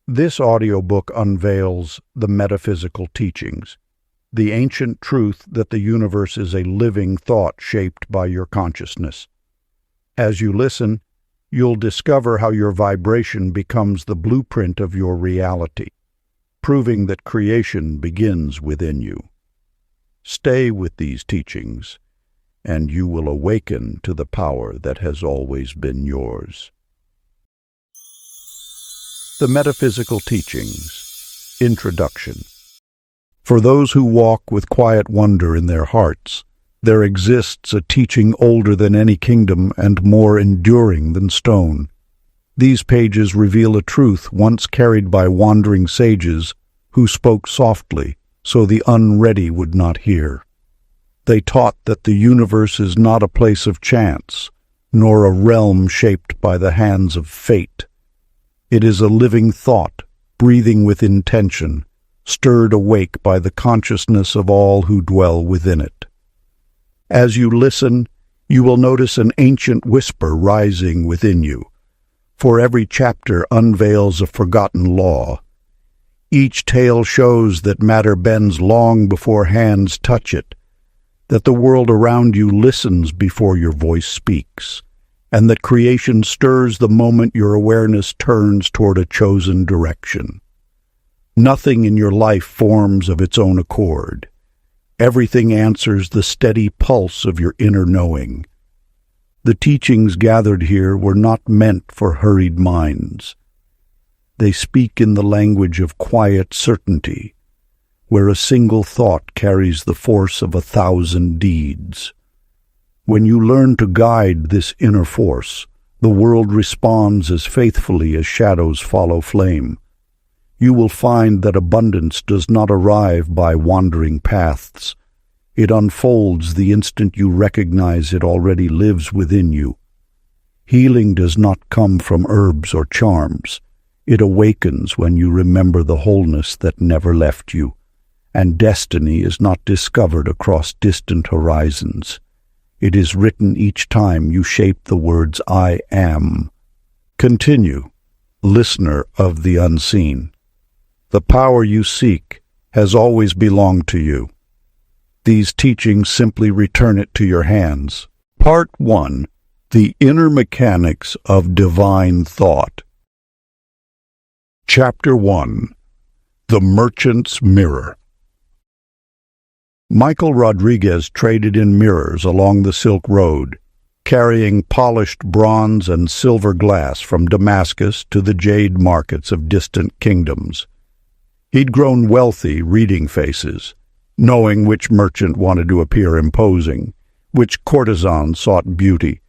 This audiobook unveils the metaphysical teachings, the ancient truth that the universe is a living thought shaped by your consciousness. As you listen, you'll discover how your vibration becomes the blueprint of your reality, proving that creation begins within you. Stay with these teachings, and you will awaken to the power that has always been yours. The Metaphysical Teachings. Introduction. For those who walk with quiet wonder in their hearts, there exists a teaching older than any kingdom and more enduring than stone. These pages reveal a truth once carried by wandering sages who spoke softly so the unready would not hear. They taught that the universe is not a place of chance, nor a realm shaped by the hands of fate. It is a living thought, breathing with intention, stirred awake by the consciousness of all who dwell within it. As you listen, you will notice an ancient whisper rising within you, for every chapter unveils a forgotten law. Each tale shows that matter bends long before hands touch it, that the world around you listens before your voice speaks, and that creation stirs the moment your awareness turns toward a chosen direction. Nothing in your life forms of its own accord. Everything answers the steady pulse of your inner knowing. The teachings gathered here were not meant for hurried minds. They speak in the language of quiet certainty, where a single thought carries the force of 1,000 deeds. When you learn to guide this inner force, the world responds as faithfully as shadows follow flame. You will find that abundance does not arrive by wandering paths. It unfolds the instant you recognize it already lives within you. Healing does not come from herbs or charms. It awakens when you remember the wholeness that never left you, and destiny is not discovered across distant horizons. It is written each time you shape the words I am. Continue, listener of the unseen. The power you seek has always belonged to you. These teachings simply return it to your hands. Part 1. The Inner Mechanics of Divine Thought. Chapter 1. The Merchant's Mirror. Michael Rodriguez traded in mirrors along the Silk Road, carrying polished bronze and silver glass from Damascus to the jade markets of distant kingdoms. He'd grown wealthy reading faces, knowing which merchant wanted to appear imposing, which courtesan sought beauty,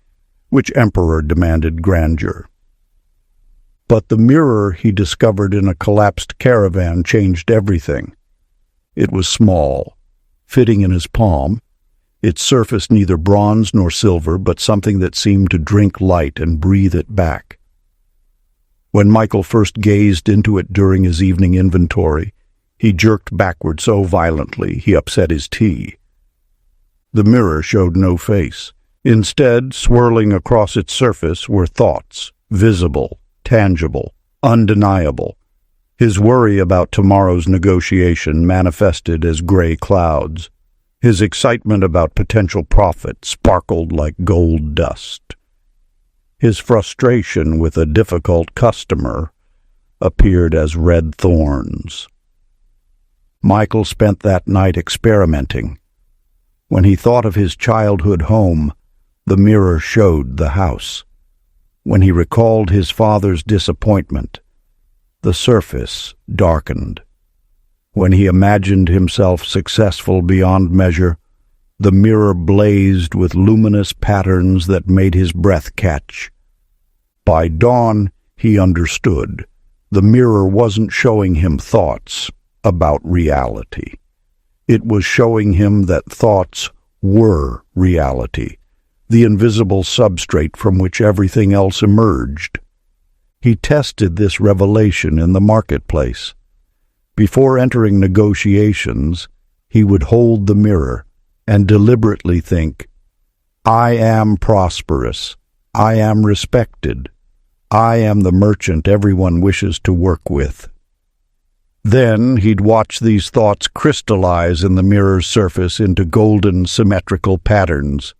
which emperor demanded grandeur. But the mirror he discovered in a collapsed caravan changed everything. It was small, fitting in his palm, its surface neither bronze nor silver, but something that seemed to drink light and breathe it back. When Michael first gazed into it during his evening inventory, he jerked backward so violently he upset his tea. The mirror showed no face. Instead, swirling across its surface were thoughts, visible, tangible, undeniable. His worry about tomorrow's negotiation manifested as gray clouds. His excitement about potential profit sparkled like gold dust. His frustration with a difficult customer appeared as red thorns. Michael spent that night experimenting. When he thought of his childhood home, the mirror showed the house. When he recalled his father's disappointment, the surface darkened. When he imagined himself successful beyond measure, the mirror blazed with luminous patterns that made his breath catch. By dawn, he understood. The mirror wasn't showing him thoughts about reality. It was showing him that thoughts were reality, the invisible substrate from which everything else emerged. He tested this revelation in the marketplace. Before entering negotiations, he would hold the mirror and deliberately think, I am prosperous, I am respected, I am the merchant everyone wishes to work with. Then he'd watch these thoughts crystallize in the mirror's surface into golden, symmetrical patterns.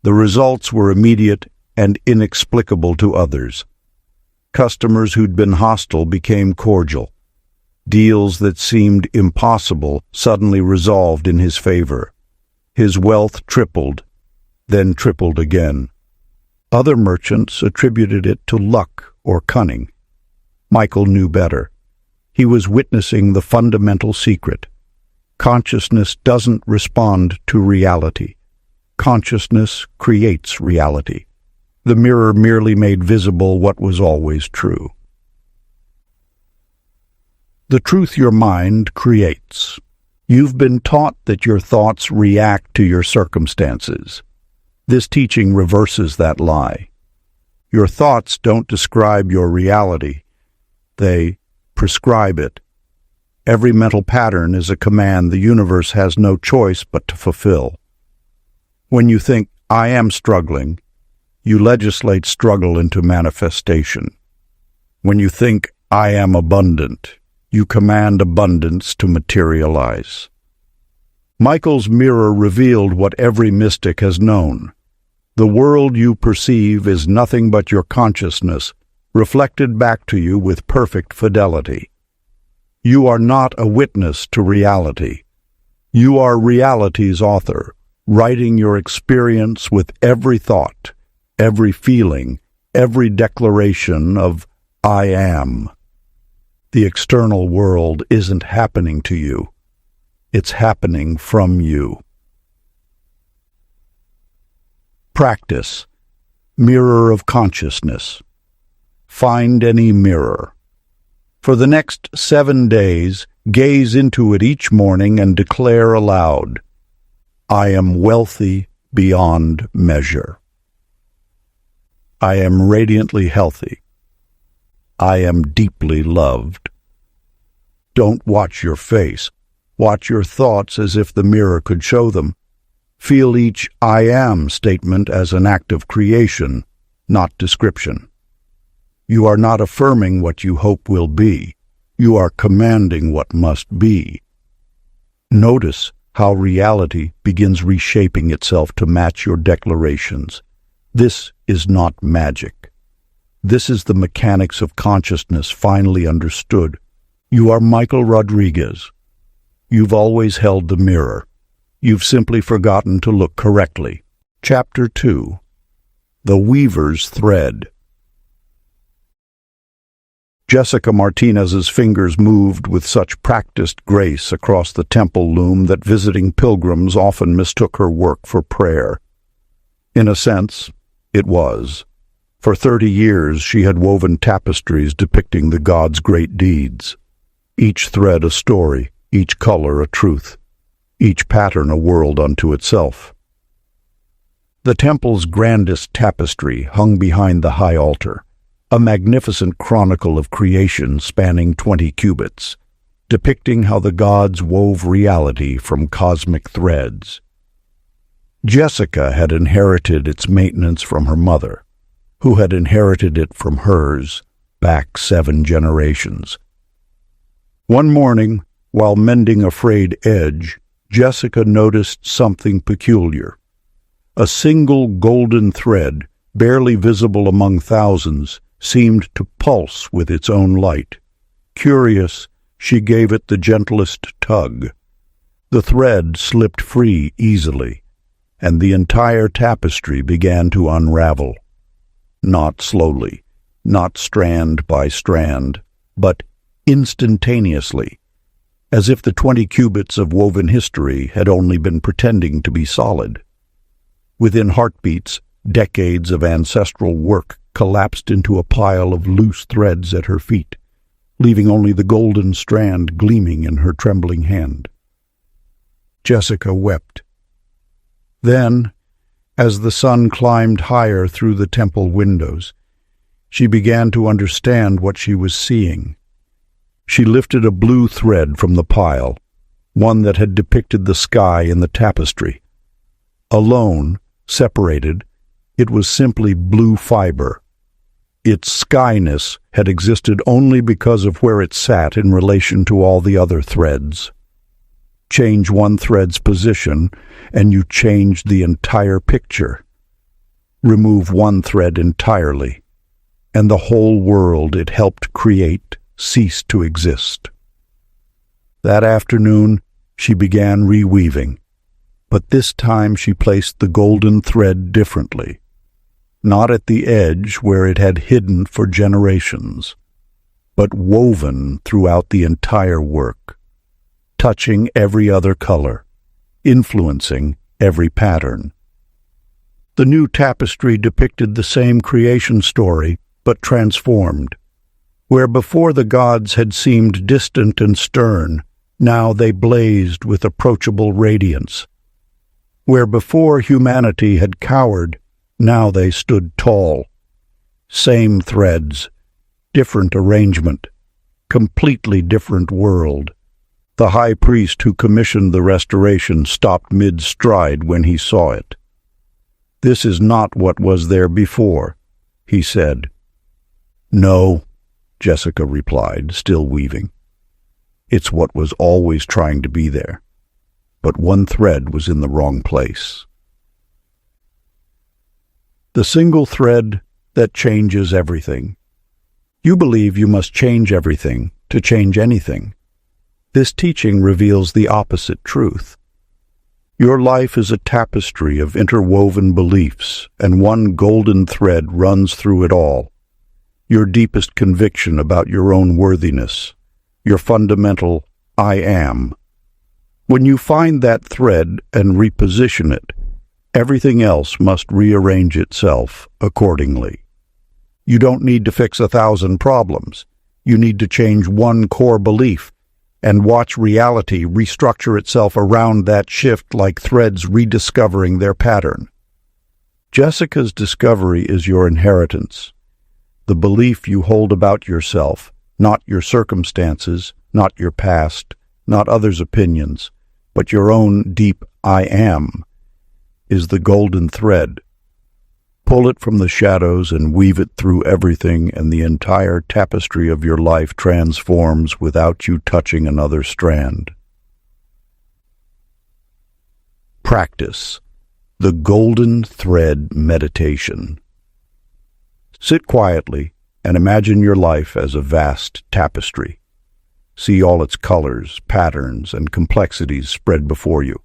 The results were immediate and inexplicable to others. Customers who'd been hostile became cordial. Deals that seemed impossible suddenly resolved in his favor. His wealth tripled, then tripled again. Other merchants attributed it to luck or cunning. Michael knew better. He was witnessing the fundamental secret. Consciousness doesn't respond to reality. Consciousness creates reality. The mirror merely made visible what was always true. The truth your mind creates. You've been taught that your thoughts react to your circumstances. This teaching reverses that lie. Your thoughts don't describe your reality. They prescribe it. Every mental pattern is a command the universe has no choice but to fulfill. When you think, I am struggling, you legislate struggle into manifestation. When you think, I am abundant, you command abundance to materialize. Michael's mirror revealed what every mystic has known. The world you perceive is nothing but your consciousness, reflected back to you with perfect fidelity. You are not a witness to reality. You are reality's author, writing your experience with every thought, every feeling, every declaration of I am. The external world isn't happening to you. It's happening from you. Practice. Mirror of consciousness. Find any mirror. For the next 7 days, gaze into it each morning and declare aloud, I am wealthy beyond measure. I am radiantly healthy. I am deeply loved. Don't watch your face. Watch your thoughts as if the mirror could show them. Feel each I am statement as an act of creation, not description. You are not affirming what you hope will be. You are commanding what must be. Notice how reality begins reshaping itself to match your declarations. This is not magic. This is the mechanics of consciousness finally understood. You are Michael Rodriguez. You've always held the mirror. You've simply forgotten to look correctly. Chapter 2. The Weaver's Thread. Jessica Martinez's fingers moved with such practiced grace across the temple loom that visiting pilgrims often mistook her work for prayer. In a sense, it was. For 30 years she had woven tapestries depicting the gods' great deeds. Each thread a story, each color a truth, each pattern a world unto itself. The temple's grandest tapestry hung behind the high altar, a magnificent chronicle of creation spanning 20 cubits, depicting how the gods wove reality from cosmic threads. Jessica had inherited its maintenance from her mother, who had inherited it from hers back 7 generations. One morning, while mending a frayed edge, Jessica noticed something peculiar. A single golden thread, barely visible among thousands, seemed to pulse with its own light. Curious, she gave it the gentlest tug. The thread slipped free easily, and the entire tapestry began to unravel. Not slowly, not strand by strand, but instantaneously, as if the 20 cubits of woven history had only been pretending to be solid. Within heartbeats, decades of ancestral work collapsed into a pile of loose threads at her feet, leaving only the golden strand gleaming in her trembling hand. Jessica wept. Then, as the sun climbed higher through the temple windows, she began to understand what she was seeing. She lifted a blue thread from the pile, one that had depicted the sky in the tapestry. Alone, separated, it was simply blue fiber. Its skyness had existed only because of where it sat in relation to all the other threads. Change one thread's position, and you change the entire picture. Remove one thread entirely, and the whole world it helped create ceased to exist. That afternoon, she began reweaving, but this time she placed the golden thread differently, not at the edge where it had hidden for generations, but woven throughout the entire work, touching every other color, influencing every pattern. The new tapestry depicted the same creation story, but transformed. Where before the gods had seemed distant and stern, now they blazed with approachable radiance. Where before humanity had cowered, now they stood tall. Same threads, different arrangement, completely different world. The high priest who commissioned the restoration stopped mid-stride when he saw it. "This is not what was there before," he said. "No," Jessica replied, still weaving. "It's what was always trying to be there. But one thread was in the wrong place." The single thread that changes everything. You believe you must change everything to change anything. This teaching reveals the opposite truth. Your life is a tapestry of interwoven beliefs, and one golden thread runs through it all. Your deepest conviction about your own worthiness, your fundamental I am. When you find that thread and reposition it, everything else must rearrange itself accordingly. You don't need to fix 1,000 problems. You need to change one core belief and watch reality restructure itself around that shift like threads rediscovering their pattern. Jessica's discovery is your inheritance, the belief you hold about yourself, not your circumstances, not your past, not others' opinions, but your own deep I am, is the golden thread. Pull it from the shadows and weave it through everything, and the entire tapestry of your life transforms without you touching another strand. Practice the Golden Thread Meditation. Sit quietly and imagine your life as a vast tapestry. See all its colors, patterns, and complexities spread before you.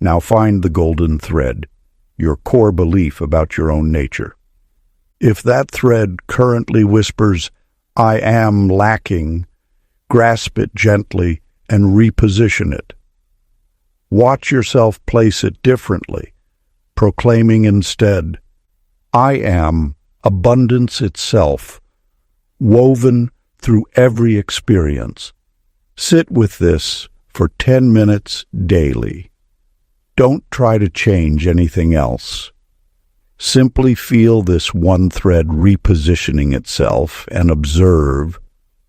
Now find the golden thread, your core belief about your own nature. If that thread currently whispers, "I am lacking," grasp it gently and reposition it. Watch yourself place it differently, proclaiming instead, "I am abundance itself, woven through every experience." Sit with this for 10 minutes daily. Don't try to change anything else. Simply feel this one thread repositioning itself and observe,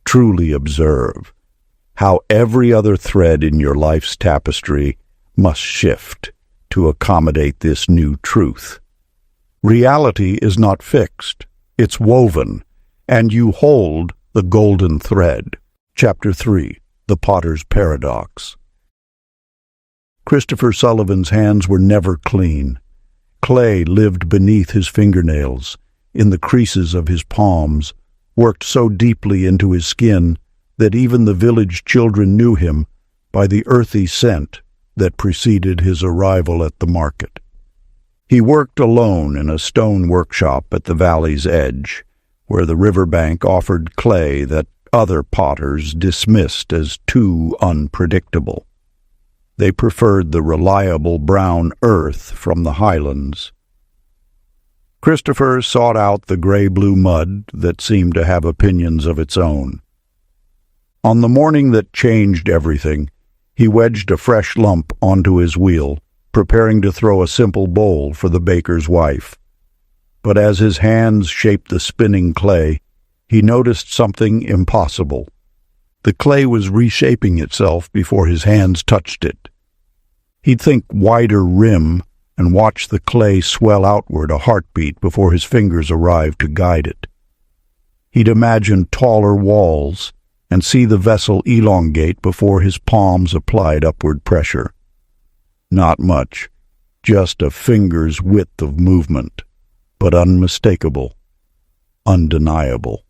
truly observe, how every other thread in your life's tapestry must shift to accommodate this new truth. Reality is not fixed, it's woven, and you hold the golden thread. Chapter 3, The Potter's Paradox. Christopher Sullivan's hands were never clean. Clay lived beneath his fingernails, in the creases of his palms, worked so deeply into his skin that even the village children knew him by the earthy scent that preceded his arrival at the market. He worked alone in a stone workshop at the valley's edge, where the riverbank offered clay that other potters dismissed as too unpredictable. They preferred the reliable brown earth from the highlands. Christopher sought out the gray-blue mud that seemed to have opinions of its own. On the morning that changed everything, he wedged a fresh lump onto his wheel, preparing to throw a simple bowl for the baker's wife. But as his hands shaped the spinning clay, he noticed something impossible. The clay was reshaping itself before his hands touched it. He'd think wider rim and watch the clay swell outward a heartbeat before his fingers arrived to guide it. He'd imagine taller walls and see the vessel elongate before his palms applied upward pressure. Not much, just a finger's width of movement, but unmistakable, undeniable.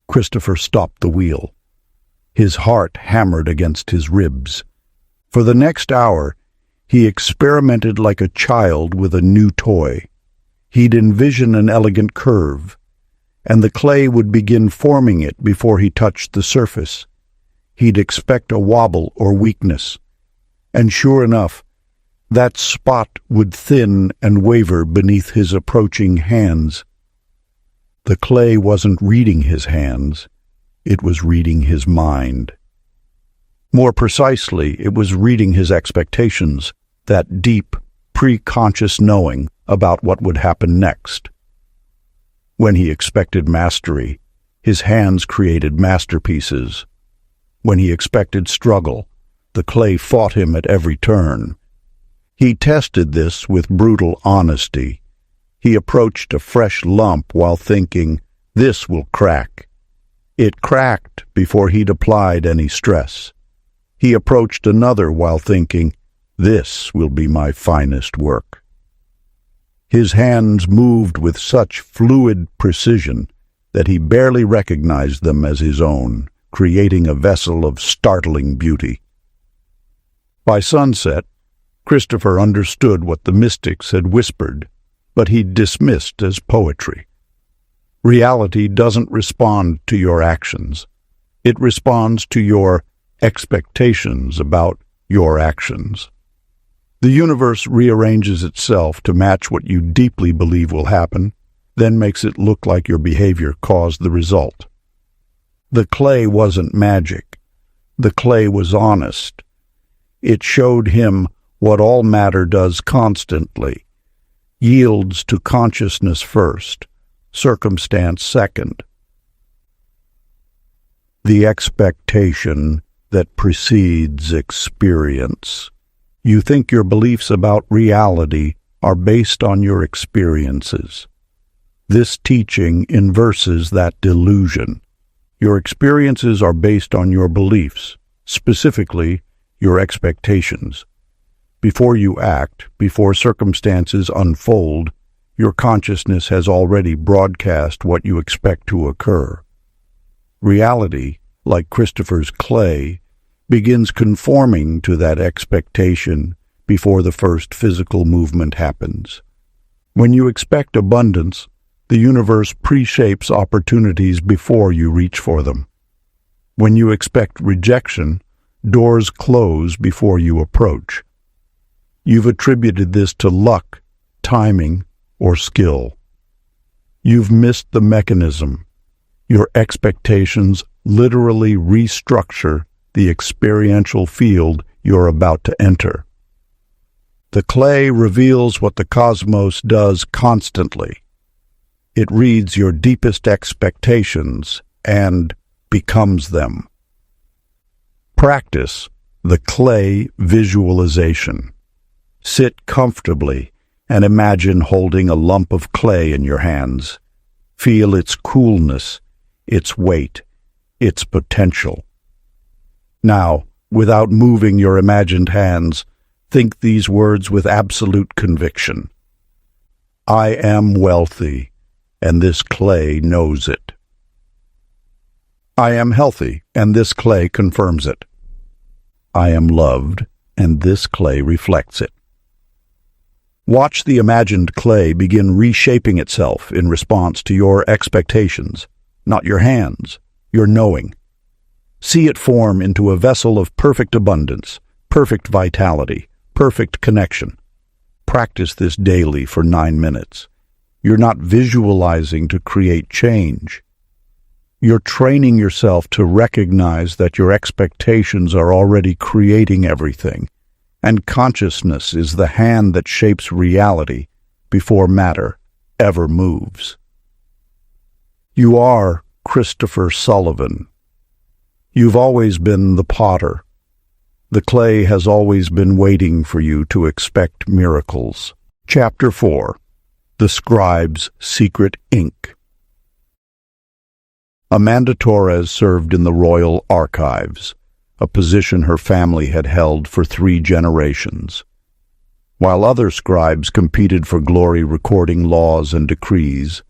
Christopher stopped the wheel. His heart hammered against his ribs. For the next hour, he experimented like a child with a new toy. He'd envision an elegant curve, and the clay would begin forming it before he touched the surface. He'd expect a wobble or weakness, and sure enough, that spot would thin and waver beneath his approaching hands. The clay wasn't reading his hands, it was reading his mind. More precisely, it was reading his expectations, that deep, pre-conscious knowing about what would happen next. When he expected mastery, his hands created masterpieces. When he expected struggle, the clay fought him at every turn. He tested this with brutal honesty. He approached a fresh lump while thinking, "This will crack." It cracked before he'd applied any stress. He approached another while thinking, "This will be my finest work." His hands moved with such fluid precision that he barely recognized them as his own, creating a vessel of startling beauty. By sunset, Christopher understood what the mystics had whispered, but he dismissed as poetry. Reality doesn't respond to your actions. It responds to your expectations about your actions. The universe rearranges itself to match what you deeply believe will happen, then makes it look like your behavior caused the result. The clay wasn't magic. The clay was honest. It showed him what all matter does constantly, yields to consciousness first, circumstance second. The expectation that precedes experience. You think your beliefs about reality are based on your experiences. This teaching inverses that delusion. Your experiences are based on your beliefs, specifically your expectations. Before you act, before circumstances unfold, your consciousness has already broadcast what you expect to occur. Reality, like Christopher's clay, begins conforming to that expectation before the first physical movement happens. When you expect abundance, the universe pre-shapes opportunities before you reach for them. When you expect rejection, doors close before you approach. You've attributed this to luck, timing, or skill. You've missed the mechanism. Your expectations literally restructure the experiential field you're about to enter. The clay reveals what the cosmos does constantly. It reads your deepest expectations and becomes them. Practice the clay visualization. Sit comfortably and imagine holding a lump of clay in your hands. Feel its coolness, its weight, its potential. Now, without moving your imagined hands, think these words with absolute conviction. I am wealthy, and this clay knows it. I am healthy, and this clay confirms it. I am loved, and this clay reflects it. Watch the imagined clay begin reshaping itself in response to your expectations, not your hands, your knowing. See it form into a vessel of perfect abundance, perfect vitality, perfect connection. Practice this daily for 9 minutes. You're not visualizing to create change. You're training yourself to recognize that your expectations are already creating everything, and consciousness is the hand that shapes reality before matter ever moves. You are Christopher Sullivan. You've always been the potter. The clay has always been waiting for you to expect miracles. Chapter 4. The Scribe's Secret Ink. Amanda Torres served in the Royal Archives, a position her family had held for 3 generations. While other scribes competed for glory recording laws and decrees,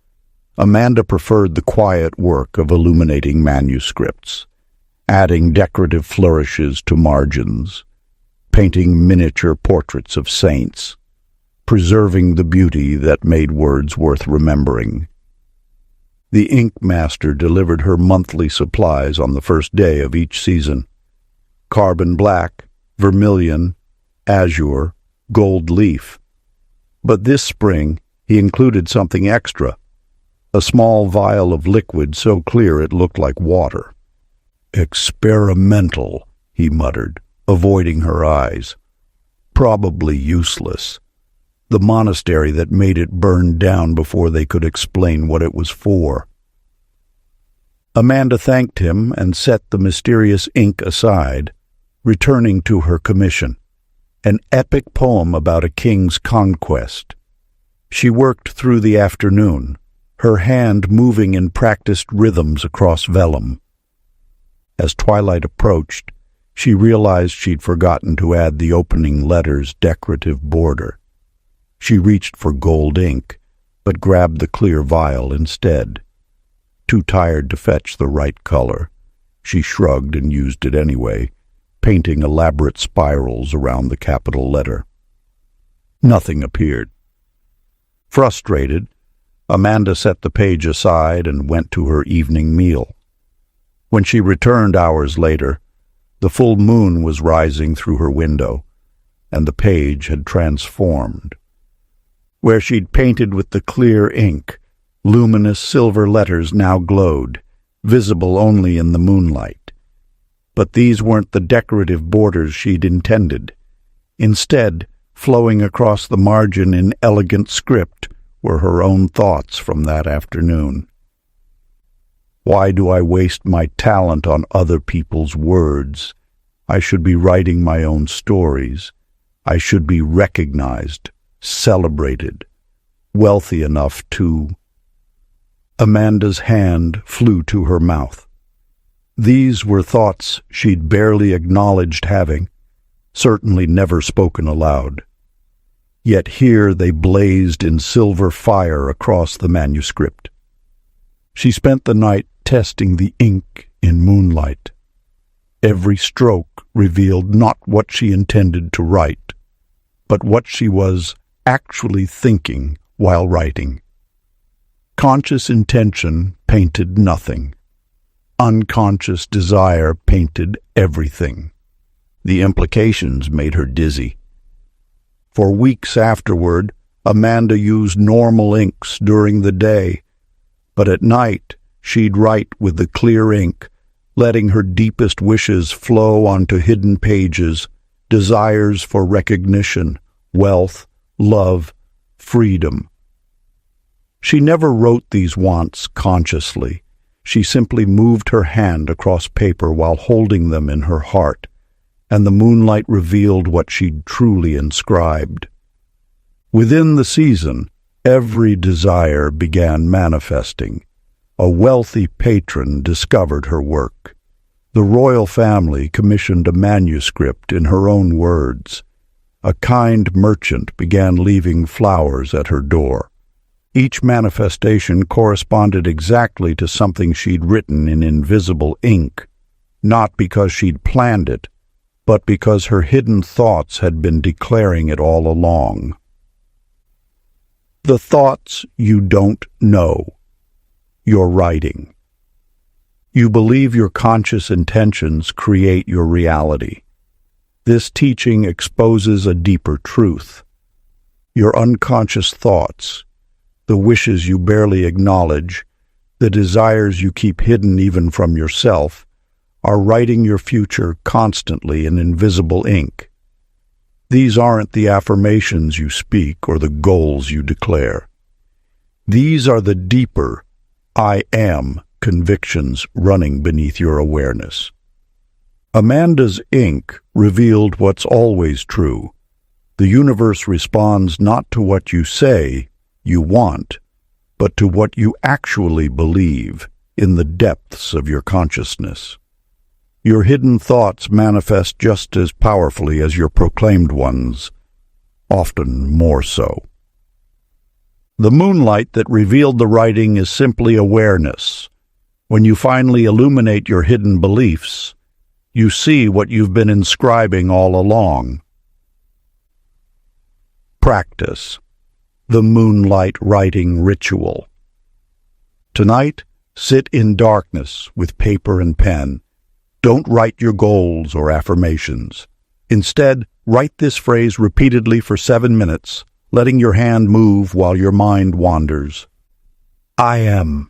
Amanda preferred the quiet work of illuminating manuscripts, adding decorative flourishes to margins, painting miniature portraits of saints, preserving the beauty that made words worth remembering. The ink master delivered her monthly supplies on the first day of each season: carbon black, vermilion, azure, gold leaf. But this spring he included something extra, a small vial of liquid so clear it looked like water. "Experimental," he muttered, avoiding her eyes. "Probably useless. The monastery that made it burned down before they could explain what it was for." Amanda thanked him and set the mysterious ink aside, returning to her commission, an epic poem about a king's conquest. She worked through the afternoon, her hand moving in practiced rhythms across vellum. As twilight approached, she realized she'd forgotten to add the opening letter's decorative border. She reached for gold ink, but grabbed the clear vial instead. Too tired to fetch the right color, she shrugged and used it anyway, painting elaborate spirals around the capital letter. Nothing appeared. Frustrated, Amanda set the page aside and went to her evening meal. When she returned hours later, the full moon was rising through her window, and the page had transformed. Where she'd painted with the clear ink, luminous silver letters now glowed, visible only in the moonlight. But these weren't the decorative borders she'd intended. Instead, flowing across the margin in elegant script were her own thoughts from that afternoon. "Why do I waste my talent on other people's words? I should be writing my own stories. I should be recognized, celebrated, wealthy enough to—" Amanda's hand flew to her mouth. These were thoughts she'd barely acknowledged having, certainly never spoken aloud. Yet here they blazed in silver fire across the manuscript. She spent the night testing the ink in moonlight. Every stroke revealed not what she intended to write, but what she was actually thinking while writing. Conscious intention painted nothing. Unconscious desire painted everything. The implications made her dizzy. For weeks afterward, Amanda used normal inks during the day, but at night she'd write with the clear ink, letting her deepest wishes flow onto hidden pages, desires for recognition, wealth, love, freedom. She never wrote these wants consciously. She simply moved her hand across paper while holding them in her heart, and the moonlight revealed what she'd truly inscribed. Within the season, every desire began manifesting. A wealthy patron discovered her work. The royal family commissioned a manuscript in her own words. A kind merchant began leaving flowers at her door. Each manifestation corresponded exactly to something she'd written in invisible ink, not because she'd planned it, but because her hidden thoughts had been declaring it all along. The thoughts you don't know. Your writing. You believe your conscious intentions create your reality. This teaching exposes a deeper truth. Your unconscious thoughts, the wishes you barely acknowledge, the desires you keep hidden even from yourself, are writing your future constantly in invisible ink. These aren't the affirmations you speak or the goals you declare. These are the deeper I am convictions running beneath your awareness. Amanda's ink revealed what's always true. The universe responds not to what you say you want, but to what you actually believe. in the depths of your consciousness. Your hidden thoughts manifest just as powerfully as your proclaimed ones, often more so. The moonlight that revealed the writing is simply awareness. When you finally illuminate your hidden beliefs, you see what you've been inscribing all along. Practice the moonlight writing ritual. Tonight, sit in darkness with paper and pen. Don't write your goals or affirmations. Instead, write this phrase repeatedly for 7 minutes, letting your hand move while your mind wanders. I am.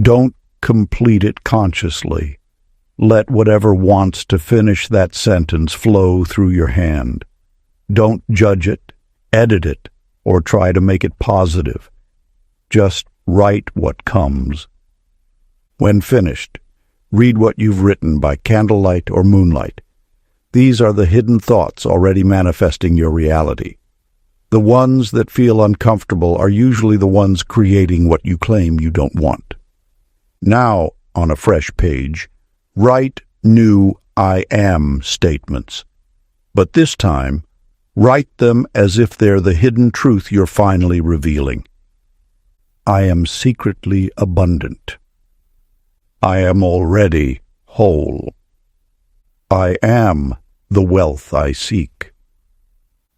Don't complete it consciously. Let whatever wants to finish that sentence flow through your hand. Don't judge it, edit it, or try to make it positive. Just write what comes. When finished, read what you've written by candlelight or moonlight. These are the hidden thoughts already manifesting your reality. The ones that feel uncomfortable are usually the ones creating what you claim you don't want. Now, on a fresh page, write new I am statements. But this time, write them as if they're the hidden truth you're finally revealing. I am secretly abundant. I am already whole. I am the wealth I seek.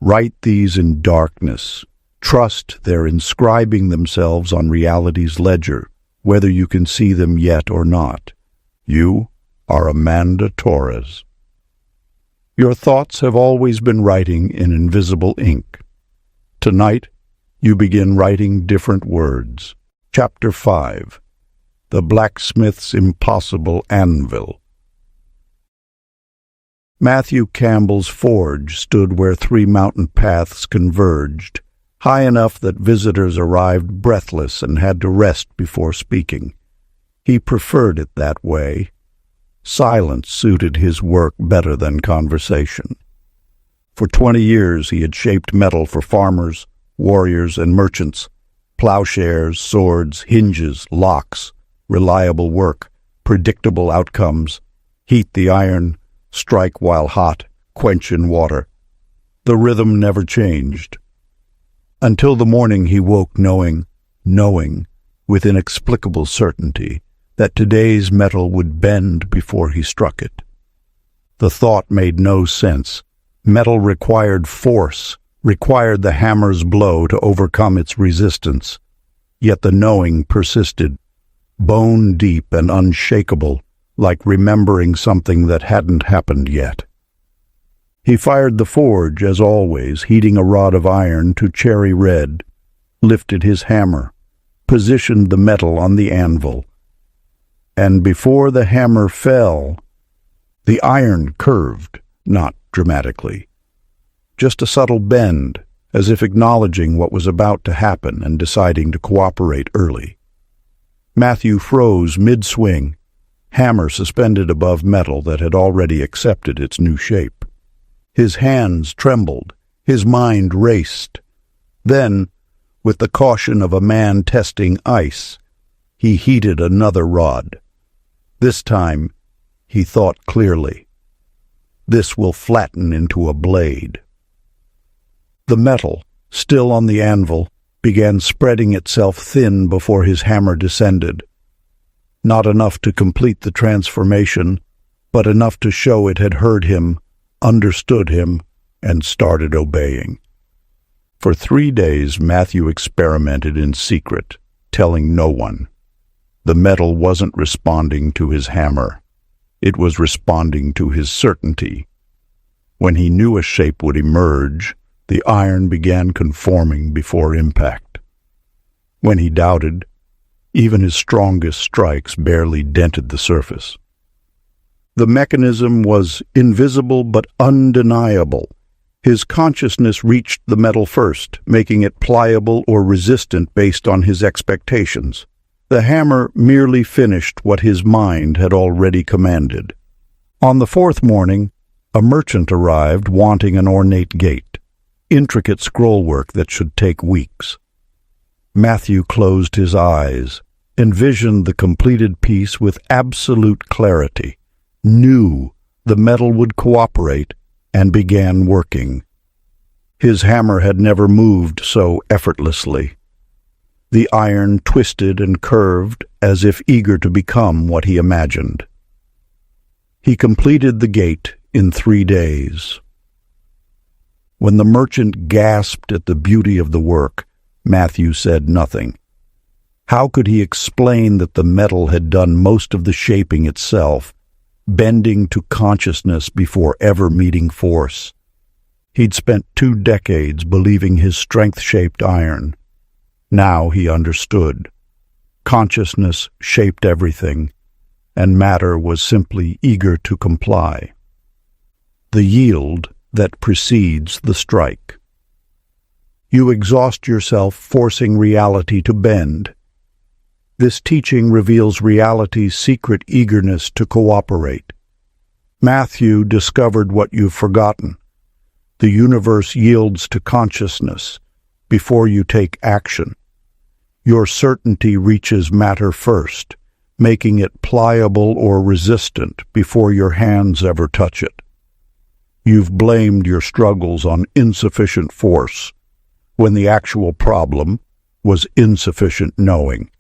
Write these in darkness. Trust they're inscribing themselves on reality's ledger, whether you can see them yet or not. You are Amanda Torres. Your thoughts have always been writing in invisible ink. Tonight, you begin writing different words. Chapter 5. The Blacksmith's Impossible Anvil. Matthew Campbell's forge stood where 3 mountain paths converged, high enough that visitors arrived breathless and had to rest before speaking. He preferred it that way. Silence suited his work better than conversation. For 20 years he had shaped metal for farmers, warriors, and merchants. Plowshares, swords, hinges, locks, reliable work, predictable outcomes. Heat the iron, strike while hot, quench in water. The rhythm never changed. Until the morning he woke knowing, with inexplicable certainty, that today's metal would bend before he struck it. The thought made no sense. Metal required force, required the hammer's blow to overcome its resistance. Yet the knowing persisted, bone deep and unshakable, like remembering something that hadn't happened yet. He fired the forge, as always, heating a rod of iron to cherry red, lifted his hammer, positioned the metal on the anvil. And before the hammer fell, the iron curved, not dramatically. Just a subtle bend, as if acknowledging what was about to happen and deciding to cooperate early. Matthew froze mid-swing, hammer suspended above metal that had already accepted its new shape. His hands trembled, his mind raced. Then, with the caution of a man testing ice, he heated another rod. This time, he thought clearly. This will flatten into a blade. The metal, still on the anvil, began spreading itself thin before his hammer descended. Not enough to complete the transformation, but enough to show it had heard him, understood him, and started obeying. For 3 days Matthew experimented in secret, telling no one. The metal wasn't responding to his hammer. It was responding to his certainty. When he knew a shape would emerge, the iron began conforming before impact. When he doubted, even his strongest strikes barely dented the surface. The mechanism was invisible but undeniable. His consciousness reached the metal first, making it pliable or resistant based on his expectations. The hammer merely finished what his mind had already commanded. On the 4th morning, a merchant arrived wanting an ornate gate, intricate scrollwork that should take weeks. Matthew closed his eyes, envisioned the completed piece with absolute clarity, knew the metal would cooperate, and began working. His hammer had never moved so effortlessly. The iron twisted and curved as if eager to become what he imagined. He completed the gate in 3 days. When the merchant gasped at the beauty of the work, Matthew said nothing. How could he explain that the metal had done most of the shaping itself, bending to consciousness before ever meeting force? He'd spent 2 decades believing his strength-shaped iron. Now he understood. Consciousness shaped everything, and matter was simply eager to comply. The yield that precedes the strike. You exhaust yourself forcing reality to bend. This teaching reveals reality's secret eagerness to cooperate. Matthew discovered what you've forgotten. The universe yields to consciousness before you take action. Your certainty reaches matter first, making it pliable or resistant before your hands ever touch it. You've blamed your struggles on insufficient force, when the actual problem was insufficient knowing.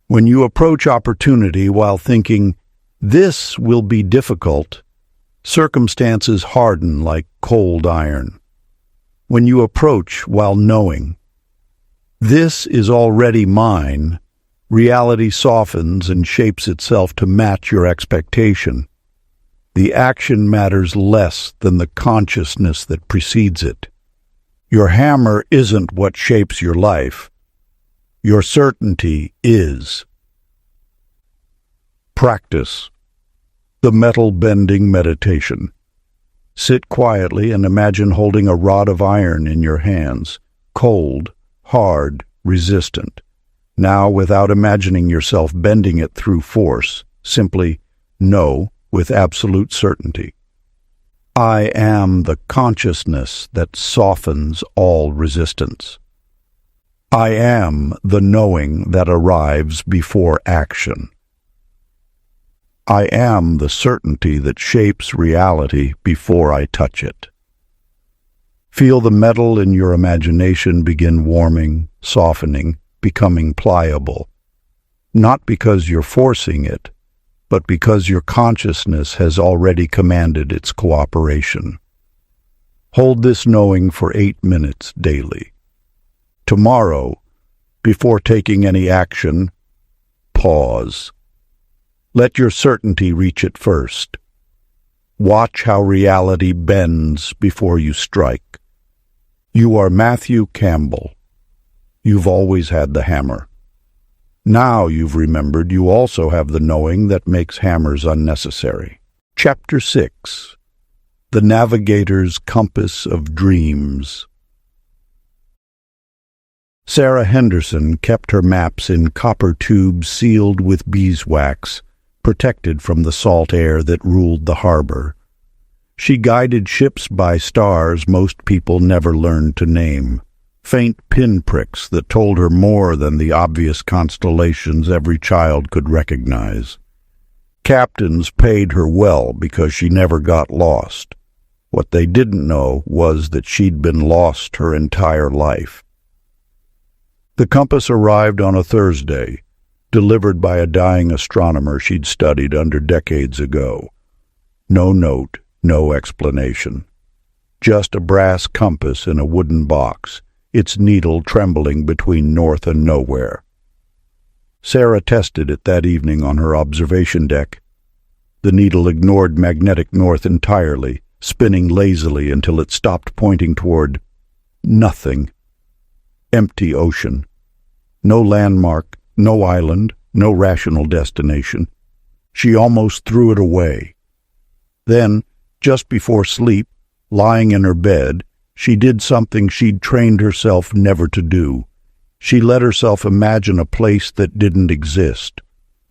When you approach opportunity while thinking, "This will be difficult," circumstances harden like cold iron. When you approach while knowing, "This is already mine," reality softens and shapes itself to match your expectation. The action matters less than the consciousness that precedes it. Your hammer isn't what shapes your life. Your certainty is. Practice. The metal-bending meditation. Sit quietly and imagine holding a rod of iron in your hands, cold, hard, resistant. Now, without imagining yourself bending it through force, simply know with absolute certainty. I am the consciousness that softens all resistance. I am the knowing that arrives before action. I am the certainty that shapes reality before I touch it. Feel the metal in your imagination begin warming, softening, becoming pliable, not because you're forcing it, but because your consciousness has already commanded its cooperation. Hold this knowing for 8 minutes daily. Tomorrow, before taking any action, pause. Let your certainty reach it first. Watch how reality bends before you strike. You are Matthew Campbell. You've always had the hammer. Now you've remembered you also have the knowing that makes hammers unnecessary. Chapter 6. The Navigator's Compass of Dreams. Sarah Henderson kept her maps in copper tubes sealed with beeswax, protected from the salt air that ruled the harbor. She guided ships by stars most people never learned to name, faint pinpricks that told her more than the obvious constellations every child could recognize. Captains paid her well because she never got lost. What they didn't know was that she'd been lost her entire life. The compass arrived on a Thursday, delivered by a dying astronomer she'd studied under decades ago. No note, no explanation. Just a brass compass in a wooden box, its needle trembling between north and nowhere. Sarah tested it that evening on her observation deck. The needle ignored magnetic north entirely, spinning lazily until it stopped pointing toward nothing. Empty ocean. No landmark, no island, no rational destination. She almost threw it away. Then, just before sleep, lying in her bed, she did something she'd trained herself never to do. She let herself imagine a place that didn't exist,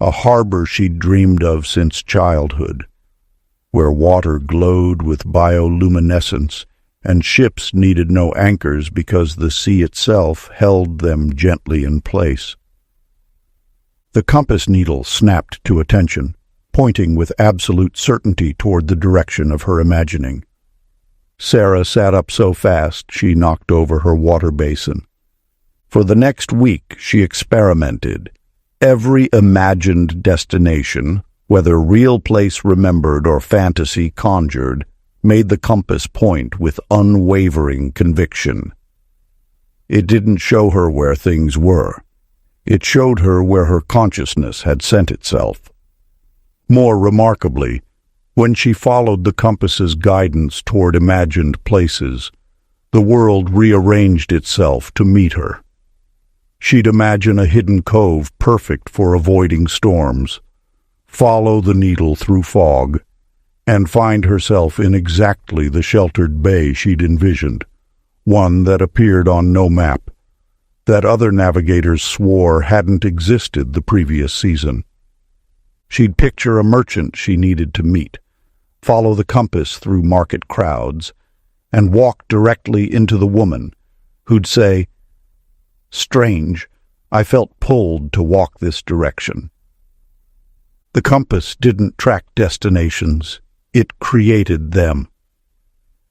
a harbor she'd dreamed of since childhood, where water glowed with bioluminescence and ships needed no anchors because the sea itself held them gently in place. The compass needle snapped to attention, pointing with absolute certainty toward the direction of her imagining. Sarah sat up so fast she knocked over her water basin. For the next week she experimented. Every imagined destination, whether real place remembered or fantasy conjured, made the compass point with unwavering conviction. It didn't show her where things were. It showed her where her consciousness had sent itself. More remarkably, when she followed the compass's guidance toward imagined places, the world rearranged itself to meet her. She'd imagine a hidden cove perfect for avoiding storms, follow the needle through fog, and find herself in exactly the sheltered bay she'd envisioned, one that appeared on no map, that other navigators swore hadn't existed the previous season. She'd picture a merchant she needed to meet, follow the compass through market crowds, and walk directly into the woman who'd say, "Strange, I felt pulled to walk this direction." The compass didn't track destinations, it created them.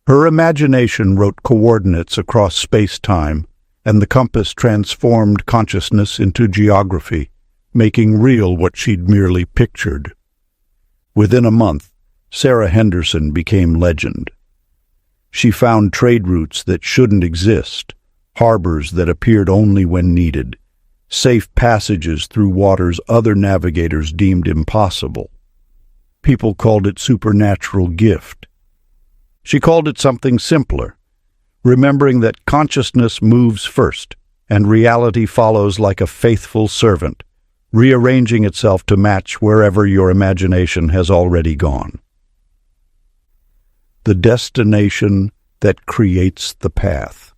Her imagination wrote coordinates across space-time, and the compass transformed consciousness into geography, making real what she'd merely pictured. Within a month, Sarah Henderson became legend. She found trade routes that shouldn't exist, harbors that appeared only when needed, safe passages through waters other navigators deemed impossible. People called it supernatural gift. She called it something simpler, remembering that consciousness moves first, and reality follows like a faithful servant, rearranging itself to match wherever your imagination has already gone. The destination that creates the path.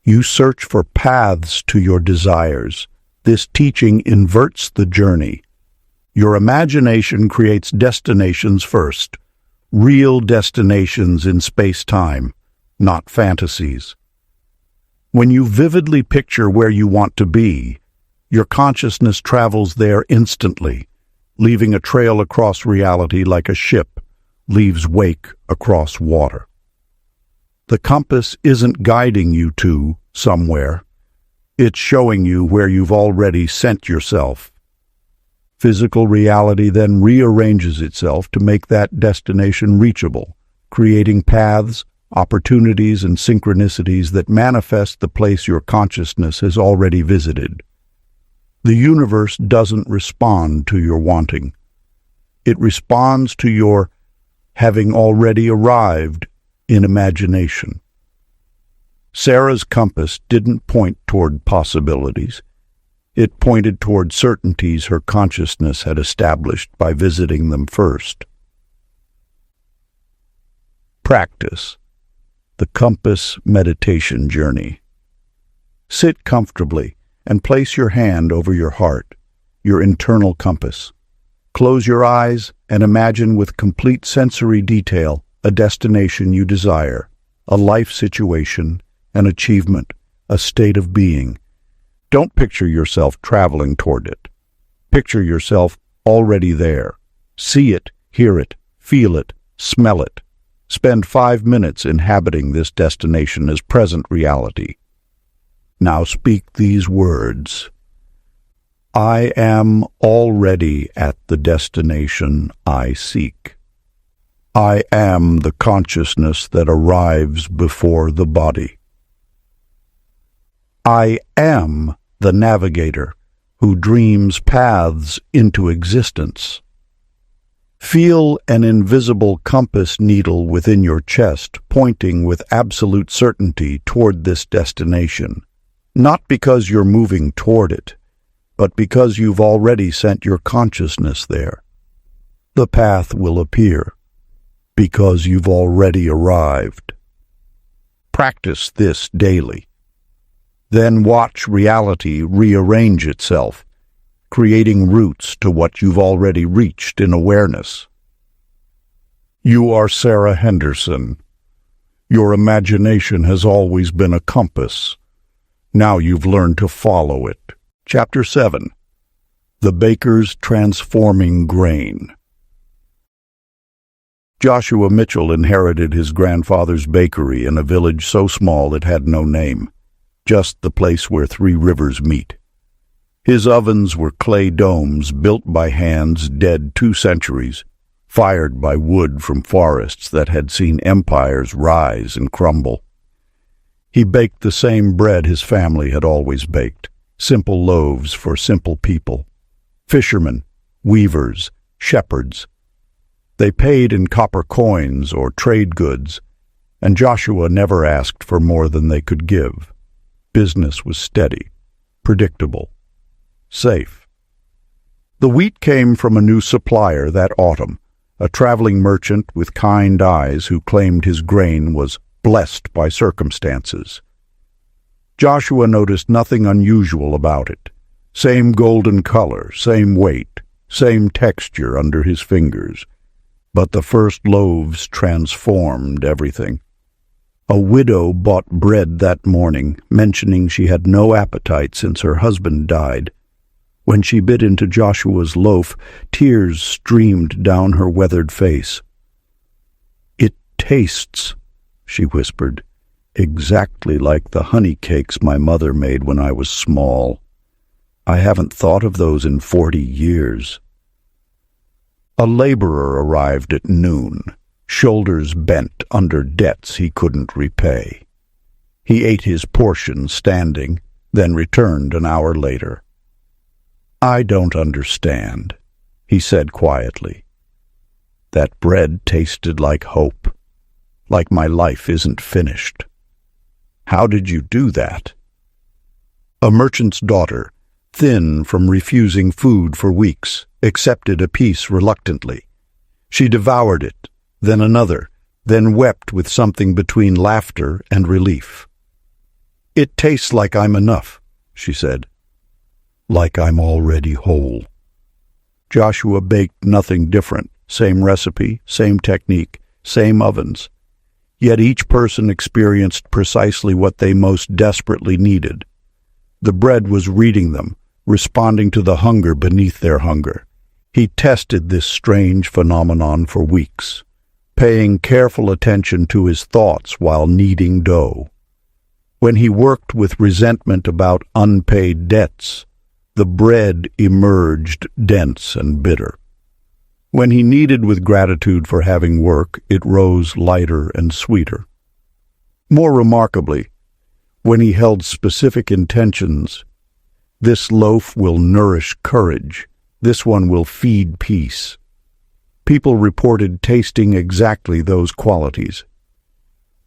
You search for paths to your desires. This teaching inverts the journey. Your imagination creates destinations first, real destinations in space-time, not fantasies. When you vividly picture where you want to be, your consciousness travels there instantly, leaving a trail across reality like a ship leaves wake across water. The compass isn't guiding you to somewhere. It's showing you where you've already sent yourself. Physical reality then rearranges itself to make that destination reachable, creating paths, opportunities, and synchronicities that manifest the place your consciousness has already visited. The universe doesn't respond to your wanting. It responds to your having already arrived in imagination. Sarah's compass didn't point toward possibilities. It pointed toward certainties her consciousness had established by visiting them first. Practice. The compass meditation journey. Sit comfortably and place your hand over your heart, your internal compass. Close your eyes and imagine with complete sensory detail a destination you desire, a life situation, an achievement, a state of being. Don't picture yourself traveling toward it. Picture yourself already there. See it, hear it, feel it, smell it. Spend 5 minutes inhabiting this destination as present reality. Now speak these words. I am already at the destination I seek. I am the consciousness that arrives before the body. I am the navigator who dreams paths into existence. Feel an invisible compass needle within your chest pointing with absolute certainty toward this destination, not because you're moving toward it, but because you've already sent your consciousness there. The path will appear, because you've already arrived. Practice this daily. Then watch reality rearrange itself, creating routes to what you've already reached in awareness. You are Sarah Henderson. Your imagination has always been a compass. Now you've learned to follow it. Chapter 7. The Baker's Transforming Grain. Joshua Mitchell inherited his grandfather's bakery in a village so small it had no name, just the place where three rivers meet. His ovens were clay domes built by hands dead 2 centuries, fired by wood from forests that had seen empires rise and crumble. He baked the same bread his family had always baked, simple loaves for simple people. Fishermen, weavers, shepherds. They paid in copper coins or trade goods, and Joshua never asked for more than they could give. Business was steady, predictable, safe. The wheat came from a new supplier that autumn, a traveling merchant with kind eyes who claimed his grain was blessed by circumstances. Joshua noticed nothing unusual about it. Same golden color, same weight, same texture under his fingers. But the first loaves transformed everything. A widow bought bread that morning, mentioning she had no appetite since her husband died. When she bit into Joshua's loaf, tears streamed down her weathered face. "It tastes," she whispered, "exactly like the honey cakes my mother made when I was small. I haven't thought of those in 40 years. A laborer arrived at noon, shoulders bent under debts he couldn't repay. He ate his portion standing, then returned an hour later. "I don't understand," he said quietly. "That bread tasted like hope, like my life isn't finished. How did you do that?" A merchant's daughter, thin from refusing food for weeks, accepted a piece reluctantly. She devoured it, then another, then wept with something between laughter and relief. "It tastes like I'm enough," she said. "Like I'm already whole." Joshua baked nothing different, same recipe, same technique, same ovens. Yet each person experienced precisely what they most desperately needed. The bread was reading them, responding to the hunger beneath their hunger. He tested this strange phenomenon for weeks, paying careful attention to his thoughts while kneading dough. When he worked with resentment about unpaid debts, the bread emerged dense and bitter. When he kneaded with gratitude for having work, it rose lighter and sweeter. More remarkably, when he held specific intentions, this loaf will nourish courage, this one will feed peace. People reported tasting exactly those qualities.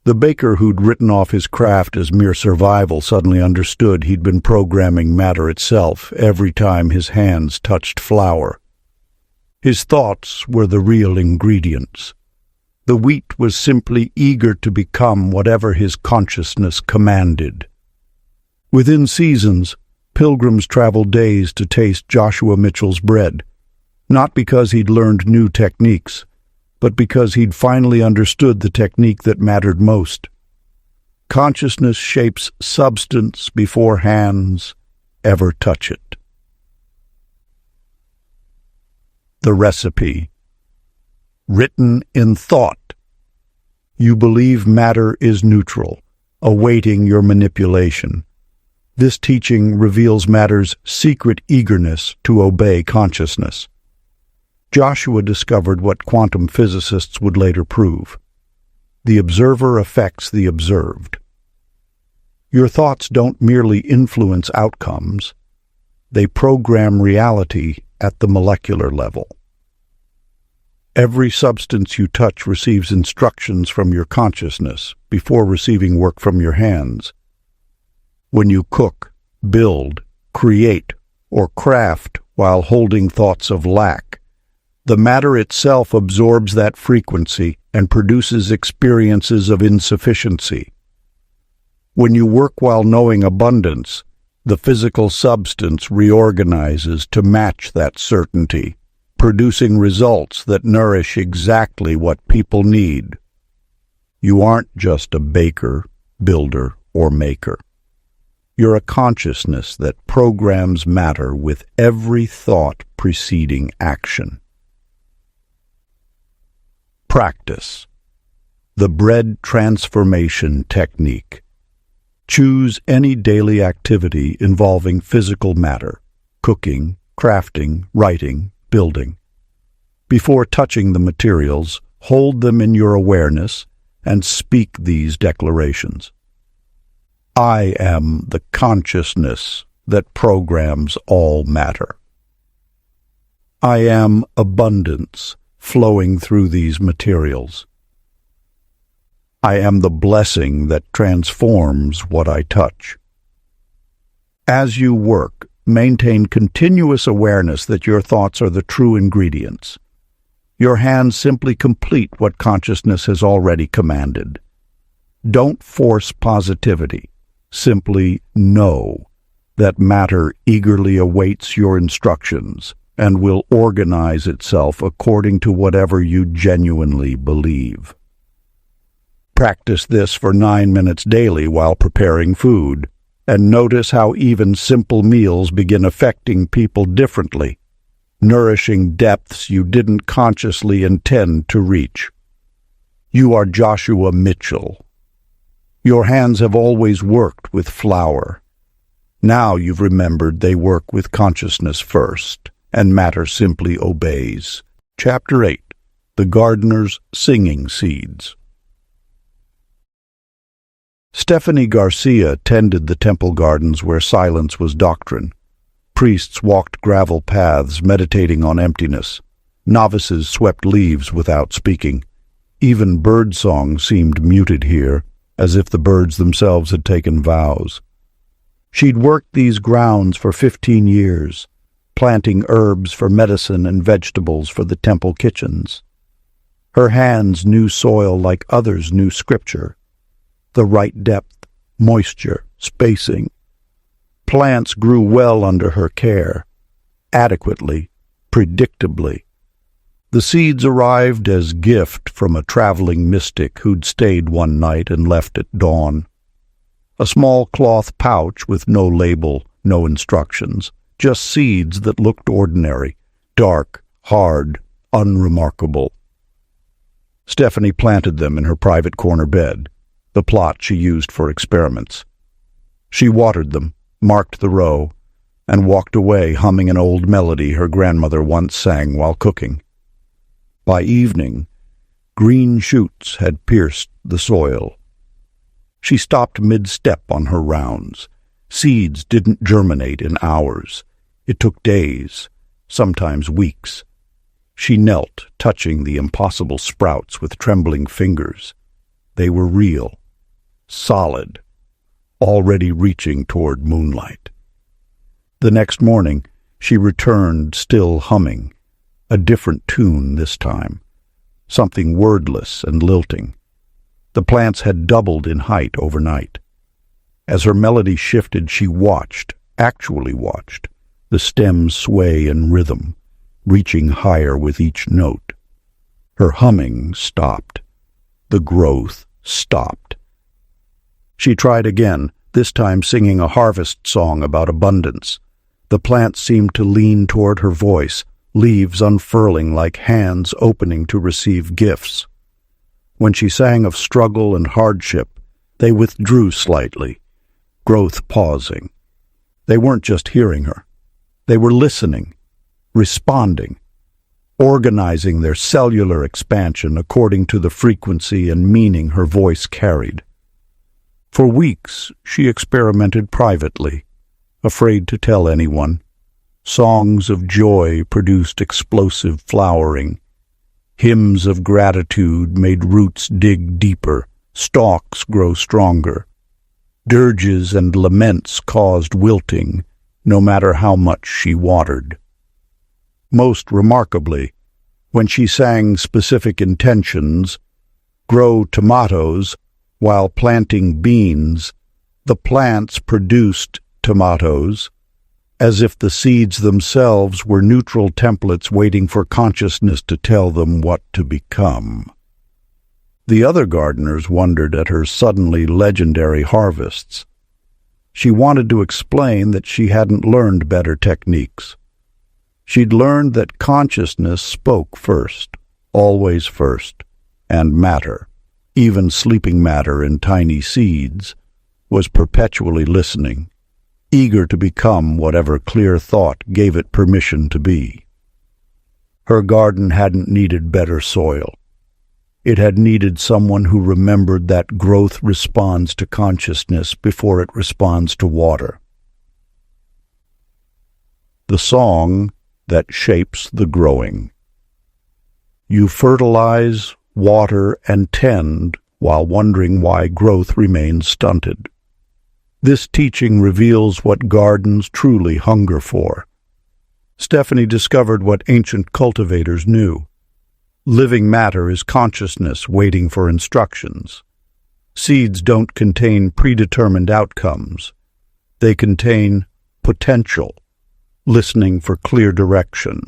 The baker who'd written off his craft as mere survival suddenly understood he'd been programming matter itself every time his hands touched flour. His thoughts were the real ingredients. The wheat was simply eager to become whatever his consciousness commanded. Within seasons, pilgrims traveled days to taste Joshua Mitchell's bread, not because he'd learned new techniques, but because he'd finally understood the technique that mattered most. Consciousness shapes substance before hands ever touch it. The recipe. Written in thought. You believe matter is neutral, awaiting your manipulation. This teaching reveals matter's secret eagerness to obey consciousness. Joshua discovered what quantum physicists would later prove. The observer affects the observed. Your thoughts don't merely influence outcomes, they program reality at the molecular level. Every substance you touch receives instructions from your consciousness before receiving work from your hands. When you cook, build, create, or craft while holding thoughts of lack, the matter itself absorbs that frequency and produces experiences of insufficiency. When you work while knowing abundance, the physical substance reorganizes to match that certainty, producing results that nourish exactly what people need. You aren't just a baker, builder, or maker. You're a consciousness that programs matter with every thought preceding action. Practice. The bread transformation technique. Choose any daily activity involving physical matter: cooking, crafting, writing, building. Before touching the materials, hold them in your awareness and speak these declarations. I am the consciousness that programs all matter. I am abundance flowing through these materials. I am the blessing that transforms what I touch. As you work, maintain continuous awareness that your thoughts are the true ingredients. Your hands simply complete what consciousness has already commanded. Don't force positivity. Simply know that matter eagerly awaits your instructions and will organize itself according to whatever you genuinely believe. Practice this for 9 minutes daily while preparing food, and notice how even simple meals begin affecting people differently, nourishing depths you didn't consciously intend to reach. You are Joshua Mitchell. Your hands have always worked with flour. Now you've remembered they work with consciousness first, and matter simply obeys. Chapter 8. The Gardener's Singing Seeds. Stephanie Garcia tended the temple gardens where silence was doctrine. Priests walked gravel paths, meditating on emptiness. Novices swept leaves without speaking. Even birdsong seemed muted here, as if the birds themselves had taken vows. She'd worked these grounds for 15 years, planting herbs for medicine and vegetables for the temple kitchens. Her hands knew soil like others knew scripture. The right depth, moisture, spacing. Plants grew well under her care, adequately, predictably. The seeds arrived as gift from a traveling mystic who'd stayed one night and left at dawn. A small cloth pouch with no label, no instructions, just seeds that looked ordinary, dark, hard, unremarkable. Stephanie planted them in her private corner bed, the plot she used for experiments. She watered them, marked the row, and walked away humming an old melody her grandmother once sang while cooking. By evening, green shoots had pierced the soil. She stopped mid-step on her rounds. Seeds didn't germinate in hours. It took days, sometimes weeks. She knelt, touching the impossible sprouts with trembling fingers. They were real, solid, already reaching toward moonlight. The next morning, she returned, still humming. A different tune this time, something wordless and lilting. The plants had doubled in height overnight. As her melody shifted, she watched, actually watched, the stems sway in rhythm, reaching higher with each note. Her humming stopped. The growth stopped. She tried again, this time singing a harvest song about abundance. The plants seemed to lean toward her voice, leaves unfurling like hands opening to receive gifts. When she sang of struggle and hardship, they withdrew slightly, growth pausing. They weren't just hearing her. They were listening, responding, organizing their cellular expansion according to the frequency and meaning her voice carried. For weeks, she experimented privately, afraid to tell anyone. Songs of joy produced explosive flowering. Hymns of gratitude made roots dig deeper, stalks grow stronger. Dirges and laments caused wilting, no matter how much she watered. Most remarkably, when she sang specific intentions, grow tomatoes while planting beans, the plants produced tomatoes, as if the seeds themselves were neutral templates waiting for consciousness to tell them what to become. The other gardeners wondered at her suddenly legendary harvests. She wanted to explain that she hadn't learned better techniques. She'd learned that consciousness spoke first, always first, and matter, even sleeping matter in tiny seeds, was perpetually listening, eager to become whatever clear thought gave it permission to be. Her garden hadn't needed better soil. It had needed someone who remembered that growth responds to consciousness before it responds to water. The song that shapes the growing. You fertilize, water, and tend while wondering why growth remains stunted. This teaching reveals what gardens truly hunger for. Stephanie discovered what ancient cultivators knew. Living matter is consciousness waiting for instructions. Seeds don't contain predetermined outcomes. They contain potential, listening for clear direction.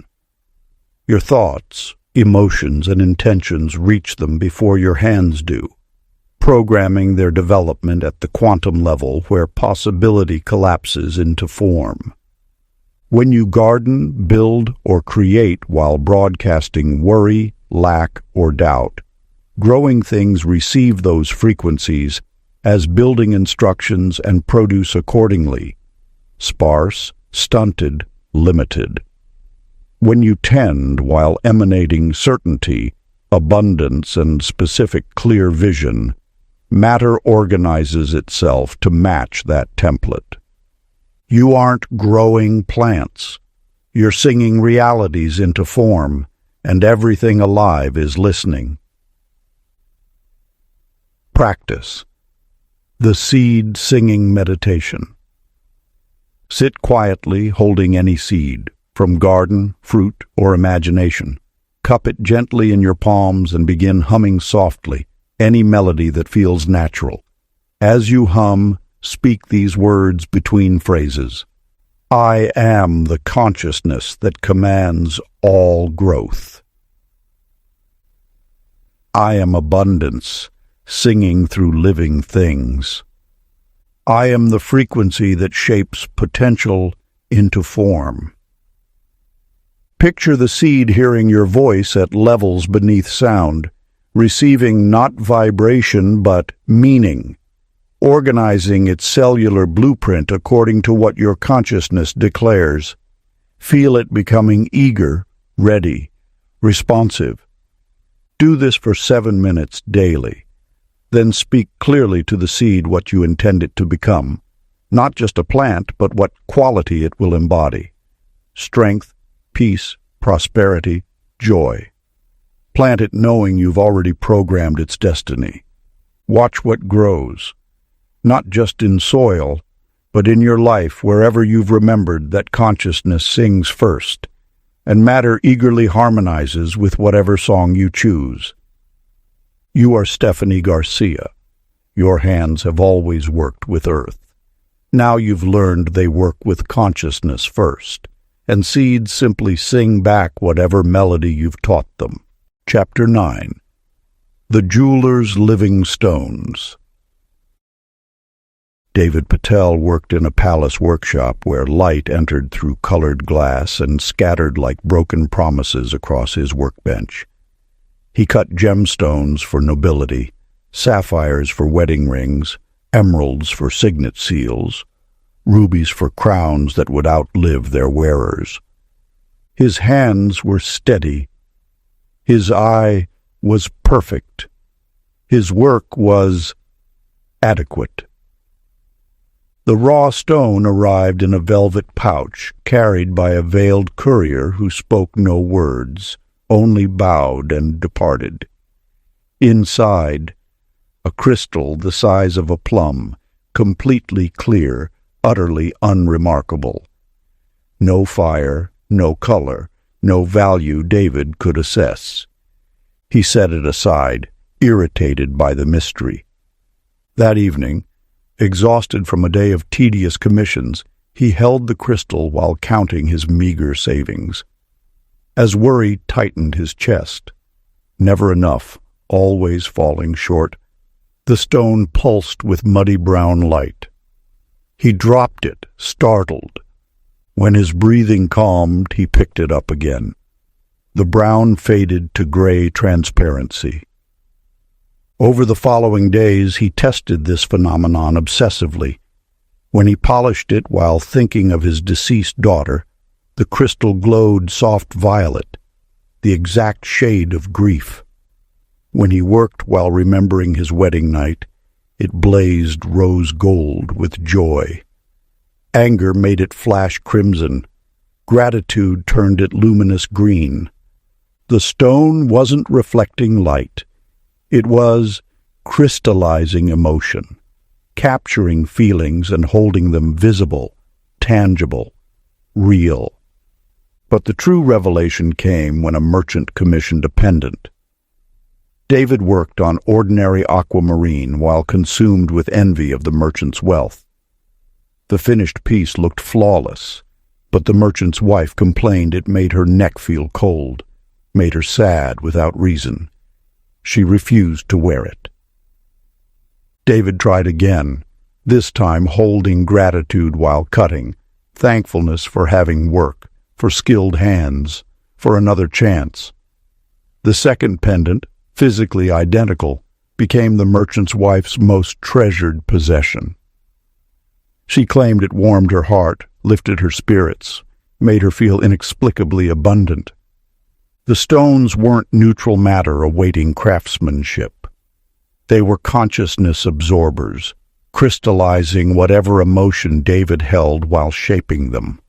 Your thoughts, emotions, and intentions reach them before your hands do, programming their development at the quantum level where possibility collapses into form. When you garden, build, or create while broadcasting worry, lack, or doubt, growing things receive those frequencies as building instructions and produce accordingly, sparse, stunted, limited. When you tend while emanating certainty, abundance, and specific clear vision, matter organizes itself to match that template. You aren't growing plants. You're singing realities into form, and everything alive is listening. Practice. The seed singing meditation. Sit quietly holding any seed, from garden, fruit, or imagination. Cup it gently in your palms and begin humming softly, any melody that feels natural. As you hum, speak these words between phrases. I am the consciousness that commands all growth. I am abundance, singing through living things. I am the frequency that shapes potential into form. Picture the seed hearing your voice at levels beneath sound, receiving not vibration but meaning, organizing its cellular blueprint according to what your consciousness declares. Feel it becoming eager, ready, responsive. Do this for 7 minutes daily. Then speak clearly to the seed what you intend it to become, not just a plant, but what quality it will embody. Strength, peace, prosperity, joy. Plant it knowing you've already programmed its destiny. Watch what grows, not just in soil, but in your life wherever you've remembered that consciousness sings first, and matter eagerly harmonizes with whatever song you choose. You are Stephanie Garcia. Your hands have always worked with earth. Now you've learned they work with consciousness first, and seeds simply sing back whatever melody you've taught them. Chapter 9. The Jeweler's Living Stones. David Patel worked in a palace workshop where light entered through colored glass and scattered like broken promises across his workbench. He cut gemstones for nobility, sapphires for wedding rings, emeralds for signet seals, rubies for crowns that would outlive their wearers. His hands were steady. His eye was perfect. His work was adequate. The raw stone arrived in a velvet pouch carried by a veiled courier who spoke no words, only bowed and departed. Inside, a crystal the size of a plum, completely clear, utterly unremarkable. No fire, no color, no value David could assess. He set it aside, irritated by the mystery. That evening, exhausted from a day of tedious commissions, he held the crystal while counting his meager savings. As worry tightened his chest, never enough, always falling short, the stone pulsed with muddy brown light. He dropped it, startled. When his breathing calmed, he picked it up again. The brown faded to gray transparency. Over the following days, he tested this phenomenon obsessively. When he polished it while thinking of his deceased daughter, the crystal glowed soft violet, the exact shade of grief. When he worked while remembering his wedding night, it blazed rose gold with joy. Anger made it flash crimson. Gratitude turned it luminous green. The stone wasn't reflecting light. It was crystallizing emotion, capturing feelings and holding them visible, tangible, real. But the true revelation came when a merchant commissioned a pendant. David worked on ordinary aquamarine while consumed with envy of the merchant's wealth. The finished piece looked flawless, but the merchant's wife complained it made her neck feel cold, made her sad without reason. She refused to wear it. David tried again, this time holding gratitude while cutting, thankfulness for having work, for skilled hands, for another chance. The second pendant, physically identical, became the merchant's wife's most treasured possession. She claimed it warmed her heart, lifted her spirits, made her feel inexplicably abundant. The stones weren't neutral matter awaiting craftsmanship. They were consciousness absorbers, crystallizing whatever emotion David held while shaping them.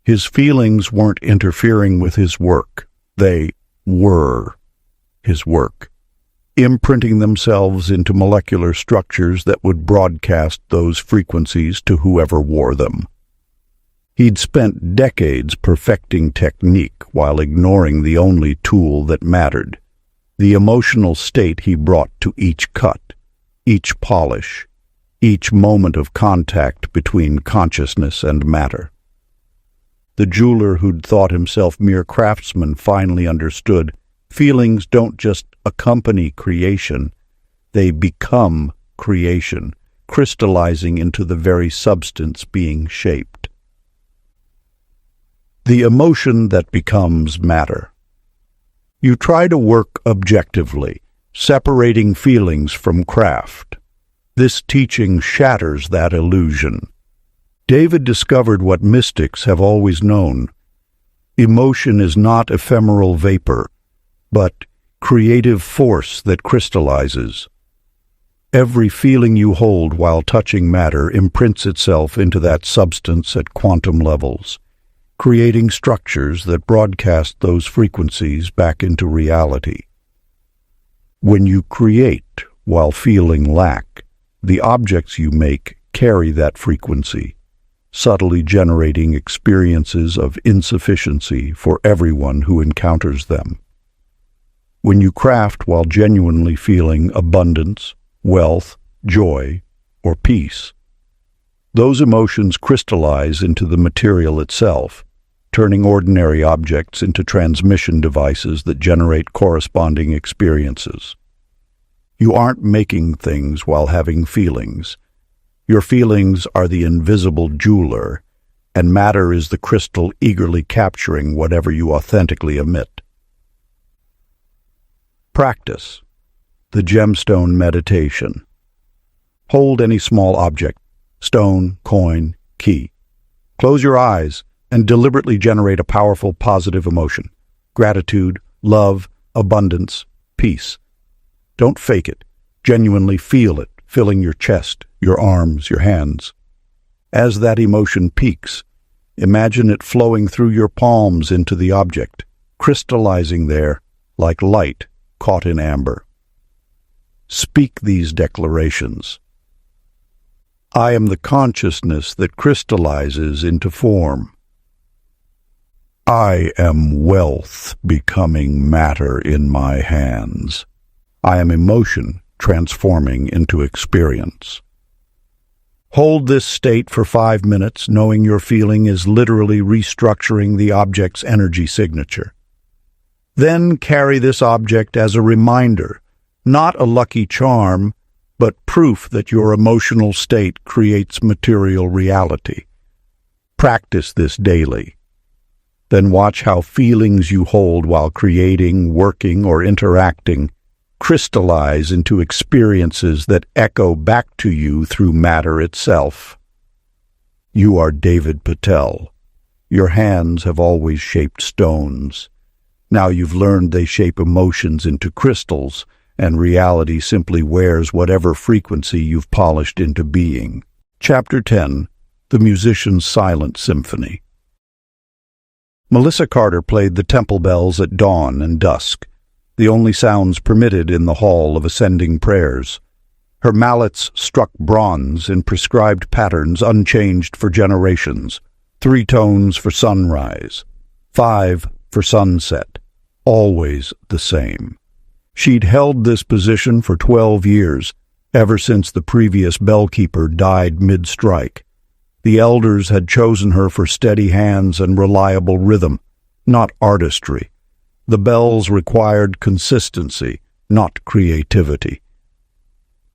His feelings weren't interfering with his work. They were his work, imprinting themselves into molecular structures that would broadcast those frequencies to whoever wore them. He'd spent decades perfecting technique while ignoring the only tool that mattered, the emotional state he brought to each cut, each polish, each moment of contact between consciousness and matter. The jeweler who'd thought himself mere craftsman finally understood feelings don't just accompany creation, they become creation, crystallizing into the very substance being shaped. The emotion that becomes matter. You try to work objectively, separating feelings from craft. This teaching shatters that illusion. David discovered what mystics have always known. Emotion is not ephemeral vapor, but creative force that crystallizes. Every feeling you hold while touching matter imprints itself into that substance at quantum levels, creating structures that broadcast those frequencies back into reality. When you create while feeling lack, the objects you make carry that frequency, subtly generating experiences of insufficiency for everyone who encounters them. When you craft while genuinely feeling abundance, wealth, joy, or peace, those emotions crystallize into the material itself, turning ordinary objects into transmission devices that generate corresponding experiences. You aren't making things while having feelings. Your feelings are the invisible jeweler, and matter is the crystal eagerly capturing whatever you authentically emit. Practice. The gemstone meditation. Hold any small object, stone, coin, key. Close your eyes and deliberately generate a powerful positive emotion. Gratitude, love, abundance, peace. Don't fake it. Genuinely feel it, filling your chest, your arms, your hands. As that emotion peaks, imagine it flowing through your palms into the object, crystallizing there like light caught in amber. Speak these declarations. I am the consciousness that crystallizes into form. I am wealth becoming matter in my hands. I am emotion transforming into experience. Hold this state for 5 minutes, knowing your feeling is literally restructuring the object's energy signature. Then carry this object as a reminder, not a lucky charm, but proof that your emotional state creates material reality. Practice this daily. Then watch how feelings you hold while creating, working, or interacting crystallize into experiences that echo back to you through matter itself. You are David Patel. Your hands have always shaped stones. Now you've learned they shape emotions into crystals, and reality simply wears whatever frequency you've polished into being. Chapter 10. The Musician's Silent Symphony. Melissa Carter played the temple bells at dawn and dusk, the only sounds permitted in the hall of ascending prayers. Her mallets struck bronze in prescribed patterns unchanged for generations, 3 tones for sunrise, 5 for sunset, always the same. She'd held this position for 12 years, ever since the previous bellkeeper died mid-strike. The elders had chosen her for steady hands and reliable rhythm, not artistry. The bells required consistency, not creativity.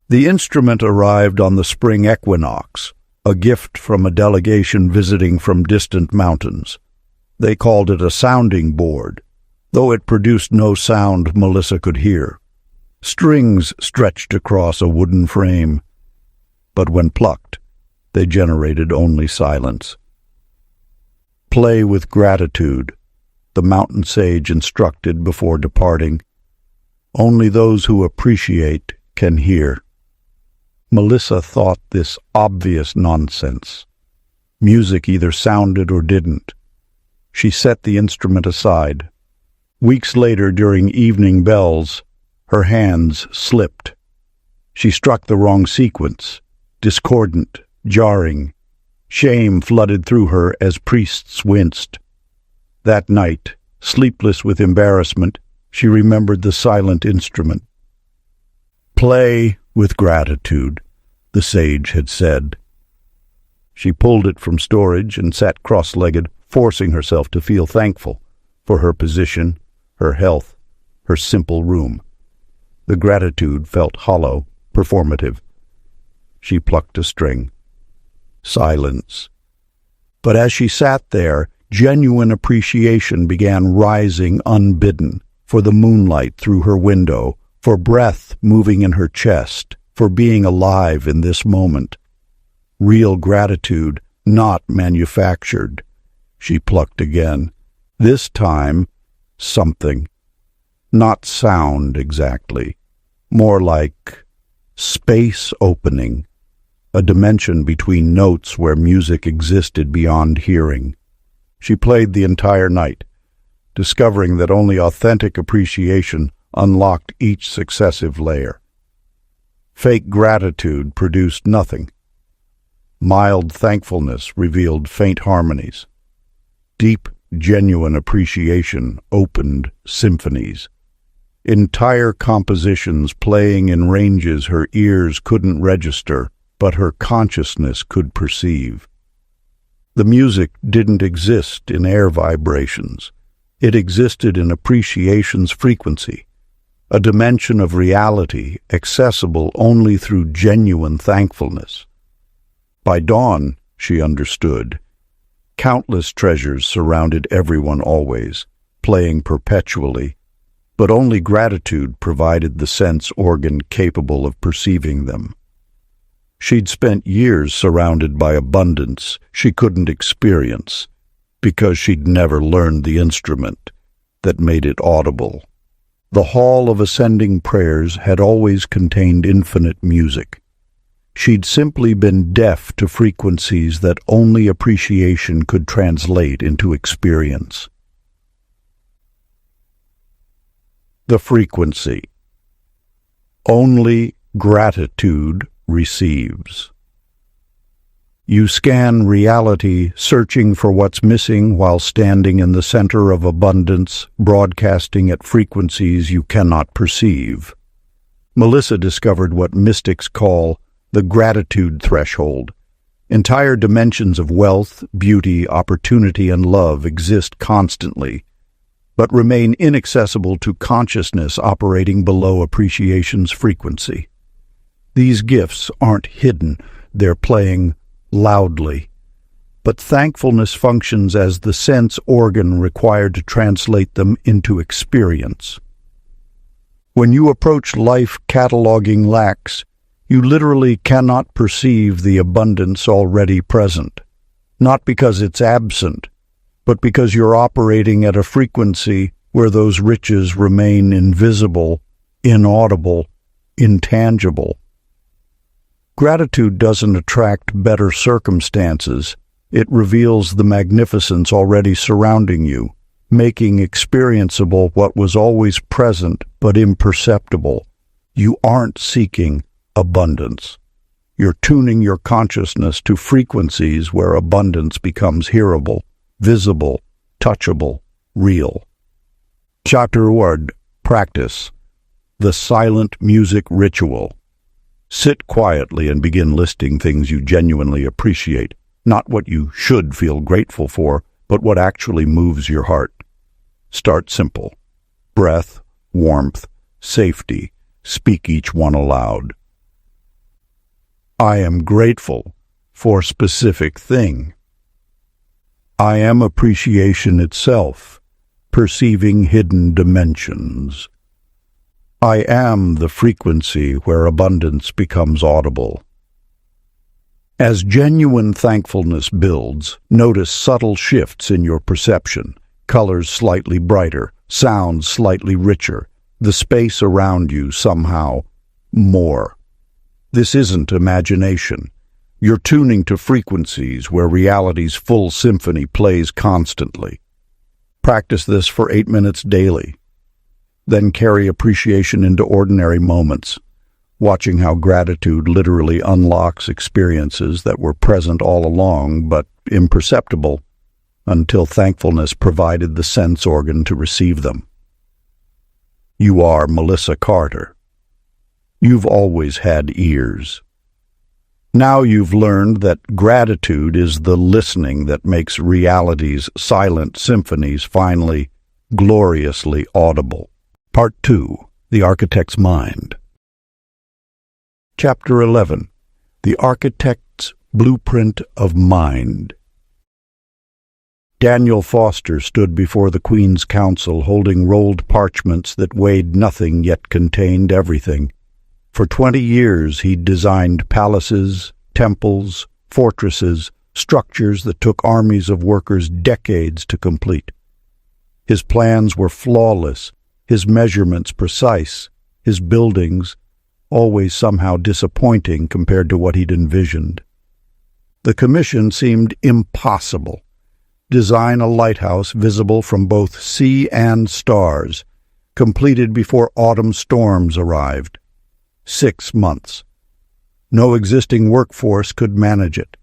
The instrument arrived on the spring equinox, a gift from a delegation visiting from distant mountains. They called it a sounding board, though it produced no sound Melissa could hear. Strings stretched across a wooden frame, but when plucked, they generated only silence. Play with gratitude, the mountain sage instructed before departing. Only those who appreciate can hear. Melissa thought this obvious nonsense. Music either sounded or didn't. She set the instrument aside. Weeks later, during evening bells, her hands slipped. She struck the wrong sequence, discordant, jarring. Shame flooded through her as priests winced. That night, sleepless with embarrassment, she remembered the silent instrument. "Play with gratitude," the sage had said. She pulled it from storage and sat cross-legged, forcing herself to feel thankful for her position, her health, her simple room. The gratitude felt hollow, performative. She plucked a string. Silence. But as she sat there, genuine appreciation began rising unbidden, for the moonlight through her window, for breath moving in her chest, for being alive in this moment. Real gratitude, not manufactured. She plucked again. This time, something. Not sound exactly. More like space opening. A dimension between notes where music existed beyond hearing. She played the entire night, discovering that only authentic appreciation unlocked each successive layer. Fake gratitude produced nothing. Mild thankfulness revealed faint harmonies. Deep, genuine appreciation opened symphonies. Entire compositions playing in ranges her ears couldn't register, but her consciousness could perceive. The music didn't exist in air vibrations. It existed in appreciation's frequency, a dimension of reality accessible only through genuine thankfulness. By dawn, she understood. Countless treasures surrounded everyone always, playing perpetually, but only gratitude provided the sense organ capable of perceiving them. She'd spent years surrounded by abundance she couldn't experience because she'd never learned the instrument that made it audible. The hall of ascending prayers had always contained infinite music. She'd simply been deaf to frequencies that only appreciation could translate into experience. The frequency. Only gratitude receives. You scan reality, searching for what's missing while standing in the center of abundance, broadcasting at frequencies you cannot perceive. Melissa discovered what mystics call the gratitude threshold. Entire dimensions of wealth, beauty, opportunity, and love exist constantly, but remain inaccessible to consciousness operating below appreciation's frequency. These gifts aren't hidden, they're playing loudly. But thankfulness functions as the sense organ required to translate them into experience. When you approach life cataloging lacks, you literally cannot perceive the abundance already present, not because it's absent, but because you're operating at a frequency where those riches remain invisible, inaudible, intangible. Gratitude doesn't attract better circumstances. It reveals the magnificence already surrounding you, making experienceable what was always present but imperceptible. You aren't seeking abundance. You're tuning your consciousness to frequencies where abundance becomes hearable, visible, touchable, real. Chapter 1. Practice. The silent music ritual. Sit quietly and begin listing things you genuinely appreciate, not what you should feel grateful for, but what actually moves your heart. Start simple. Breath, warmth, safety. Speak each one aloud. I am grateful for specific thing. I am appreciation itself, perceiving hidden dimensions. I am the frequency where abundance becomes audible. As genuine thankfulness builds, notice subtle shifts in your perception. Colors slightly brighter, sounds slightly richer, the space around you somehow more. This isn't imagination. You're tuning to frequencies where reality's full symphony plays constantly. Practice this for 8 minutes daily. Then carry appreciation into ordinary moments, watching how gratitude literally unlocks experiences that were present all along but imperceptible until thankfulness provided the sense organ to receive them. You are Melissa Carter. You've always had ears. Now you've learned that gratitude is the listening that makes reality's silent symphonies finally, gloriously audible. Part 2. The Architect's Mind. Chapter 11. The Architect's Blueprint of Mind. Daniel Foster stood before the Queen's Council holding rolled parchments that weighed nothing yet contained everything. For 20 years he'd designed palaces, temples, fortresses, structures that took armies of workers decades to complete. His plans were flawless, his measurements precise, his buildings always somehow disappointing compared to what he'd envisioned. The commission seemed impossible. Design a lighthouse visible from both sea and stars, completed before autumn storms arrived. 6 months. No existing workforce could manage it.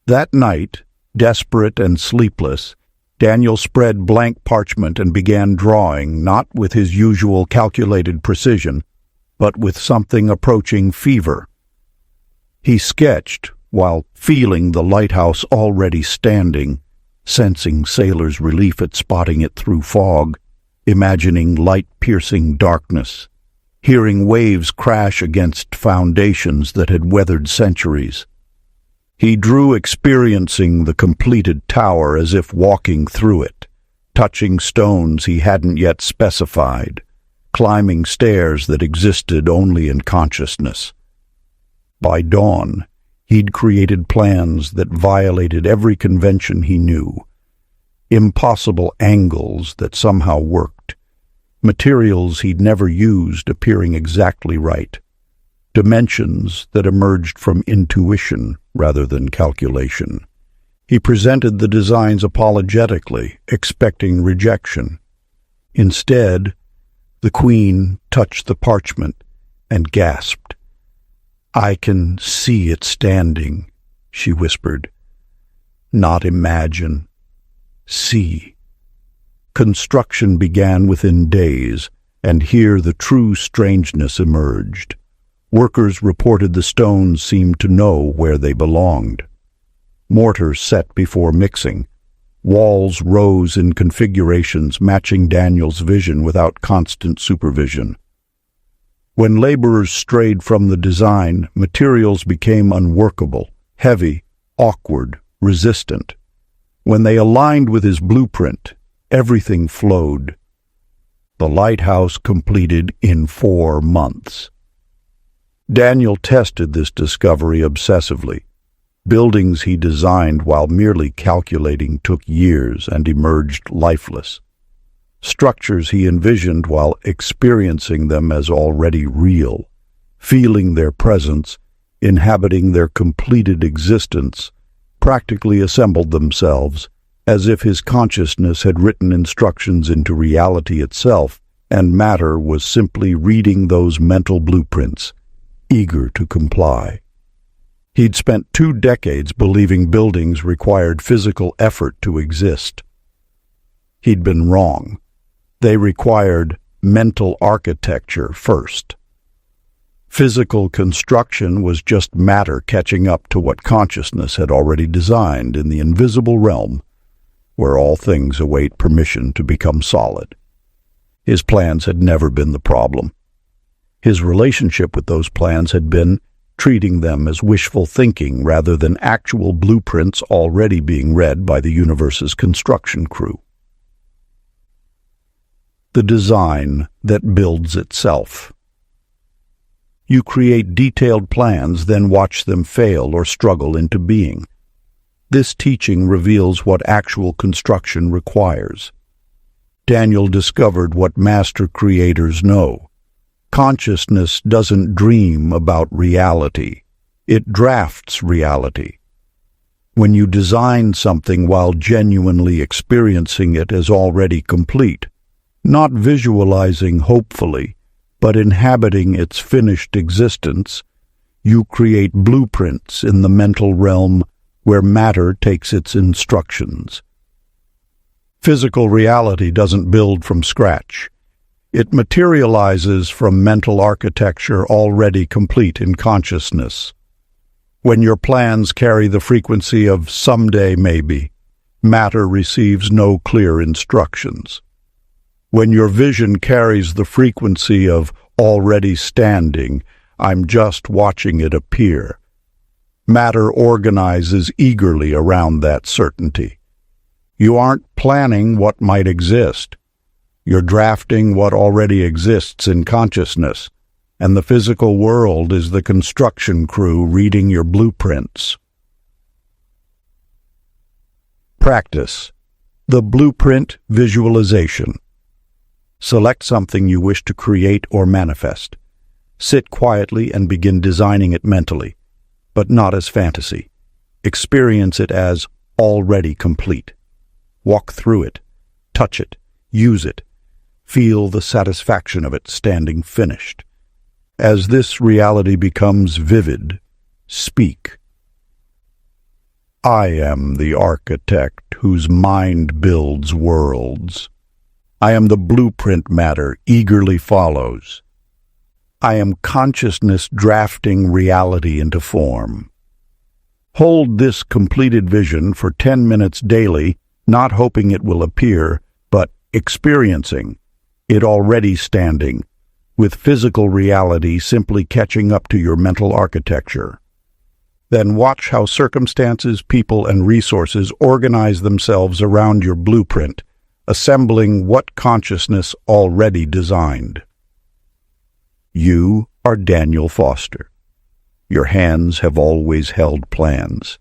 That night, desperate and sleepless, Daniel spread blank parchment and began drawing, not with his usual calculated precision, but with something approaching fever. He sketched while feeling the lighthouse already standing, sensing sailors' relief at spotting it through fog, imagining light-piercing darkness, hearing waves crash against foundations that had weathered centuries. He drew experiencing the completed tower as if walking through it, touching stones he hadn't yet specified, climbing stairs that existed only in consciousness. By dawn, he'd created plans that violated every convention he knew, impossible angles that somehow worked, materials he'd never used appearing exactly right, dimensions that emerged from intuition rather than calculation. He presented the designs apologetically, expecting rejection. Instead, the Queen touched the parchment and gasped. "I can see it standing," she whispered. "Not imagine. See." Construction began within days, and here the true strangeness emerged. Workers reported the stones seemed to know where they belonged. Mortar set before mixing. Walls rose in configurations matching Daniel's vision without constant supervision. When laborers strayed from the design, materials became unworkable, heavy, awkward, resistant. When they aligned with his blueprint, everything flowed. The lighthouse completed in 4 months. Daniel tested this discovery obsessively. Buildings he designed while merely calculating took years and emerged lifeless. Structures he envisioned while experiencing them as already real, feeling their presence, inhabiting their completed existence, practically assembled themselves, as if his consciousness had written instructions into reality itself, and matter was simply reading those mental blueprints, eager to comply. He'd spent 2 decades believing buildings required physical effort to exist. He'd been wrong. They required mental architecture first. Physical construction was just matter catching up to what consciousness had already designed in the invisible realm, where all things await permission to become solid. His plans had never been the problem. His relationship with those plans had been treating them as wishful thinking rather than actual blueprints already being read by the universe's construction crew. The design that builds itself. You create detailed plans, then watch them fail or struggle into being. This teaching reveals what actual construction requires. Daniel discovered what master creators know. Consciousness doesn't dream about reality. It drafts reality. When you design something while genuinely experiencing it as already complete, not visualizing hopefully, but inhabiting its finished existence, you create blueprints in the mental realm where matter takes its instructions. Physical reality doesn't build from scratch. It materializes from mental architecture already complete in consciousness. When your plans carry the frequency of someday maybe, matter receives no clear instructions. When your vision carries the frequency of already standing, I'm just watching it appear, matter organizes eagerly around that certainty. You aren't planning what might exist. You're drafting what already exists in consciousness, and the physical world is the construction crew reading your blueprints. Practice. The blueprint visualization. Select something you wish to create or manifest. Sit quietly and begin designing it mentally, but not as fantasy. Experience it as already complete. Walk through it, touch it, use it. Feel the satisfaction of it standing finished. As this reality becomes vivid, speak. I am the architect whose mind builds worlds. I am the blueprint matter eagerly follows. I am consciousness drafting reality into form. Hold this completed vision for 10 minutes daily, not hoping it will appear, but experiencing it already standing, with physical reality simply catching up to your mental architecture. Then watch how circumstances, people, and resources organize themselves around your blueprint, assembling what consciousness already designed. You are Daniel Foster. Your hands have always held plans.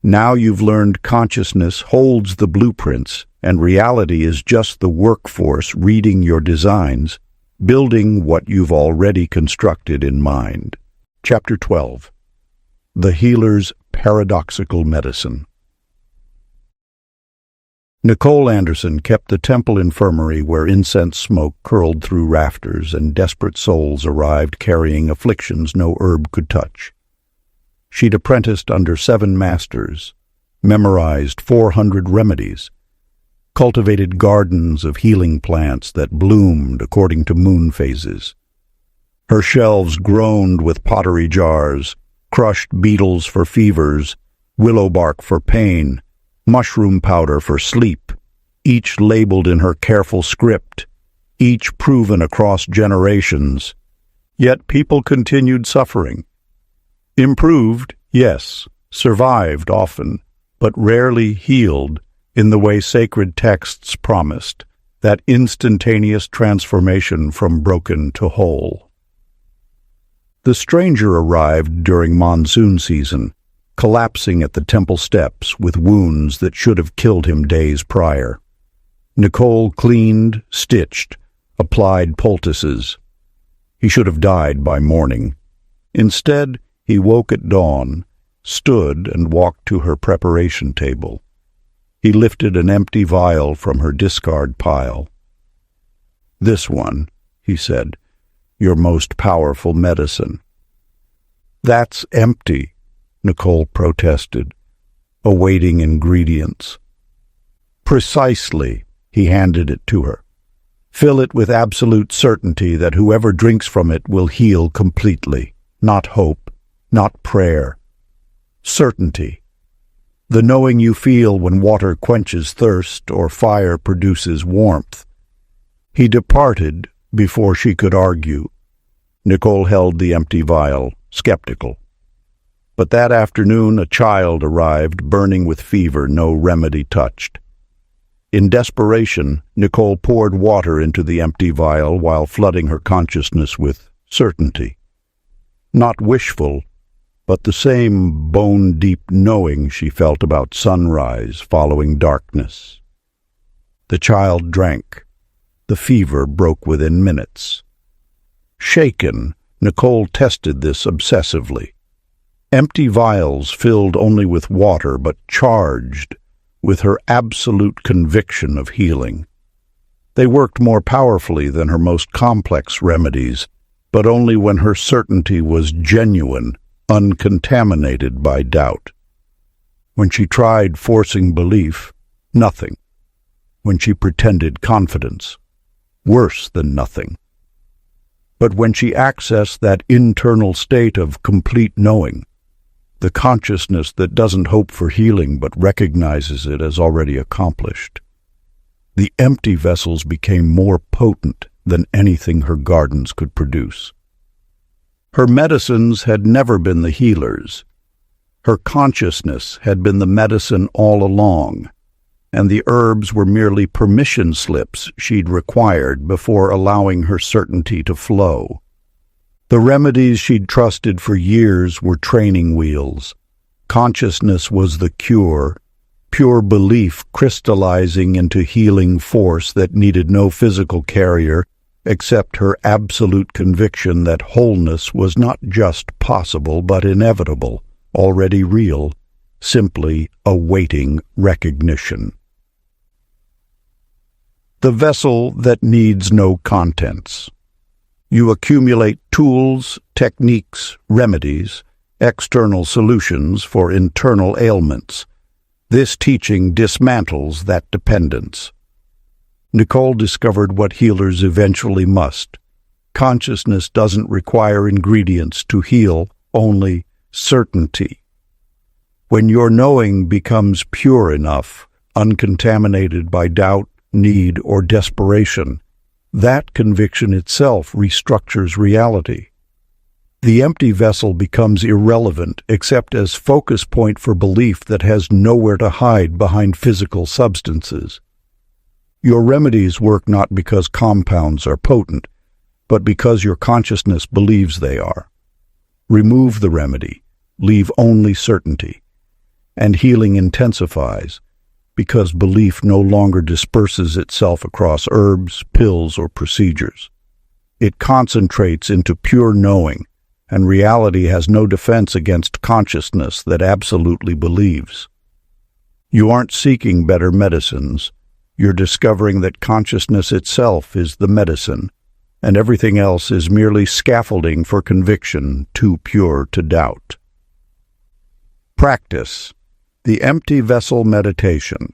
Now you've learned consciousness holds the blueprints, and reality is just the workforce reading your designs, building what you've already constructed in mind. Chapter 12. The Healer's Paradoxical Medicine. Nicole Anderson kept the temple infirmary where incense smoke curled through rafters and desperate souls arrived carrying afflictions no herb could touch. She'd apprenticed under 7 masters, memorized 400 remedies, cultivated gardens of healing plants that bloomed according to moon phases. Her shelves groaned with pottery jars, crushed beetles for fevers, willow bark for pain, mushroom powder for sleep, each labeled in her careful script, each proven across generations, Yet people continued suffering. Improved, yes, survived often, but rarely healed in the way sacred texts promised, that instantaneous transformation from broken to whole. The stranger arrived during monsoon season, collapsing at the temple steps with wounds that should have killed him days prior. Nicole cleaned, stitched, applied poultices. He should have died by morning. Instead, he woke at dawn, stood and walked to her preparation table. He lifted an empty vial from her discard pile. "This one," he said, "your most powerful medicine." "That's empty," Nicole protested, awaiting ingredients. "Precisely," he handed it to her. "Fill it with absolute certainty that whoever drinks from it will heal completely. Not hope, not prayer. Certainty. The knowing you feel when water quenches thirst or fire produces warmth." He departed before she could argue. Nicole held the empty vial, skeptical. But that afternoon a child arrived, burning with fever no remedy touched. In desperation, Nicole poured water into the empty vial while flooding her consciousness with certainty. Not wishful, but the same bone-deep knowing she felt about sunrise following darkness. The child drank. The fever broke within minutes. Shaken, Nicole tested this obsessively. Empty vials filled only with water, but charged with her absolute conviction of healing. They worked more powerfully than her most complex remedies, but only when her certainty was genuine, uncontaminated by doubt. When she tried forcing belief, nothing. When she pretended confidence, worse than nothing. But when she accessed that internal state of complete knowing, the consciousness that doesn't hope for healing but recognizes it as already accomplished, the empty vessels became more potent than anything her gardens could produce. Her medicines had never been the healers. Her consciousness had been the medicine all along, and the herbs were merely permission slips she'd required before allowing her certainty to flow. The remedies she'd trusted for years were training wheels. Consciousness was the cure, pure belief crystallizing into healing force that needed no physical carrier except her absolute conviction that wholeness was not just possible but inevitable, already real, simply awaiting recognition. The vessel that needs no contents. You accumulate tools, techniques, remedies, external solutions for internal ailments. This teaching dismantles that dependence. Nicole discovered what healers eventually must. Consciousness doesn't require ingredients to heal, only certainty. When your knowing becomes pure enough, uncontaminated by doubt, need, or desperation, that conviction itself restructures reality. The empty vessel becomes irrelevant except as focus point for belief that has nowhere to hide behind physical substances. Your remedies work not because compounds are potent, but because your consciousness believes they are. Remove the remedy, leave only certainty, and healing intensifies, because belief no longer disperses itself across herbs, pills, or procedures. It concentrates into pure knowing, and reality has no defense against consciousness that absolutely believes. You aren't seeking better medicines. You're discovering that consciousness itself is the medicine, and everything else is merely scaffolding for conviction too pure to doubt. Practice. The empty vessel meditation.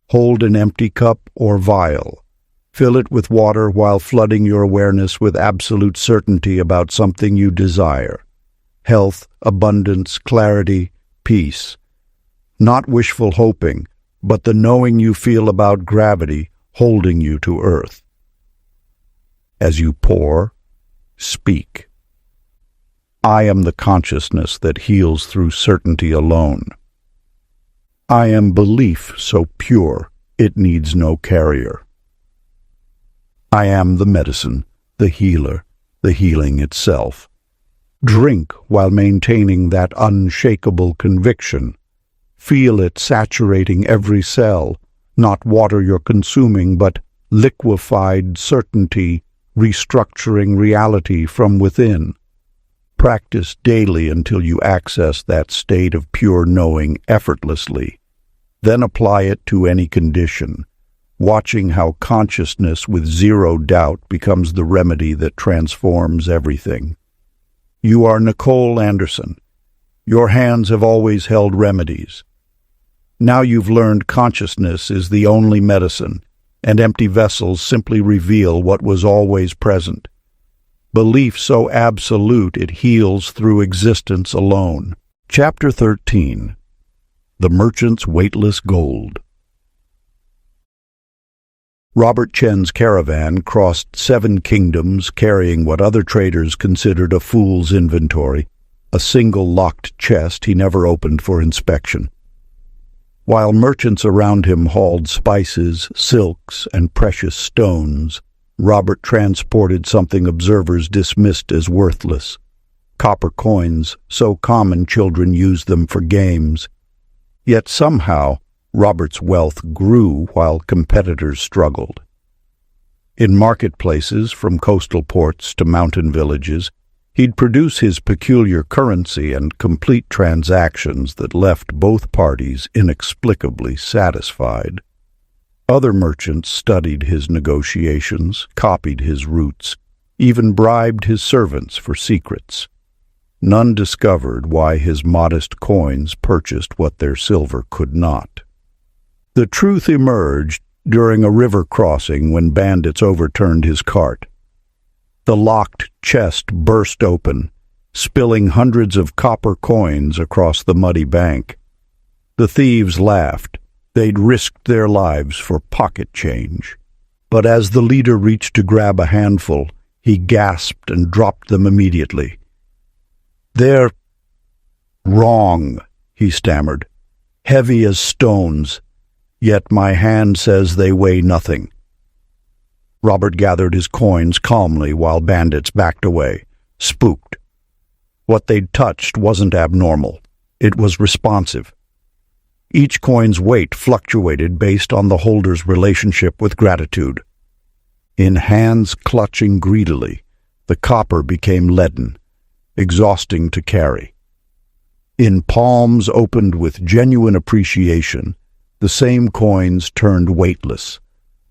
Hold an empty cup or vial. Fill it with water while flooding your awareness with absolute certainty about something you desire. Health, abundance, clarity, peace. Not wishful hoping, but the knowing you feel about gravity holding you to earth. As you pour, Speak. I am the consciousness that heals through certainty alone. I am belief so pure it needs no carrier. I am the medicine, the healer, the healing itself. Drink while maintaining that unshakable conviction. Feel it saturating every cell, not water you're consuming, but liquefied certainty restructuring reality from within. Practice daily until you access that state of pure knowing effortlessly. Then apply it to any condition, watching how consciousness with zero doubt becomes the remedy that transforms everything. You are Nicole Anderson. Your hands have always held remedies. Now you've learned consciousness is the only medicine, and empty vessels simply reveal what was always present. Belief so absolute it heals through existence alone. Chapter 13. The Merchant's Weightless Gold. Robert Chen's caravan crossed 7 kingdoms carrying what other traders considered a fool's inventory, a single locked chest he never opened for inspection. While merchants around him hauled spices, silks, and precious stones, Robert transported something observers dismissed as worthless. Copper coins, so common children used them for games. Yet somehow, Robert's wealth grew while competitors struggled. In marketplaces, from coastal ports to mountain villages, he'd produce his peculiar currency and complete transactions that left both parties inexplicably satisfied. Other merchants studied his negotiations, copied his routes, even bribed his servants for secrets. None discovered why his modest coins purchased what their silver could not. The truth emerged during a river crossing when bandits overturned his cart. The locked chest burst open, spilling hundreds of copper coins across the muddy bank. The thieves laughed. They'd risked their lives for pocket change. But as the leader reached to grab a handful, he gasped and dropped them immediately. "They're wrong," he stammered. "Heavy as stones, yet my hand says they weigh nothing." Robert gathered his coins calmly while bandits backed away, spooked. What they'd touched wasn't abnormal. It was responsive. Each coin's weight fluctuated based on the holder's relationship with gratitude. In hands clutching greedily, the copper became leaden, exhausting to carry. In palms opened with genuine appreciation, the same coins turned weightless,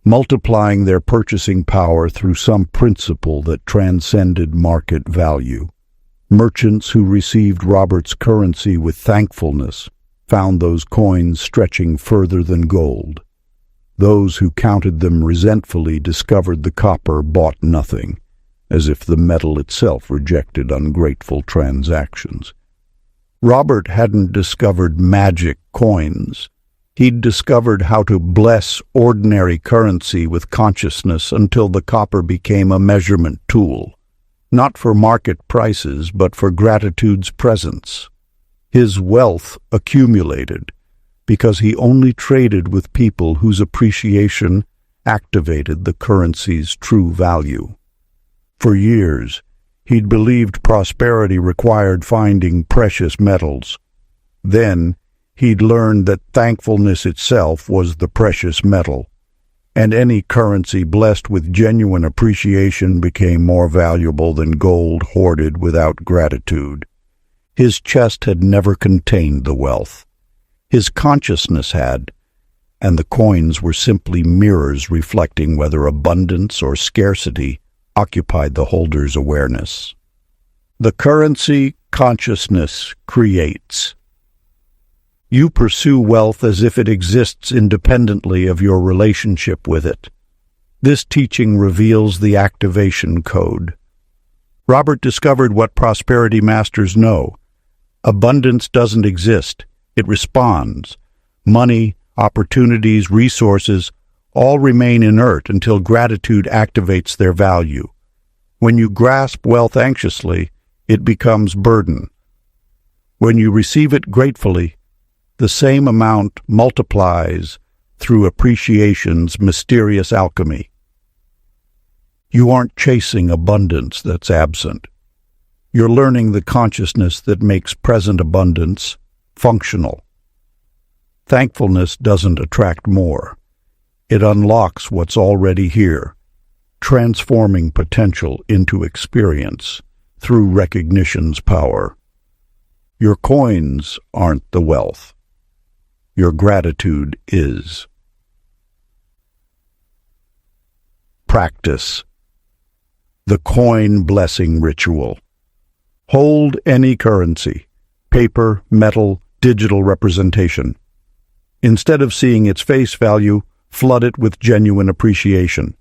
multiplying their purchasing power through some principle that transcended market value. Merchants who received Robert's currency with thankfulness found those coins stretching further than gold. Those who counted them resentfully discovered the copper bought nothing, as if the metal itself rejected ungrateful transactions. Robert hadn't discovered magic coins. He'd discovered how to bless ordinary currency with consciousness until the copper became a measurement tool, not for market prices, but for gratitude's presence. His wealth accumulated because he only traded with people whose appreciation activated the currency's true value. For years, he'd believed prosperity required finding precious metals. Then, he'd learned that thankfulness itself was the precious metal, and any currency blessed with genuine appreciation became more valuable than gold hoarded without gratitude. His chest had never contained the wealth. His consciousness had, and the coins were simply mirrors reflecting whether abundance or scarcity occupied the holder's awareness. The currency consciousness creates. You pursue wealth as if it exists independently of your relationship with it. This teaching reveals the activation code. Robert discovered what prosperity masters know. Abundance doesn't exist. It responds. Money, opportunities, resources all remain inert until gratitude activates their value. When you grasp wealth anxiously, it becomes burden. When you receive it gratefully, the same amount multiplies through appreciation's mysterious alchemy. You aren't chasing abundance that's absent. You're learning the consciousness that makes present abundance functional. Thankfulness doesn't attract more. It unlocks what's already here, transforming potential into experience through recognition's power. Your coins aren't the wealth. Your gratitude is. Practice. The coin blessing ritual. Hold any currency, paper, metal, digital representation. Instead of seeing its face value, flood it with genuine appreciation.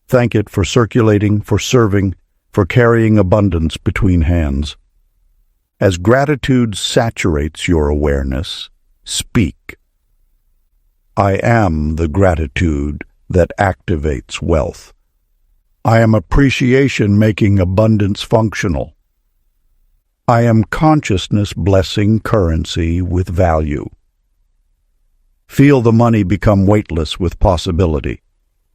Thank it for circulating, for serving, for carrying abundance between hands. As gratitude saturates your awareness, speak. I am the gratitude that activates wealth. I am appreciation making abundance functional. I am consciousness blessing currency with value. Feel the money become weightless with possibility.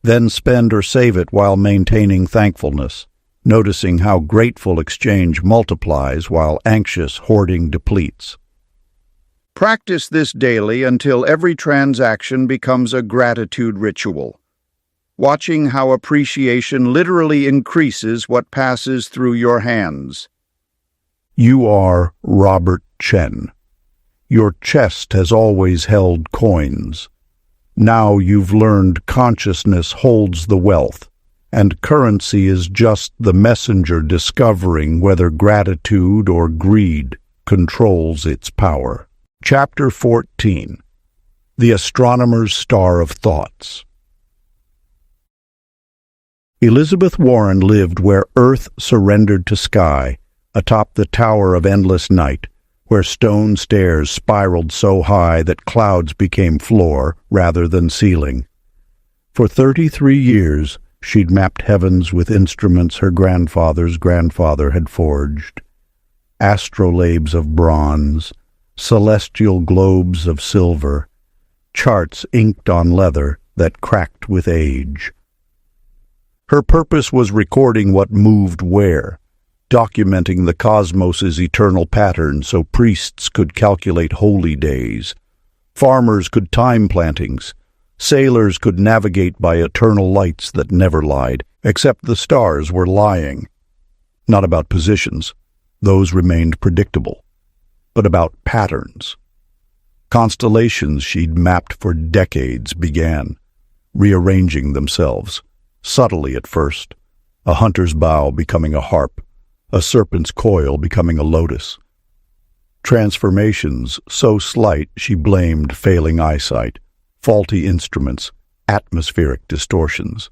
Then spend or save it while maintaining thankfulness, noticing how grateful exchange multiplies while anxious hoarding depletes. Practice this daily until every transaction becomes a gratitude ritual, watching how appreciation literally increases what passes through your hands. You are Robert Chen. Your chest has always held coins. Now you've learned consciousness holds the wealth, and currency is just the messenger discovering whether gratitude or greed controls its power. Chapter 14. The Astronomer's Star of Thoughts. Elizabeth Warren lived where earth surrendered to sky, atop the tower of endless night, where stone stairs spiraled so high that clouds became floor rather than ceiling. For 33 years, she'd mapped heavens with instruments her grandfather's grandfather had forged. Astrolabes of bronze, celestial globes of silver, charts inked on leather that cracked with age. Her purpose was recording what moved where, documenting the cosmos's eternal pattern so priests could calculate holy days, farmers could time plantings, sailors could navigate by eternal lights that never lied, except the stars were lying. Not about positions, those remained predictable, but about patterns. Constellations she'd mapped for decades began, rearranging themselves, subtly at first, a hunter's bow becoming a harp, a serpent's coil becoming a lotus. Transformations so slight she blamed failing eyesight, faulty instruments, atmospheric distortions.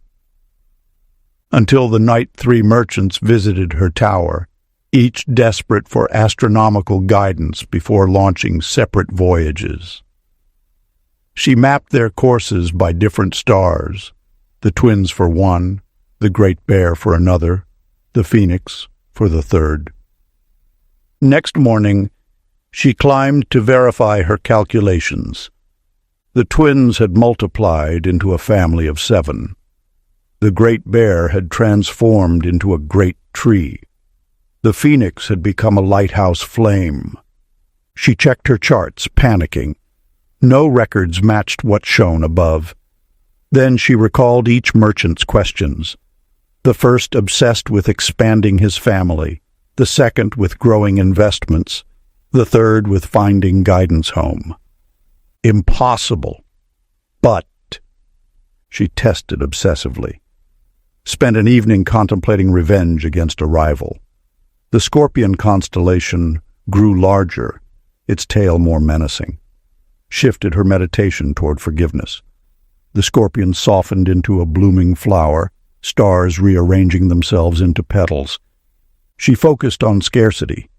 Until the night 3 merchants visited her tower, each desperate for astronomical guidance before launching separate voyages. She mapped their courses by different stars, the twins for one, the Great Bear for another, the Phoenix for the third. Next morning, she climbed to verify her calculations. The twins had multiplied into a family of 7. The Great Bear had transformed into a great tree. The Phoenix had become a lighthouse flame. She checked her charts, panicking. No records matched what shone above. Then she recalled each merchant's questions. The first obsessed with expanding his family, the second with growing investments, the third with finding guidance home. Impossible. But she tested obsessively. Spent an evening contemplating revenge against a rival. The Scorpion constellation grew larger, its tail more menacing. Shifted her meditation toward forgiveness. The Scorpion softened into a blooming flower, stars rearranging themselves into petals. She focused on scarcity.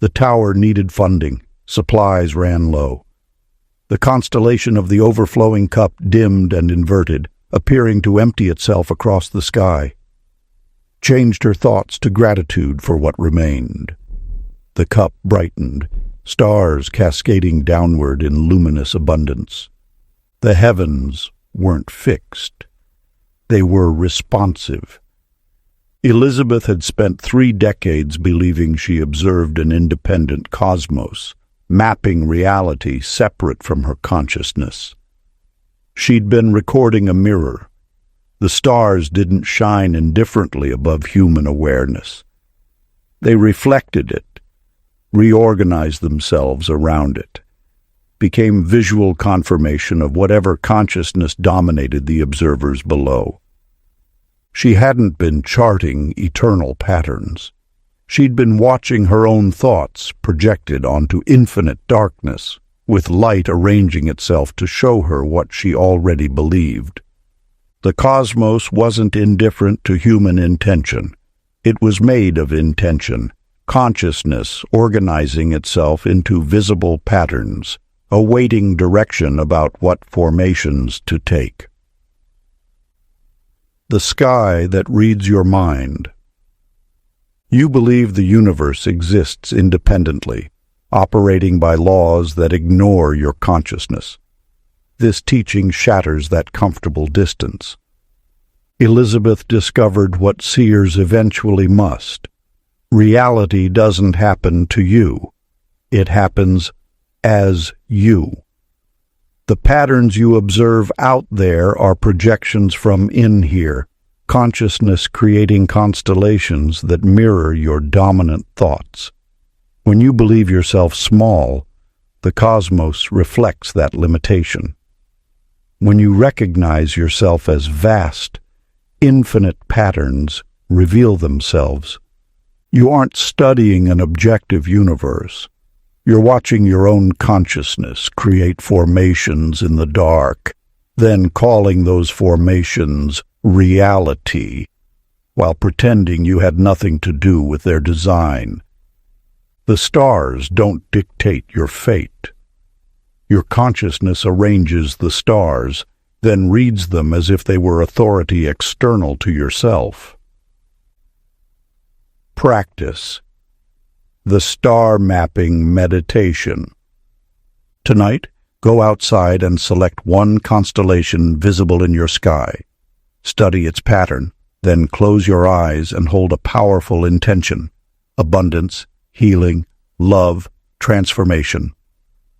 The tower needed funding. Supplies ran low. The constellation of the overflowing cup dimmed and inverted, appearing to empty itself across the sky. changed her thoughts to gratitude for what remained. The cup brightened, stars cascading downward in luminous abundance. The heavens weren't fixed. They were responsive. Elizabeth had spent 3 decades believing she observed an independent cosmos, mapping reality separate from her consciousness. She'd been recording a mirror. The stars didn't shine indifferently above human awareness. They reflected it, reorganized themselves around it, became visual confirmation of whatever consciousness dominated the observers below. She hadn't been charting eternal patterns. She'd been watching her own thoughts projected onto infinite darkness, with light arranging itself to show her what she already believed. The cosmos wasn't indifferent to human intention. It was made of intention, consciousness organizing itself into visible patterns, awaiting direction about what formations to take. The sky that reads your mind. You believe the universe exists independently, operating by laws that ignore your consciousness. This teaching shatters that comfortable distance. Elizabeth discovered what seers eventually must. Reality doesn't happen to you. It happens as you. The patterns you observe out there are projections from in here, consciousness creating constellations that mirror your dominant thoughts. When you believe yourself small, the cosmos reflects that limitation. When you recognize yourself as vast, infinite patterns reveal themselves. You aren't studying an objective universe. You're watching your own consciousness create formations in the dark, then calling those formations reality, while pretending you had nothing to do with their design. The stars don't dictate your fate. Your consciousness arranges the stars, then reads them as if they were authority external to yourself. Practice. The star mapping meditation. Tonight, go outside and select one constellation visible in your sky. Study its pattern, then close your eyes and hold a powerful intention: abundance, healing, love, transformation.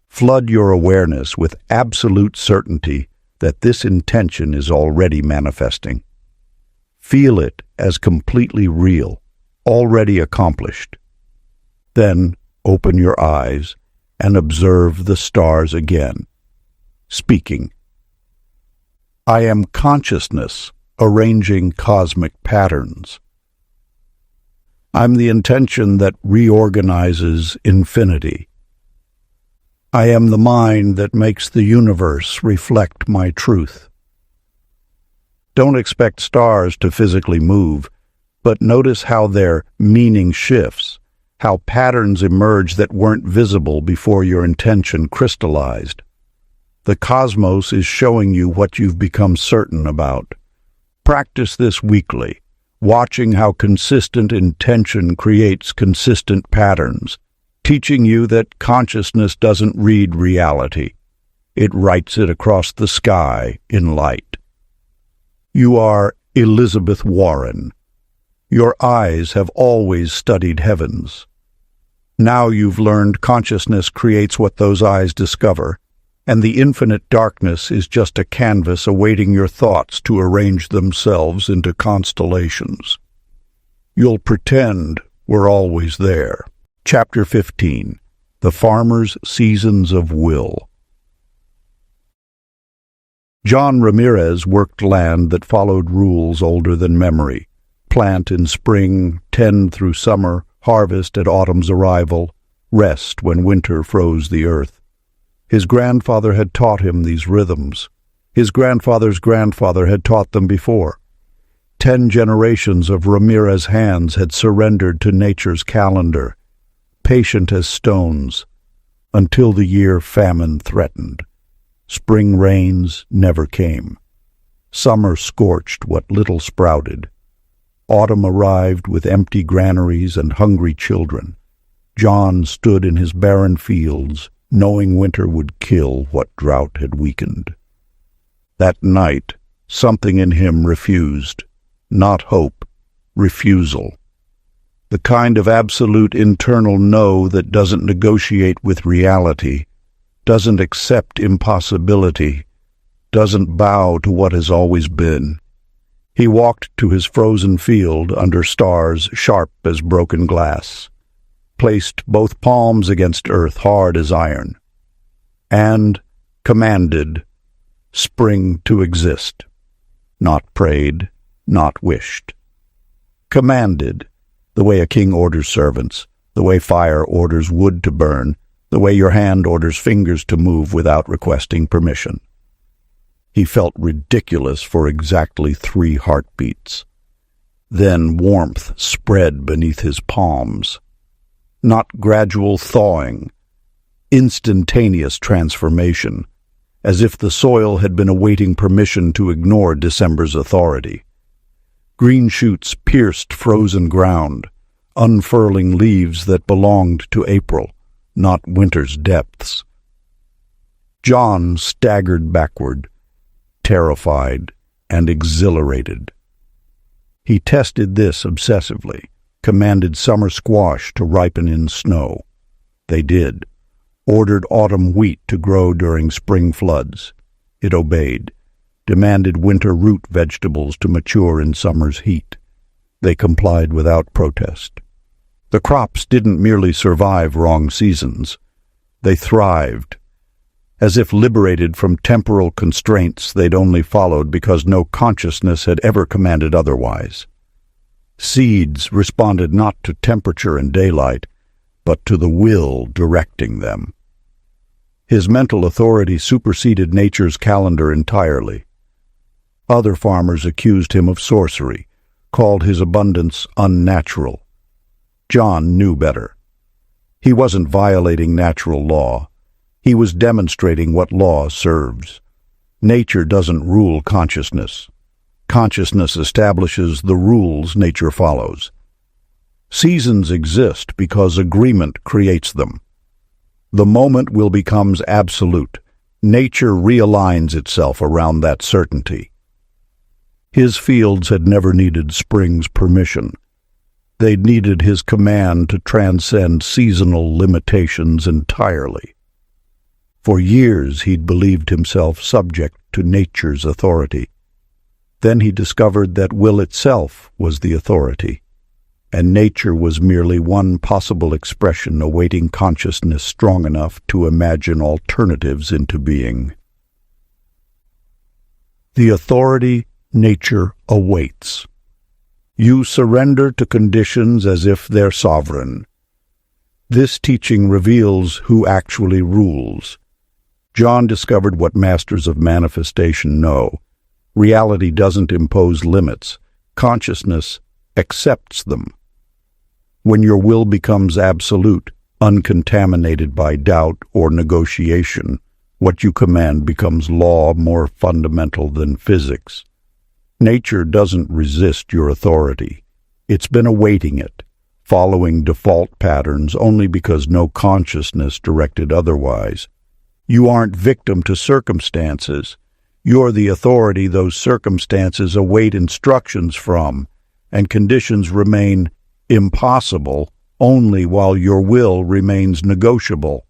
Flood your awareness with absolute certainty that this intention is already manifesting. Feel it as completely real, already accomplished. Then open your eyes and observe the stars again, speaking. I am consciousness arranging cosmic patterns. I'm the intention that reorganizes infinity. I am the mind that makes the universe reflect my truth. Don't expect stars to physically move, but notice how their meaning shifts, how patterns emerge that weren't visible before your intention crystallized. The cosmos is showing you what you've become certain about. Practice this weekly, watching how consistent intention creates consistent patterns, teaching you that consciousness doesn't read reality. It writes it across the sky in light. You are Elizabeth Warren. Your eyes have always studied heavens. Now you've learned consciousness creates what those eyes discover, and the infinite darkness is just a canvas awaiting your thoughts to arrange themselves into constellations. You'll pretend we're always there. Chapter 15. The Farmer's Seasons of Will. John Ramirez worked land that followed rules older than memory. Plant in spring, tend through summer, harvest at autumn's arrival, rest when winter froze the earth. His grandfather had taught him these rhythms. His grandfather's grandfather had taught them before. 10 generations of Ramirez hands had surrendered to nature's calendar, patient as stones, until the year famine threatened. Spring rains never came. Summer scorched what little sprouted. autumn arrived with empty granaries and hungry children, John stood in his barren fields, knowing winter would kill what drought had weakened. That night, something in him refused, not hope, refusal. The kind of absolute internal no that doesn't negotiate with reality, doesn't accept impossibility, doesn't bow to what has always been. He walked to his frozen field under stars sharp as broken glass, placed both palms against earth hard as iron, and commanded spring to exist. Not prayed, not wished. Commanded, the way a king orders servants, the way fire orders wood to burn, the way your hand orders fingers to move without requesting permission. He felt ridiculous for exactly 3 heartbeats. Then warmth spread beneath his palms. Not gradual thawing, instantaneous transformation, as if the soil had been awaiting permission to ignore December's authority. Green shoots pierced frozen ground, unfurling leaves that belonged to April, not winter's depths. John staggered backward, terrified and exhilarated. He tested this obsessively, commanded summer squash to ripen in snow. They did. Ordered autumn wheat to grow during spring floods. It obeyed. Demanded winter root vegetables to mature in summer's heat. They complied without protest. The crops didn't merely survive wrong seasons. They thrived, as if liberated from temporal constraints they'd only followed because no consciousness had ever commanded otherwise. Seeds responded not to temperature and daylight, but to the will directing them. His mental authority superseded nature's calendar entirely. Other farmers accused him of sorcery, called his abundance unnatural. John knew better. He wasn't violating natural law. He was demonstrating what law serves. Nature doesn't rule consciousness. Consciousness establishes the rules nature follows. Seasons exist because agreement creates them. The moment will becomes absolute. Nature realigns itself around that certainty. His fields had never needed spring's permission. They needed his command to transcend seasonal limitations entirely. For years he'd believed himself subject to nature's authority. Then he discovered that will itself was the authority, and nature was merely one possible expression awaiting consciousness strong enough to imagine alternatives into being. The authority nature awaits. You surrender to conditions as if they're sovereign. This teaching reveals who actually rules. John discovered what masters of manifestation know. Reality doesn't impose limits. Consciousness accepts them. When your will becomes absolute, uncontaminated by doubt or negotiation, what you command becomes law more fundamental than physics. Nature doesn't resist your authority. It's been awaiting it, following default patterns only because no consciousness directed otherwise. You aren't victim to circumstances. You're the authority those circumstances await instructions from, and conditions remain impossible only while your will remains negotiable.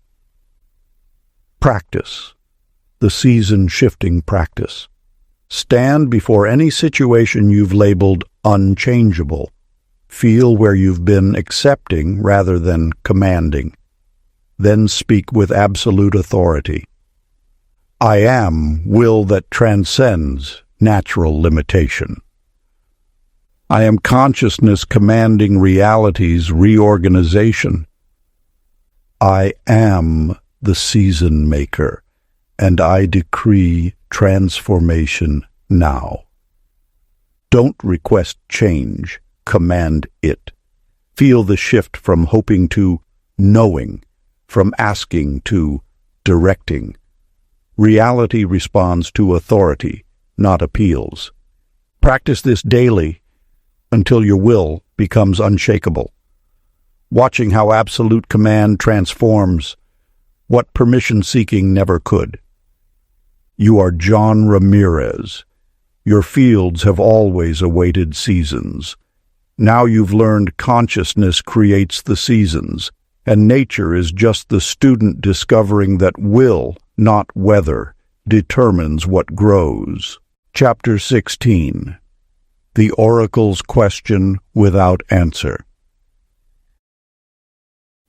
Practice. The season-shifting practice. Stand before any situation you've labeled unchangeable. Feel where you've been accepting rather than commanding. Then speak with absolute authority. I am will that transcends natural limitation. I am consciousness commanding reality's reorganization. I am the season maker, and I decree transformation now. Don't request change, command it. Feel the shift from hoping to knowing, from asking to directing. Reality responds to authority, not appeals. Practice this daily, until your will becomes unshakable. Watching how absolute command transforms what permission-seeking never could. You are John Ramirez. Your fields have always awaited seasons. Now you've learned consciousness creates the seasons, and nature is just the student discovering that will, not weather, determines what grows. Chapter 16. The Oracle's Question Without Answer.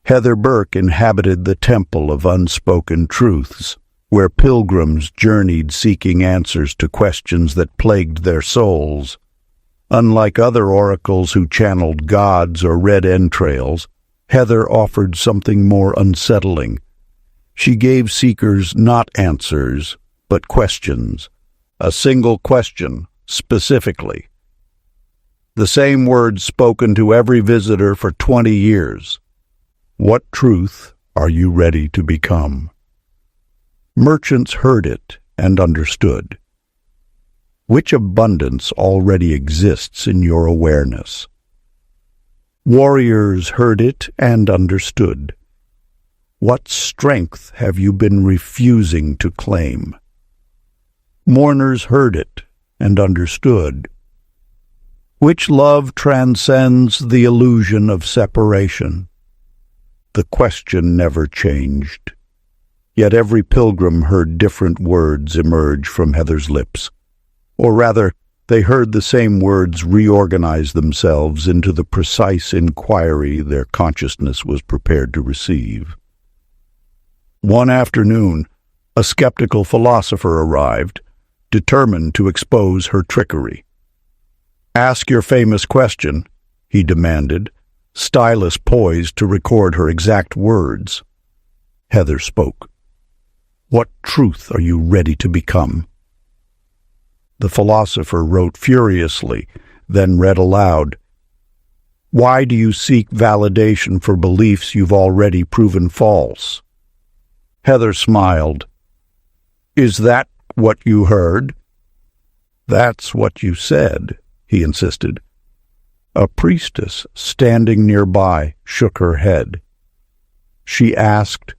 Heather Burke inhabited the temple of unspoken truths, where pilgrims journeyed seeking answers to questions that plagued their souls. Unlike other oracles who channeled gods or read entrails, Heather offered something more unsettling. She gave seekers not answers, but questions. A single question, specifically. The same words spoken to every visitor for 20 years. What truth are you ready to become? Merchants heard it and understood. Which abundance already exists in your awareness? Warriors heard it and understood. What strength have you been refusing to claim? Mourners heard it and understood. Which love transcends the illusion of separation? The question never changed. Yet every pilgrim heard different words emerge from Heather's lips. Or rather, they heard the same words reorganize themselves into the precise inquiry their consciousness was prepared to receive. One afternoon, a skeptical philosopher arrived, determined to expose her trickery. "Ask your famous question," he demanded, stylus poised to record her exact words. Heather spoke. "What truth are you ready to become?" The philosopher wrote furiously, then read aloud. "Why do you seek validation for beliefs you've already proven false?" Heather smiled. "Is that what you heard?" "That's what you said," he insisted. A priestess standing nearby shook her head. She asked,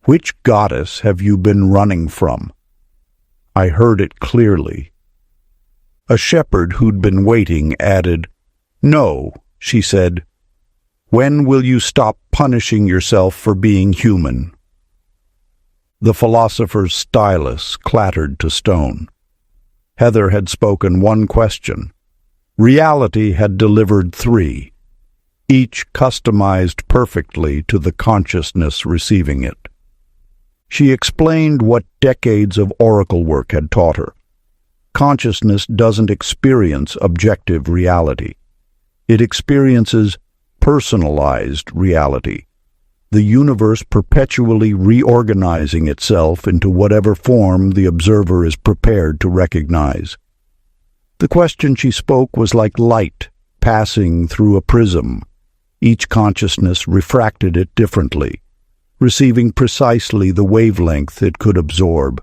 "Which goddess have you been running from?" I heard it clearly. A shepherd who'd been waiting added, "No," she said. "When will you stop punishing yourself for being human?" The philosopher's stylus clattered to stone. Heather had spoken one question. Reality had delivered three, each customized perfectly to the consciousness receiving it. She explained what decades of oracle work had taught her. Consciousness doesn't experience objective reality. It experiences personalized reality, the universe perpetually reorganizing itself into whatever form the observer is prepared to recognize. The question she spoke was like light passing through a prism. Each consciousness refracted it differently, receiving precisely the wavelength it could absorb.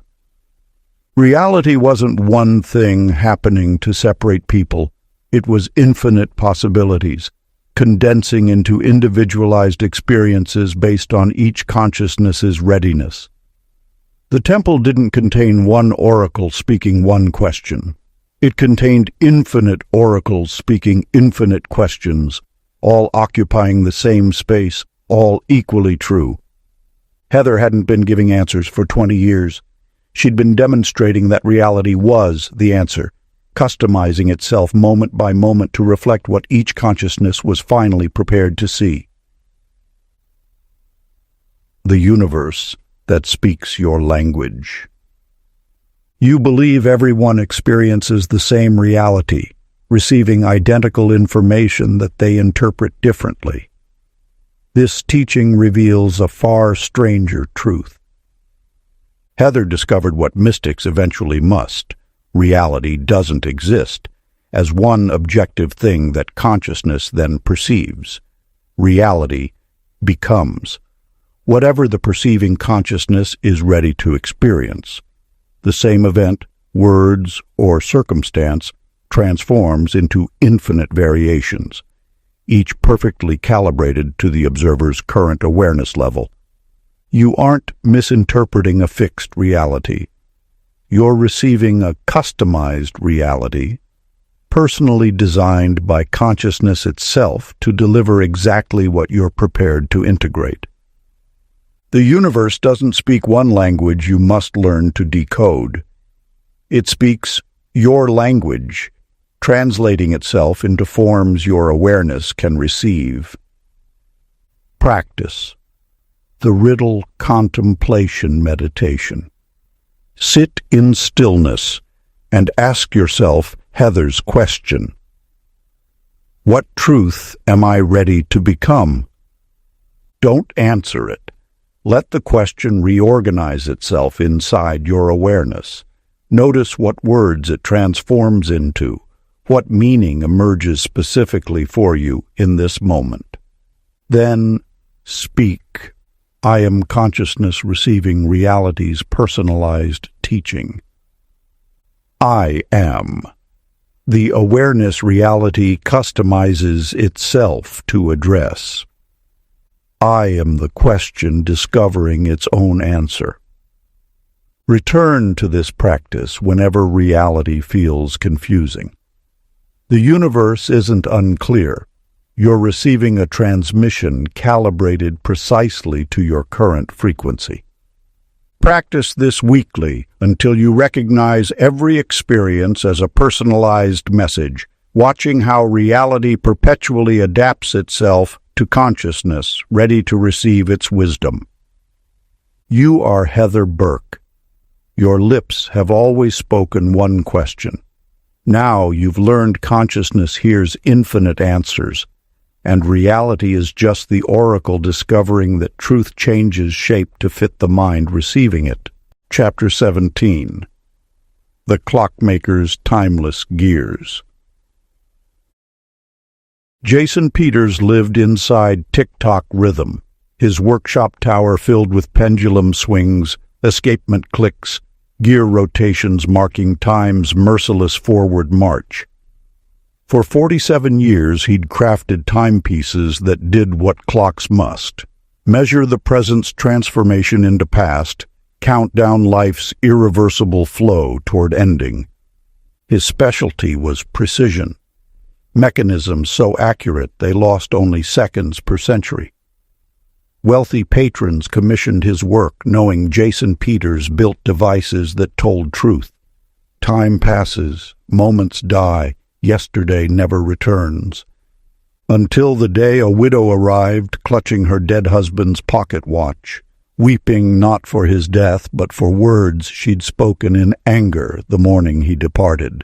Reality wasn't one thing happening to separate people. It was infinite possibilities, condensing into individualized experiences based on each consciousness's readiness. The temple didn't contain one oracle speaking one question. It contained infinite oracles speaking infinite questions, all occupying the same space, all equally true. Heather hadn't been giving answers for 20 years. She'd been demonstrating that reality was the answer, customizing itself moment by moment to reflect what each consciousness was finally prepared to see. The universe that speaks your language. You believe everyone experiences the same reality, receiving identical information that they interpret differently. This teaching reveals a far stranger truth. Heather discovered what mystics eventually must. Reality doesn't exist as one objective thing that consciousness then perceives. Reality becomes whatever the perceiving consciousness is ready to experience. The same event, words, or circumstance transforms into infinite variations, each perfectly calibrated to the observer's current awareness level. You aren't misinterpreting a fixed reality. You're receiving a customized reality, personally designed by consciousness itself to deliver exactly what you're prepared to integrate. The universe doesn't speak one language you must learn to decode. It speaks your language, translating itself into forms your awareness can receive. Practice. The riddle contemplation meditation. Sit in stillness and ask yourself Heather's question. What truth am I ready to become? Don't answer it. Let the question reorganize itself inside your awareness. Notice what words it transforms into, what meaning emerges specifically for you in this moment. Then speak. I am consciousness receiving reality's personalized teaching. I am. The awareness reality customizes itself to address. I am the question discovering its own answer. Return to this practice whenever reality feels confusing. The universe isn't unclear. You're receiving a transmission calibrated precisely to your current frequency. Practice this weekly until you recognize every experience as a personalized message, watching how reality perpetually adapts itself to consciousness ready to receive its wisdom. You are Heather Burke. Your lips have always spoken one question. Now you've learned consciousness hears infinite answers, and reality is just the oracle discovering that truth changes shape to fit the mind receiving it. Chapter 17. The Clockmaker's Timeless Gears. Jason Peters lived inside tick-tock rhythm, his workshop tower filled with pendulum swings, escapement clicks, gear rotations marking time's merciless forward march. For 47 years he'd crafted timepieces that did what clocks must: measure the present's transformation into past, count down life's irreversible flow toward ending. His specialty was precision, mechanisms so accurate they lost only seconds per century. Wealthy patrons commissioned his work, knowing Jason Peters built devices that told truth. Time passes, moments die, yesterday never returns. Until the day a widow arrived, clutching her dead husband's pocket watch, weeping not for his death but for words she'd spoken in anger the morning he departed.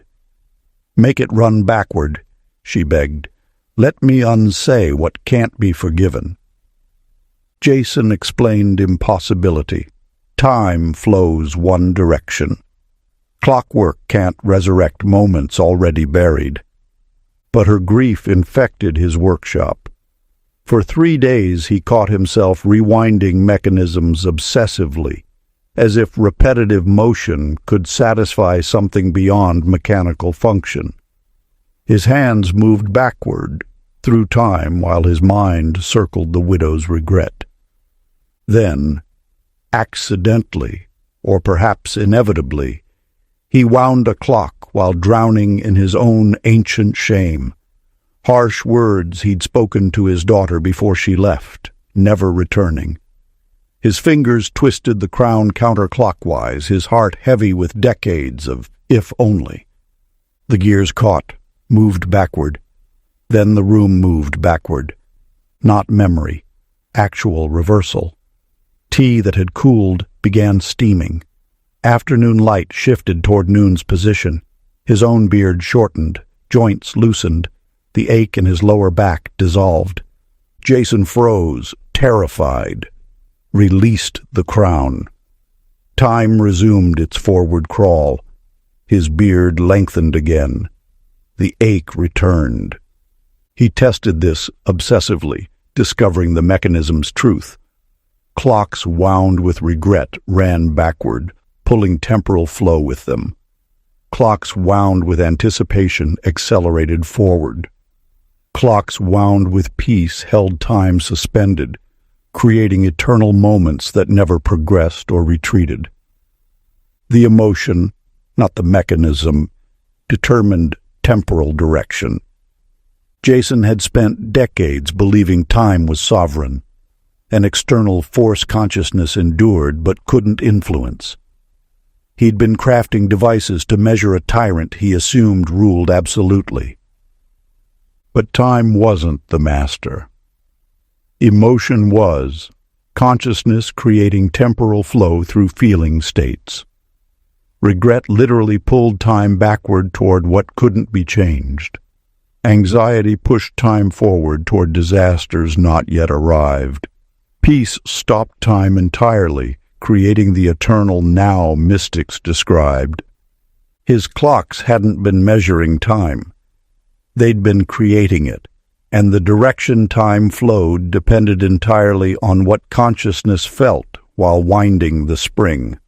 "Make it run backward," she begged. "Let me unsay what can't be forgiven." Jason explained impossibility. Time flows one direction. Clockwork can't resurrect moments already buried. But her grief infected his workshop. For 3 days he caught himself rewinding mechanisms obsessively, as if repetitive motion could satisfy something beyond mechanical function. His hands moved backward through time while his mind circled the widow's regret. Then, accidentally, or perhaps inevitably, he wound a clock while drowning in his own ancient shame. Harsh words he'd spoken to his daughter before she left, never returning. His fingers twisted the crown counterclockwise, his heart heavy with decades of if only. The gears caught, moved backward. Then the room moved backward. Not memory, actual reversal. Tea that had cooled began steaming. Afternoon light shifted toward noon's position. His own beard shortened, joints loosened, the ache in his lower back dissolved. Jason froze, terrified, released the crown. Time resumed its forward crawl. His beard lengthened again. The ache returned. He tested this obsessively, discovering the mechanism's truth. Clocks wound with regret ran backward, pulling temporal flow with them. Clocks wound with anticipation accelerated forward. Clocks wound with peace held time suspended, creating eternal moments that never progressed or retreated. The emotion, not the mechanism, determined temporal direction. Jason had spent decades believing time was sovereign, an external force consciousness endured but couldn't influence. He'd been crafting devices to measure a tyrant he assumed ruled absolutely. But time wasn't the master. Emotion was, consciousness creating temporal flow through feeling states. Regret literally pulled time backward toward what couldn't be changed. Anxiety pushed time forward toward disasters not yet arrived. Peace stopped time entirely, creating the eternal now mystics described. His clocks hadn't been measuring time. They'd been creating it, and the direction time flowed depended entirely on what consciousness felt while winding the spring.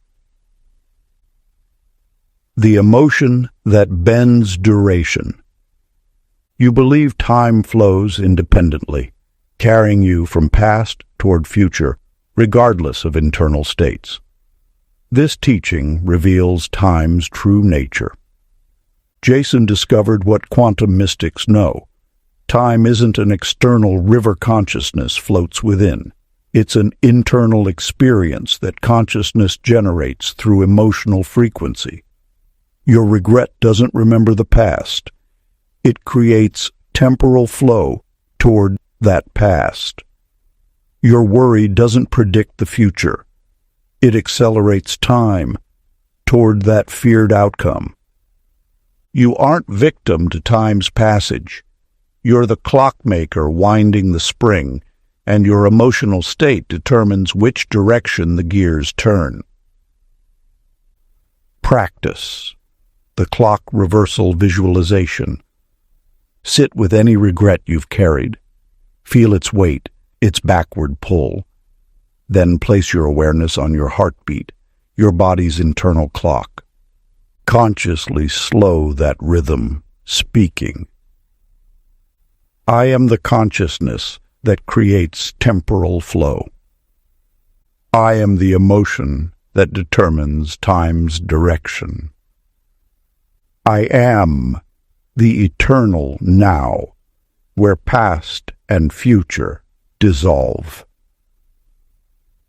The emotion that bends duration. You believe time flows independently, carrying you from past toward future, regardless of internal states. This teaching reveals time's true nature. Jason discovered what quantum mystics know. Time isn't an external river consciousness floats within. It's an internal experience that consciousness generates through emotional frequency. Your regret doesn't remember the past. It creates temporal flow toward that past. Your worry doesn't predict the future. It accelerates time toward that feared outcome. You aren't victim to time's passage. You're the clockmaker winding the spring, and your emotional state determines which direction the gears turn. Practice. The clock reversal visualization. Sit with any regret you've carried. Feel its weight, its backward pull. Then place your awareness on your heartbeat, your body's internal clock. Consciously slow that rhythm, speaking. I am the consciousness that creates temporal flow. I am the emotion that determines time's direction. I am the eternal now, where past and future dissolve.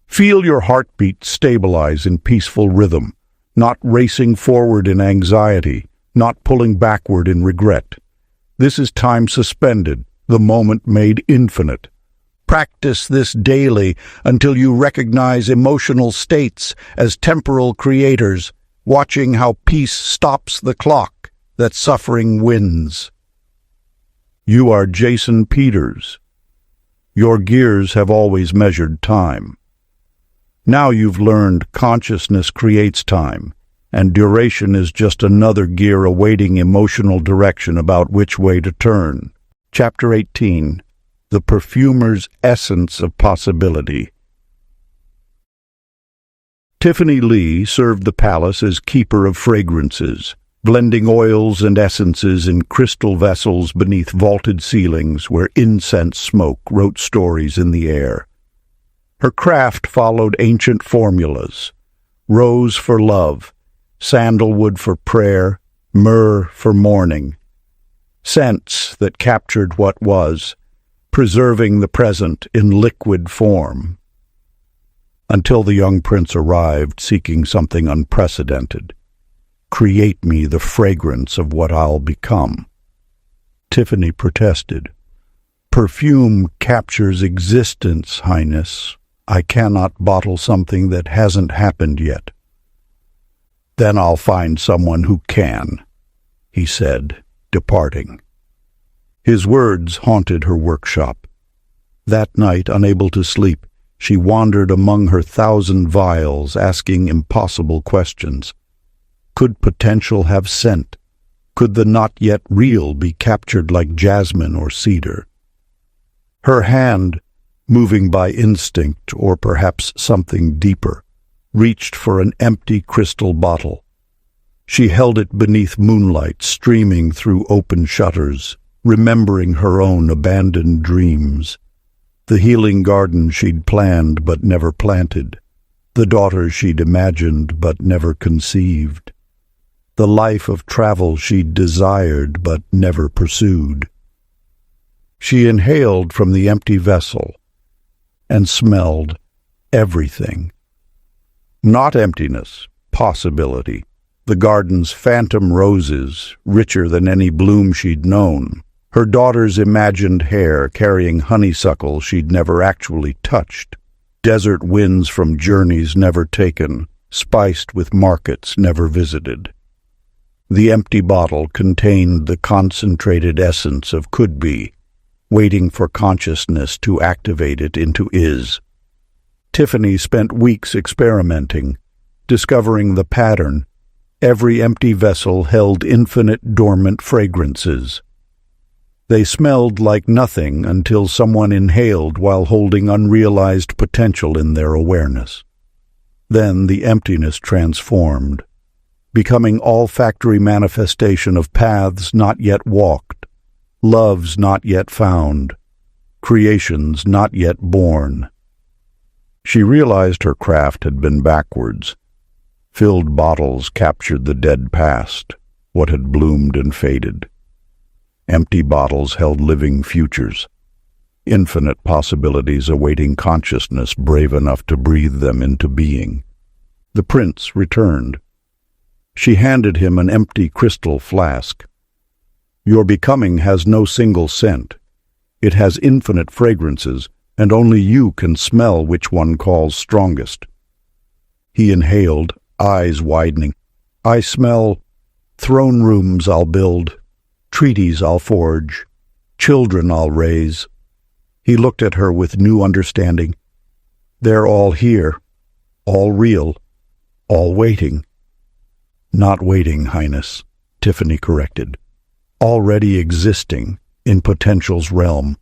Feel your heartbeat stabilize in peaceful rhythm, not racing forward in anxiety, not pulling backward in regret. This is time suspended, the moment made infinite. Practice this daily until you recognize emotional states as temporal creators, watching how peace stops the clock that suffering wins. You are Jason Peters. Your gears have always measured time. Now you've learned consciousness creates time, and duration is just another gear awaiting emotional direction about which way to turn. Chapter 18. The Perfumer's Essence of Possibility. Tiffany Lee served the palace as keeper of fragrances, blending oils and essences in crystal vessels beneath vaulted ceilings where incense smoke wrote stories in the air. Her craft followed ancient formulas: rose for love, sandalwood for prayer, myrrh for mourning. Scents that captured what was, preserving the present in liquid form. Until the young prince arrived seeking something unprecedented. Create me the fragrance of what I'll become. Tiffany protested. Perfume captures existence, Highness. I cannot bottle something that hasn't happened yet. Then I'll find someone who can, he said, departing. His words haunted her workshop. That night, unable to sleep, she wandered among her 1,000 vials, asking impossible questions. Could potential have scent? Could the not yet real be captured like jasmine or cedar? Her hand, moving by instinct or perhaps something deeper, reached for an empty crystal bottle. She held it beneath moonlight streaming through open shutters, remembering her own abandoned dreams. The healing garden she'd planned but never planted. The daughter she'd imagined but never conceived. The life of travel she'd desired but never pursued. She inhaled from the empty vessel and smelled everything. Not emptiness, possibility. The garden's phantom roses, richer than any bloom she'd known. Her daughter's imagined hair carrying honeysuckle she'd never actually touched. Desert winds from journeys never taken, spiced with markets never visited. The empty bottle contained the concentrated essence of could-be, waiting for consciousness to activate it into is. Tiffany spent weeks experimenting, discovering the pattern. Every empty vessel held infinite dormant fragrances. They smelled like nothing until someone inhaled while holding unrealized potential in their awareness. Then the emptiness transformed, becoming olfactory manifestation of paths not yet walked, loves not yet found, creations not yet born. She realized her craft had been backwards. Filled bottles captured the dead past, what had bloomed and faded. Empty bottles held living futures, infinite possibilities awaiting consciousness brave enough to breathe them into being. The prince returned. She handed him an empty crystal flask. Your becoming has no single scent. It has infinite fragrances, and only you can smell which one calls strongest. He inhaled, eyes widening. I smell throne rooms I'll build, treaties I'll forge, children I'll raise. He looked at her with new understanding. They're all here, all real, all waiting. Not waiting, Highness, Tiffany corrected. Already existing in potential's realm.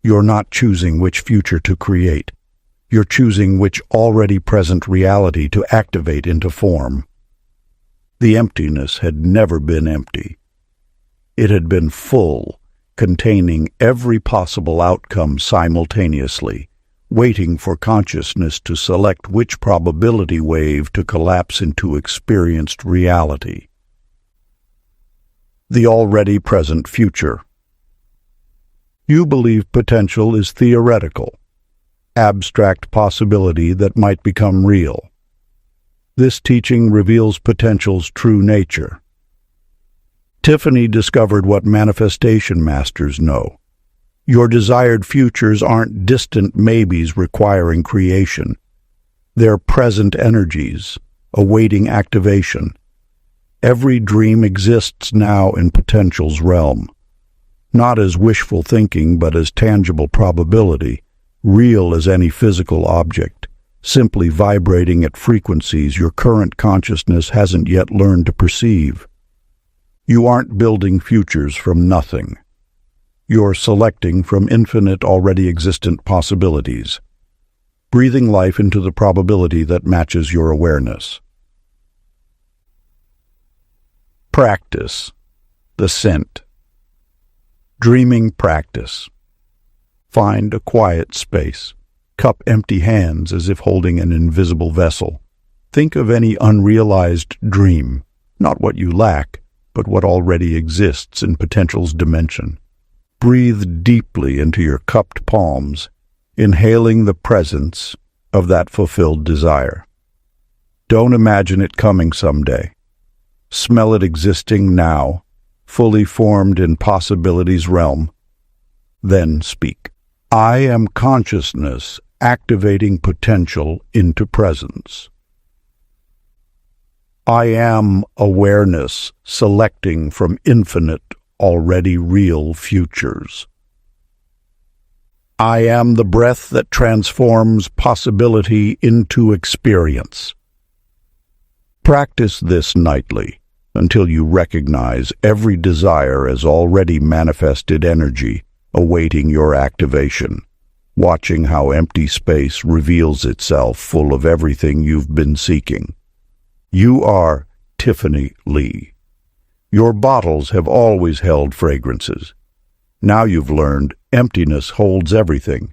You're not choosing which future to create. You're choosing which already present reality to activate into form. The emptiness had never been empty. It had been full, containing every possible outcome simultaneously, waiting for consciousness to select which probability wave to collapse into experienced reality. The already present future. You believe potential is theoretical, abstract possibility that might become real. This teaching reveals potential's true nature. Tiffany discovered what manifestation masters know. Your desired futures aren't distant maybes requiring creation. They're present energies, awaiting activation. Every dream exists now in potential's realm, not as wishful thinking but as tangible probability, real as any physical object, simply vibrating at frequencies your current consciousness hasn't yet learned to perceive. You aren't building futures from nothing. You're selecting from infinite already existent possibilities, breathing life into the probability that matches your awareness. Practice. The scent. Dreaming practice. Find a quiet space. Cup empty hands as if holding an invisible vessel. Think of any unrealized dream, not what you lack, but what already exists in potential's dimension. Breathe deeply into your cupped palms, inhaling the presence of that fulfilled desire. Don't imagine it coming someday. Smell it existing now, fully formed in possibility's realm. Then speak. I am consciousness activating potential into presence. I am awareness selecting from infinite, already real futures. I am the breath that transforms possibility into experience. Practice this nightly until you recognize every desire as already manifested energy awaiting your activation, watching how empty space reveals itself full of everything you've been seeking. You are Tiffany Lee. Your bottles have always held fragrances. Now you've learned emptiness holds everything,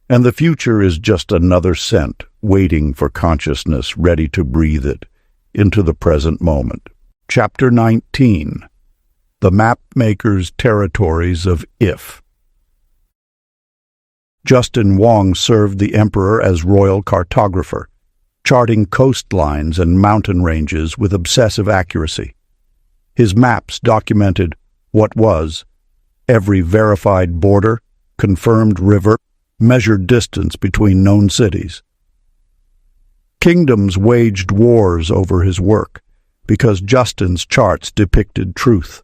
and the future is just another scent waiting for consciousness ready to breathe it into the present moment. Chapter 19. The Mapmaker's Territories of If. Justin Wong served the emperor as royal cartographer, charting coastlines and mountain ranges with obsessive accuracy. His maps documented what was every verified border, confirmed river, measured distance between known cities. Kingdoms waged wars over his work because Justin's charts depicted truth,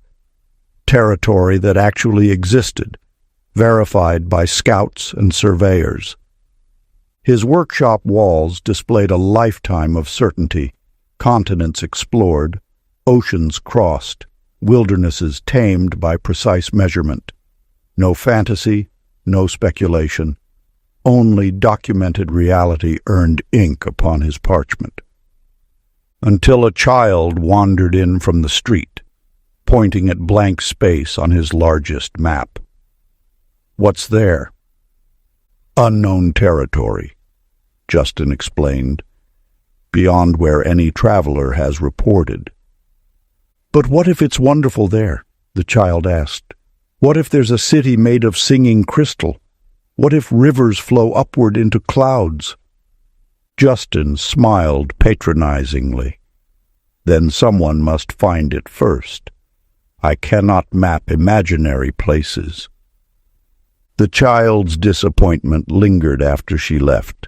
territory that actually existed, verified by scouts and surveyors. His workshop walls displayed a lifetime of certainty, continents explored, oceans crossed, wildernesses tamed by precise measurement. No fantasy, no speculation, only documented reality earned ink upon his parchment. Until a child wandered in from the street, pointing at blank space on his largest map. "What's there?" "Unknown territory," Justin explained, "beyond where any traveler has reported." "But what if it's wonderful there?" the child asked. "What if there's a city made of singing crystal? What if rivers flow upward into clouds?" Justin smiled patronizingly. "Then someone must find it first. I cannot map imaginary places." The child's disappointment lingered after she left.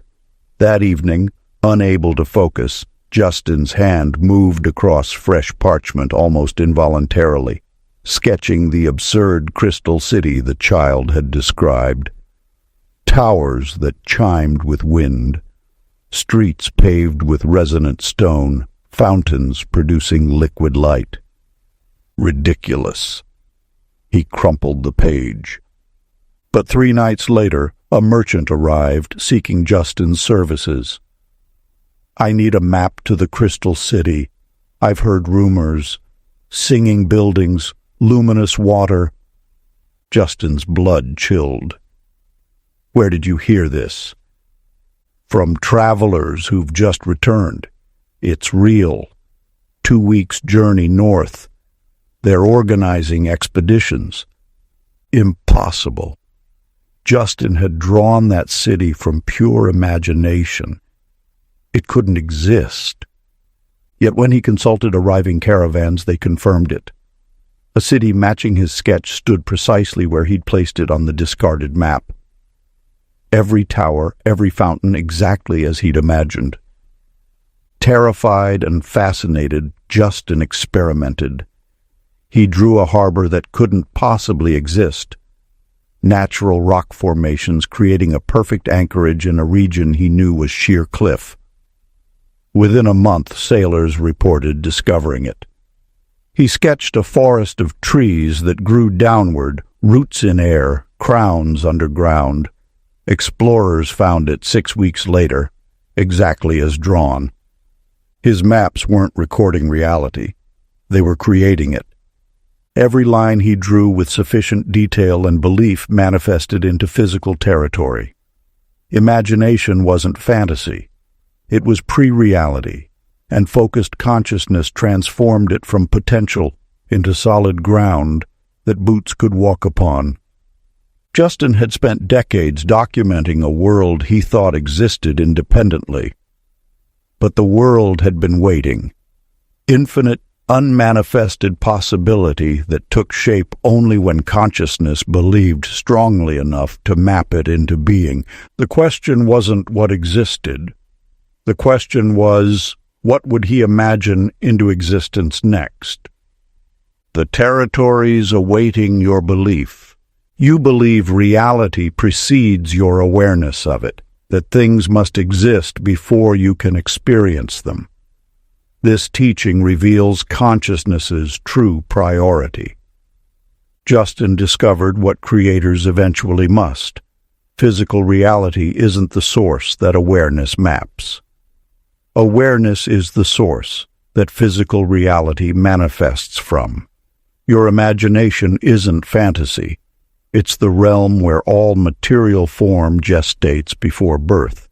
That evening, unable to focus, Justin's hand moved across fresh parchment almost involuntarily, sketching the absurd crystal city the child had described. Towers that chimed with wind, streets paved with resonant stone, fountains producing liquid light. Ridiculous. He crumpled the page. But 3 nights later, a merchant arrived seeking Justin's services. "I need a map to the Crystal City. I've heard rumors. Singing buildings, luminous water." Justin's blood chilled. "Where did you hear this?" "From travelers who've just returned. It's real. 2 weeks' journey north. They're organizing expeditions." Impossible. Justin had drawn that city from pure imagination. It couldn't exist. Yet when he consulted arriving caravans, they confirmed it. A city matching his sketch stood precisely where he'd placed it on the discarded map. Every tower, every fountain exactly as he'd imagined. Terrified and fascinated, Justin experimented. He drew a harbor that couldn't possibly exist. Natural rock formations creating a perfect anchorage in a region he knew was sheer cliff. Within a month, sailors reported discovering it. He sketched a forest of trees that grew downward, roots in air, crowns underground. Explorers found it 6 weeks later, exactly as drawn. His maps weren't recording reality. They were creating it. Every line he drew with sufficient detail and belief manifested into physical territory. Imagination wasn't fantasy. It was pre-reality, and focused consciousness transformed it from potential into solid ground that boots could walk upon. Justin had spent decades documenting a world he thought existed independently. But the world had been waiting. Infinite, unmanifested possibility that took shape only when consciousness believed strongly enough to map it into being. The question wasn't what existed. The question was, what would he imagine into existence next? The territories awaiting your belief. You believe reality precedes your awareness of it, that things must exist before you can experience them. This teaching reveals consciousness's true priority. Justin discovered what creators eventually must. Physical reality isn't the source that awareness maps. Awareness is the source, that physical reality manifests from. Your imagination isn't fantasy. It's the realm where all material form gestates before birth.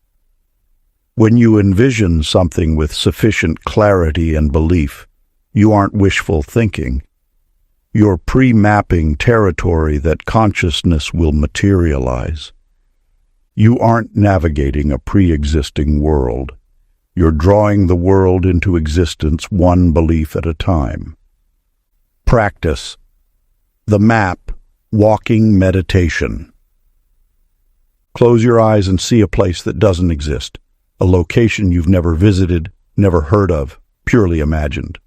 When you envision something with sufficient clarity and belief, you aren't wishful thinking. You're pre-mapping territory that consciousness will materialize. You aren't navigating a pre-existing world. You're drawing the world into existence one belief at a time. Practice. The map, walking meditation. Close your eyes and see a place that doesn't exist, a location you've never visited, never heard of, purely imagined.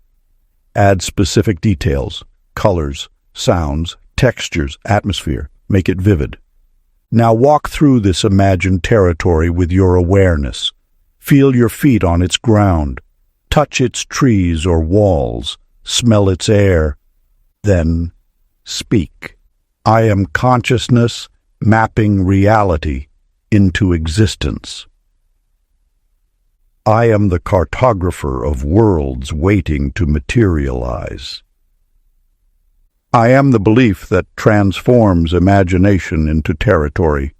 Add specific details, colors, sounds, textures, atmosphere. Make it vivid. Now walk through this imagined territory with your awareness. Feel your feet on its ground. Touch its trees or walls. Smell its air. Then speak. I am consciousness mapping reality into existence. I am the cartographer of worlds waiting to materialize. I am the belief that transforms imagination into territory.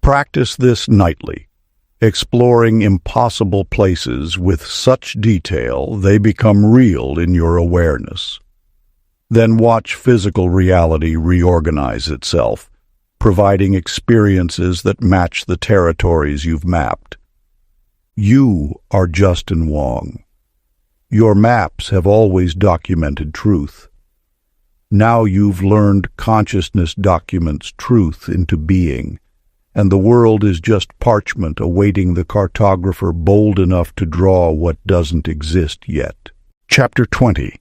Practice this nightly, exploring impossible places with such detail they become real in your awareness. Then watch physical reality reorganize itself, providing experiences that match the territories you've mapped. You are Justin Wong. Your maps have always documented truth. Now you've learned consciousness documents truth into being, and the world is just parchment awaiting the cartographer bold enough to draw what doesn't exist yet. Chapter 20.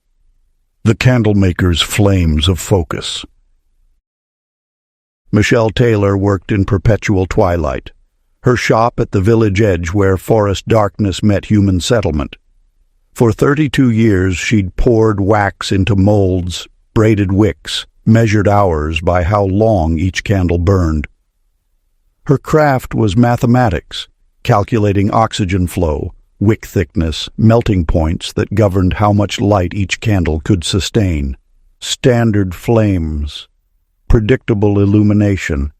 The Candlemaker's Flames of Focus. Michelle Taylor worked in perpetual twilight, her shop at the village edge where forest darkness met human settlement. For 32 years she'd poured wax into molds, braided wicks, measured hours by how long each candle burned. Her craft was mathematics, calculating oxygen flow, wick thickness, melting points that governed how much light each candle could sustain, standard flames, predictable illumination.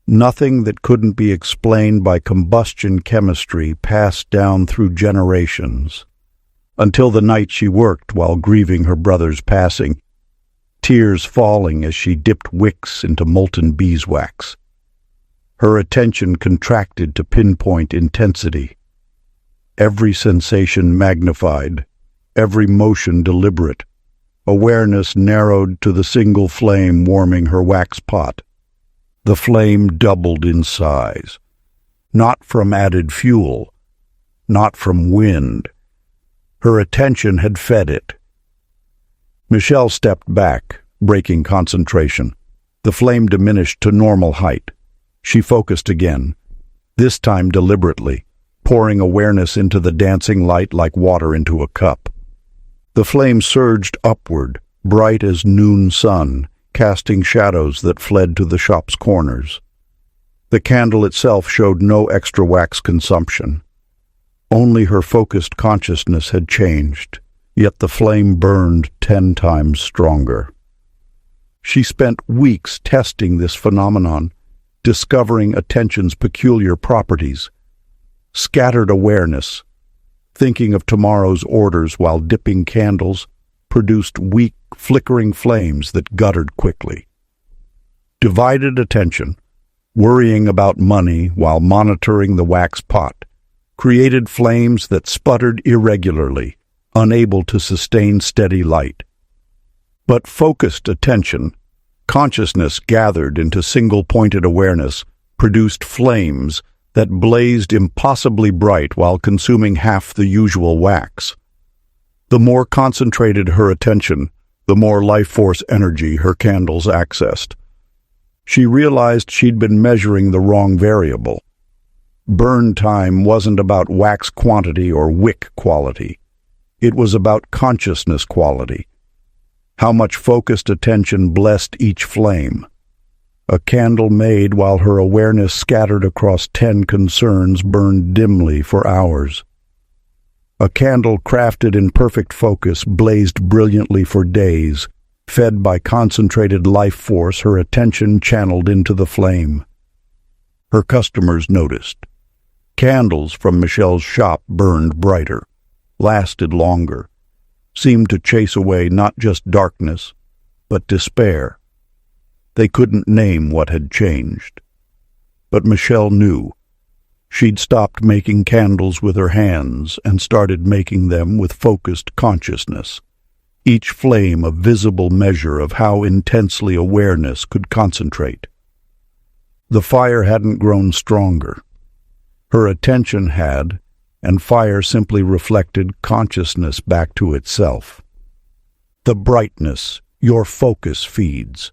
Nothing that couldn't be explained by combustion chemistry passed down through generations. Until the night she worked while grieving her brother's passing, tears falling as she dipped wicks into molten beeswax. Her attention contracted to pinpoint intensity. Every sensation magnified, every motion deliberate. Awareness narrowed to the single flame warming her wax pot. The flame doubled in size, not from added fuel, not from wind. Her attention had fed it. Michelle stepped back, breaking concentration. The flame diminished to normal height. She focused again, this time deliberately, pouring awareness into the dancing light like water into a cup. The flame surged upward, bright as noon sun, casting shadows that fled to the shop's corners. The candle itself showed no extra wax consumption. Only her focused consciousness had changed, yet the flame burned 10 times stronger. She spent weeks testing this phenomenon, discovering attention's peculiar properties. Scattered awareness, thinking of tomorrow's orders while dipping candles, produced weak, flickering flames that guttered quickly. Divided attention, worrying about money while monitoring the wax pot, created flames that sputtered irregularly, unable to sustain steady light. But focused attention, consciousness gathered into single-pointed awareness, produced flames that blazed impossibly bright while consuming half the usual wax. The more concentrated her attention, the more life force energy her candles accessed. She realized she'd been measuring the wrong variable. Burn time wasn't about wax quantity or wick quality. It was about consciousness quality. How much focused attention blessed each flame. A candle made while her awareness scattered across 10 concerns burned dimly for hours. A candle crafted in perfect focus blazed brilliantly for days. Fed by concentrated life force, her attention channeled into the flame. Her customers noticed. Candles from Michelle's shop burned brighter, lasted longer, seemed to chase away not just darkness, but despair. They couldn't name what had changed. But Michelle knew. She'd stopped making candles with her hands and started making them with focused consciousness, each flame a visible measure of how intensely awareness could concentrate. The fire hadn't grown stronger. Her attention had, and fire simply reflected consciousness back to itself. The brightness your focus feeds.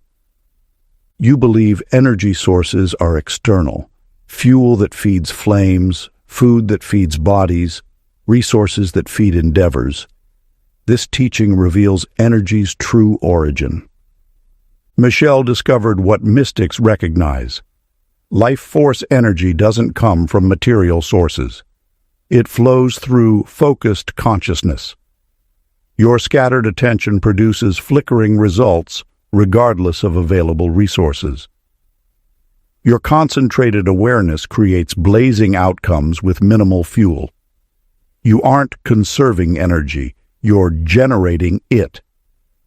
You believe energy sources are external, fuel that feeds flames, food that feeds bodies, resources that feed endeavors. This teaching reveals energy's true origin. Michelle discovered what mystics recognize. Life force energy doesn't come from material sources. It flows through focused consciousness. Your scattered attention produces flickering results regardless of available resources. Your concentrated awareness creates blazing outcomes with minimal fuel. You aren't conserving energy, you're generating it.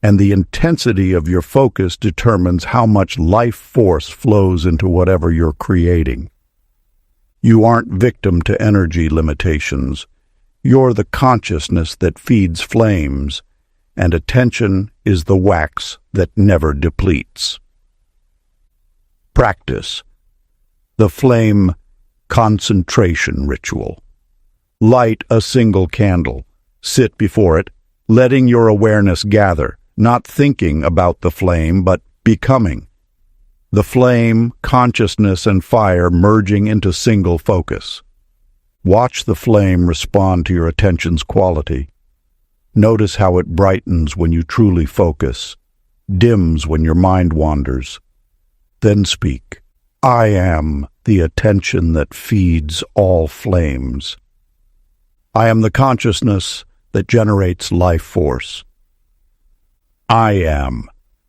And the intensity of your focus determines how much life force flows into whatever you're creating. You aren't victim to energy limitations. You're the consciousness that feeds flames, and attention is the wax that never depletes. Practice. The flame concentration ritual. Light a single candle. Sit before it, letting your awareness gather, not thinking about the flame, but becoming. The flame, consciousness, and fire merging into single focus. Watch the flame respond to your attention's quality. Notice how it brightens when you truly focus, dims when your mind wanders. Then speak. I am the attention that feeds all flames. I am the consciousness that generates life force. I am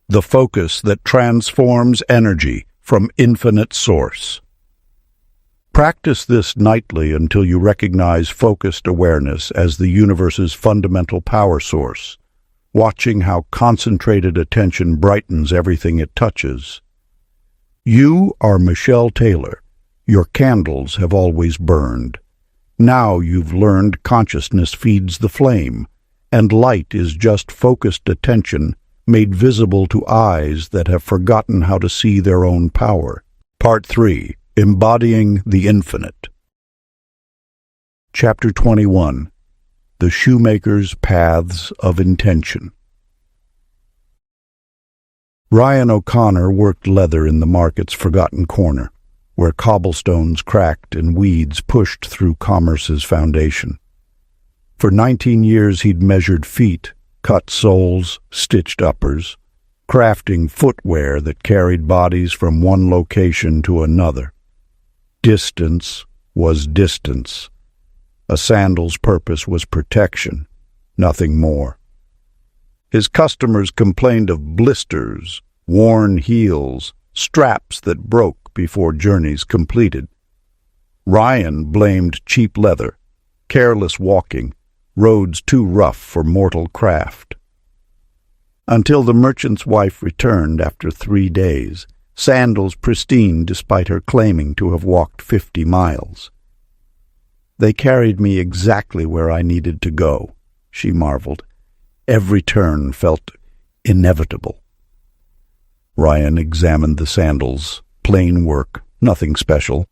the focus that transforms energy from infinite source. Practice this nightly until you recognize focused awareness as the universe's fundamental power source, watching how concentrated attention brightens everything it touches. You are Michelle Taylor. Your candles have always burned. Now you've learned consciousness feeds the flame, and light is just focused attention made visible to eyes that have forgotten how to see their own power. Part 3. Embodying the Infinite. Chapter 21. The Shoemaker's Paths of Intention. Ryan O'Connor worked leather in the market's forgotten corner, where cobblestones cracked and weeds pushed through commerce's foundation. For 19 years he'd measured feet, cut soles, stitched uppers, crafting footwear that carried bodies from one location to another. Distance was distance. A sandal's purpose was protection, nothing more. His customers complained of blisters, worn heels, straps that broke before journeys completed. Ryan blamed cheap leather, careless walking, roads too rough for mortal craft. Until the merchant's wife returned after 3 days, sandals pristine despite her claiming to have walked 50 miles. They carried me exactly where I needed to go, she marveled. Every turn felt inevitable. Ryan examined the sandals, plain work, nothing special,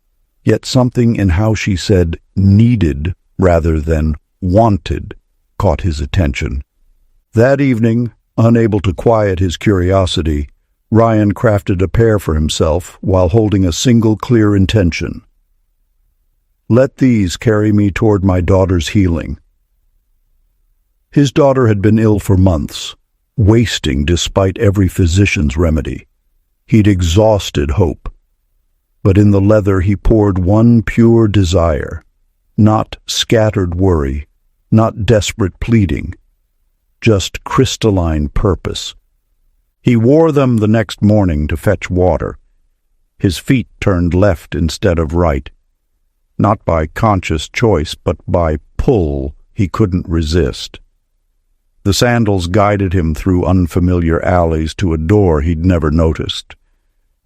yet something in how she said needed rather than wanted caught his attention. That evening, unable to quiet his curiosity, Ryan crafted a pair for himself while holding a single clear intention. Let these carry me toward my daughter's healing. His daughter had been ill for months, wasting despite every physician's remedy. He'd exhausted hope. But in the leather he poured one pure desire, not scattered worry, not desperate pleading, just crystalline purpose. He wore them the next morning to fetch water. His feet turned left instead of right, not by conscious choice, but by pull he couldn't resist. The sandals guided him through unfamiliar alleys to a door he'd never noticed,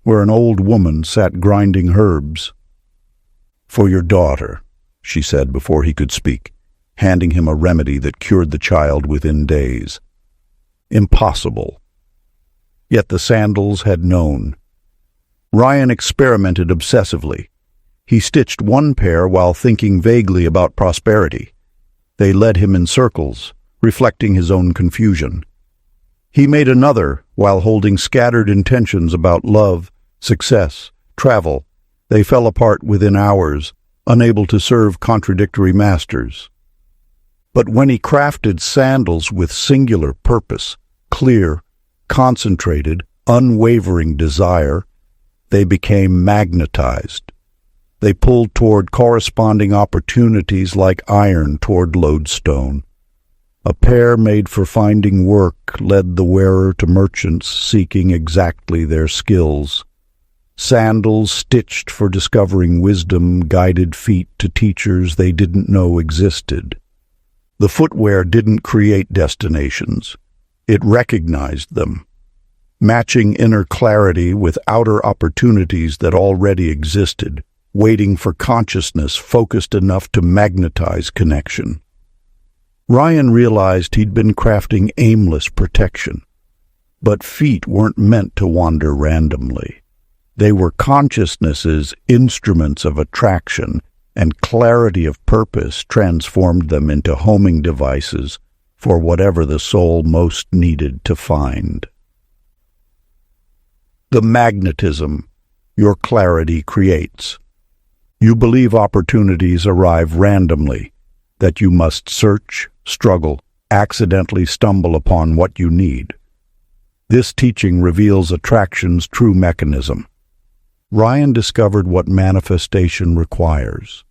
where an old woman sat grinding herbs. "For your daughter," she said before he could speak, handing him a remedy that cured the child within days. Impossible. Yet the sandals had known. Ryan experimented obsessively. He stitched one pair while thinking vaguely about prosperity. They led him in circles, reflecting his own confusion. He made another while holding scattered intentions about love, success, travel. They fell apart within hours, unable to serve contradictory masters. But when he crafted sandals with singular purpose, clear, concentrated, unwavering desire, they became magnetized. They pulled toward corresponding opportunities like iron toward lodestone. A pair made for finding work led the wearer to merchants seeking exactly their skills. Sandals stitched for discovering wisdom guided feet to teachers they didn't know existed. The footwear didn't create destinations. It recognized them, matching inner clarity with outer opportunities that already existed, waiting for consciousness focused enough to magnetize connection. Ryan realized he'd been crafting aimless protection, but feet weren't meant to wander randomly. They were consciousness's instruments of attraction, and clarity of purpose transformed them into homing devices for whatever the soul most needed to find. The magnetism your clarity creates. You believe opportunities arrive randomly, that you must search, struggle, accidentally stumble upon what you need. This teaching reveals attraction's true mechanism. Ryan discovered what manifestation requires.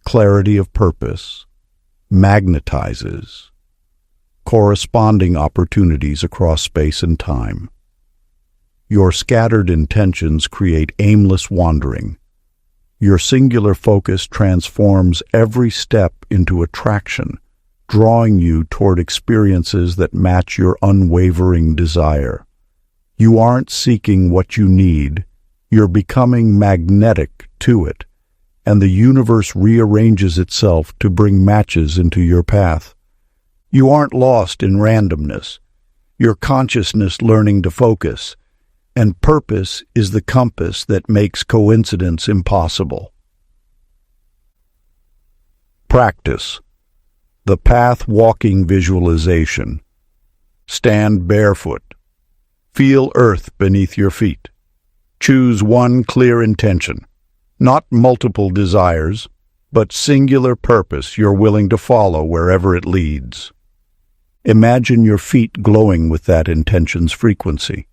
Clarity of purpose magnetizes corresponding opportunities across space and time. Your scattered intentions create aimless wandering. Your singular focus transforms every step into attraction, drawing you toward experiences that match your unwavering desire. You aren't seeking what you need, you're becoming magnetic to it, and the universe rearranges itself to bring matches into your path. You aren't lost in randomness. Your consciousness learning to focus, and purpose is the compass that makes coincidence impossible. Practice. The path walking visualization. Stand barefoot. Feel earth beneath your feet. Choose one clear intention, not multiple desires, but singular purpose you're willing to follow wherever it leads. Imagine your feet glowing with that intention's frequency.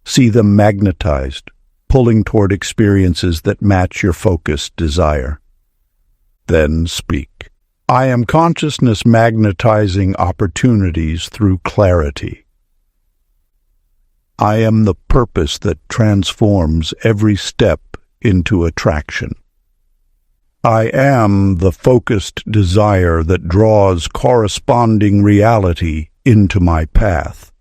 See them magnetized, pulling toward experiences that match your focused desire. Then speak. I am consciousness magnetizing opportunities through clarity. I am the purpose that transforms every step into attraction. I am the focused desire that draws corresponding reality into my path.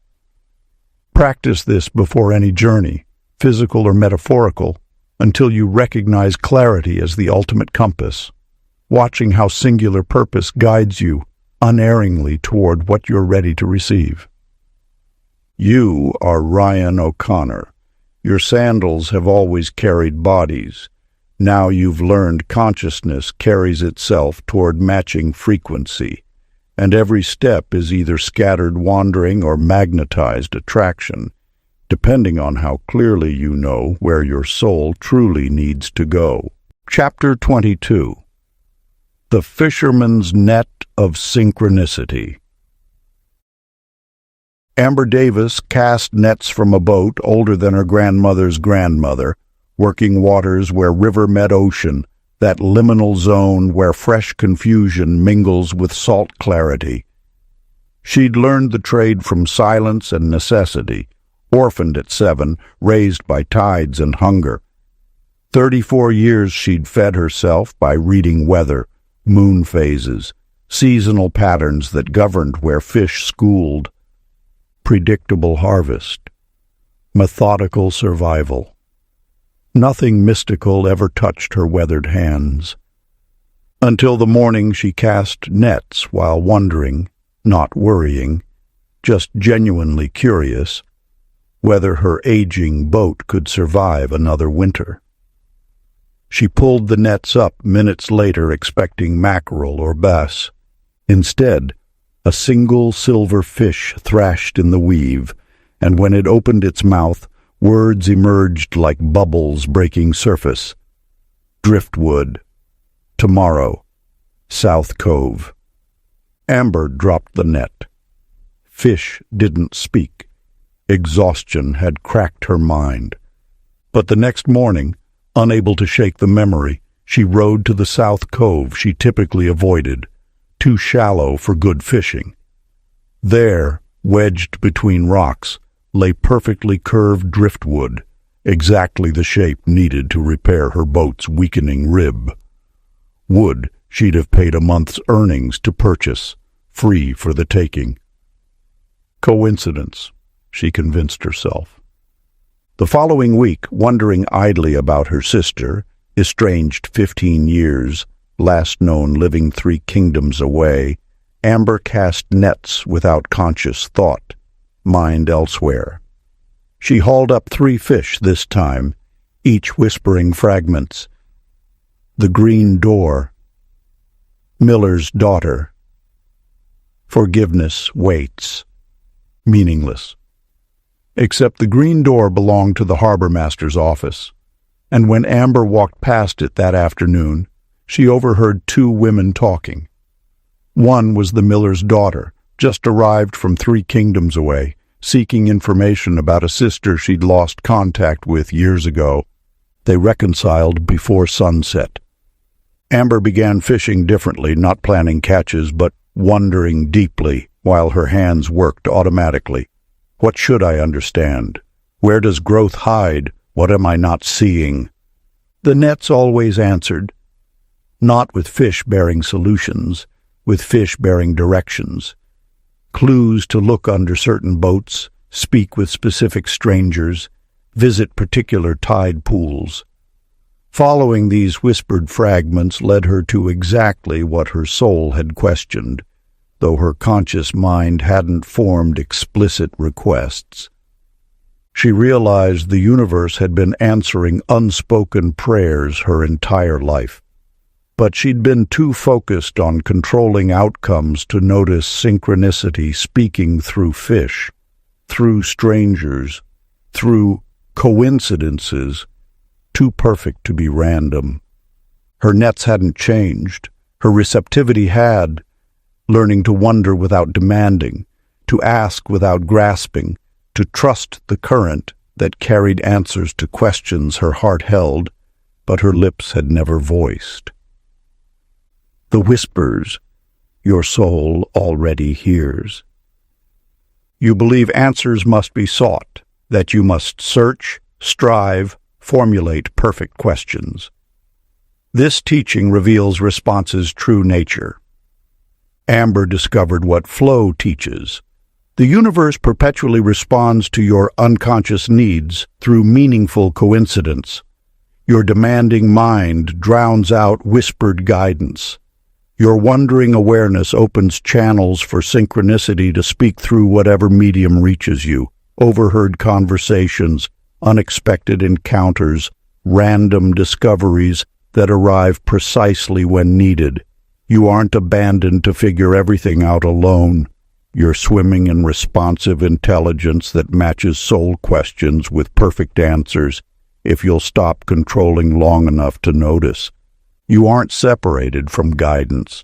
Practice this before any journey, physical or metaphorical, until you recognize clarity as the ultimate compass, watching how singular purpose guides you unerringly toward what you're ready to receive. You are Ryan O'Connor. Your sandals have always carried bodies. Now you've learned consciousness carries itself toward matching frequency, and every step is either scattered wandering or magnetized attraction, depending on how clearly you know where your soul truly needs to go. Chapter 22. The Fisherman's Net of Synchronicity. Amber Davis cast nets from a boat older than her grandmother's grandmother, working waters where river met ocean, that liminal zone where fresh confusion mingles with salt clarity. She'd learned the trade from silence and necessity, orphaned at 7, raised by tides and hunger. 34 years she'd fed herself by reading weather, moon phases, seasonal patterns that governed where fish schooled. Predictable harvest. Methodical survival. Nothing mystical ever touched her weathered hands. Until the morning she cast nets while wondering, not worrying, just genuinely curious, whether her aging boat could survive another winter. She pulled the nets up minutes later expecting mackerel or bass. Instead, a single silver fish thrashed in the weave, and when it opened its mouth, words emerged like bubbles breaking surface. Driftwood. Tomorrow. South Cove. Amber dropped the net. Fish didn't speak. Exhaustion had cracked her mind. But the next morning, unable to shake the memory, she rowed to the South Cove she typically avoided, too shallow for good fishing. There, wedged between rocks, lay perfectly curved driftwood, exactly the shape needed to repair her boat's weakening rib. Wood she'd have paid a month's earnings to purchase, free for the taking. Coincidence, she convinced herself. The following week, wondering idly about her sister, estranged 15 years, last known living 3 kingdoms away, Amber cast nets without conscious thought, mind elsewhere. She hauled up 3 fish this time, each whispering fragments. The Green Door. Miller's Daughter. Forgiveness waits. Meaningless. Except the Green Door belonged to the harbor master's office, and when Amber walked past it that afternoon, she overheard 2 women talking. One was the miller's daughter, just arrived from 3 kingdoms away, seeking information about a sister she'd lost contact with years ago. They reconciled before sunset. Amber began fishing differently, not planning catches, but wondering deeply while her hands worked automatically. What should I understand? Where does growth hide? What am I not seeing? The nets always answered, not with fish bearing solutions, with fish bearing directions, clues to look under certain boats, speak with specific strangers, visit particular tide pools. Following these whispered fragments led her to exactly what her soul had questioned, though her conscious mind hadn't formed explicit requests. She realized the universe had been answering unspoken prayers her entire life. But she'd been too focused on controlling outcomes to notice synchronicity speaking through fish, through strangers, through coincidences, too perfect to be random. Her nets hadn't changed. Her receptivity had, learning to wonder without demanding, to ask without grasping, to trust the current that carried answers to questions her heart held, but her lips had never voiced. The whispers your soul already hears. You believe answers must be sought, that you must search, strive, formulate perfect questions. This teaching reveals response's true nature. Amber discovered what flow teaches. The universe perpetually responds to your unconscious needs through meaningful coincidence. Your demanding mind drowns out whispered guidance. Your wondering awareness opens channels for synchronicity to speak through whatever medium reaches you. Overheard conversations, unexpected encounters, random discoveries that arrive precisely when needed. You aren't abandoned to figure everything out alone. You're swimming in responsive intelligence that matches soul questions with perfect answers if you'll stop controlling long enough to notice. You aren't separated from guidance.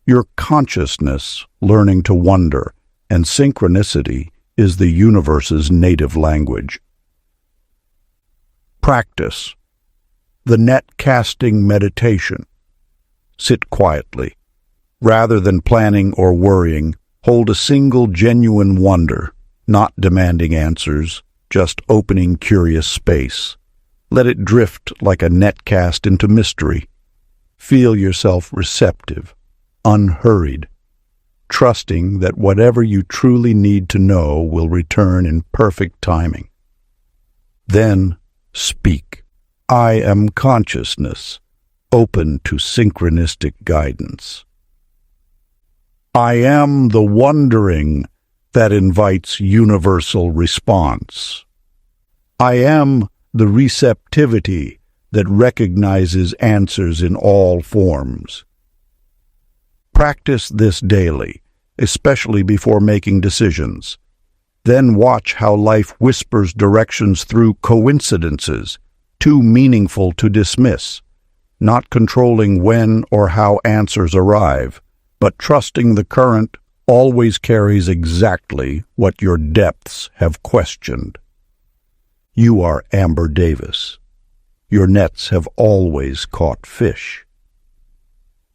Your consciousness learning to wonder, and synchronicity is the universe's native language. Practice. The net-casting meditation. Sit quietly. Rather than planning or worrying, hold a single genuine wonder, not demanding answers, just opening curious space. Let it drift like a net cast into mystery. Feel yourself receptive, unhurried, trusting that whatever you truly need to know will return in perfect timing. Then speak. I am consciousness, open to synchronistic guidance. I am the wondering that invites universal response. I am the receptivity that recognizes answers in all forms. Practice this daily, especially before making decisions. Then watch how life whispers directions through coincidences, too meaningful to dismiss, not controlling when or how answers arrive, but trusting the current always carries exactly what your depths have questioned. You are Amber Davis. Your nets have always caught fish.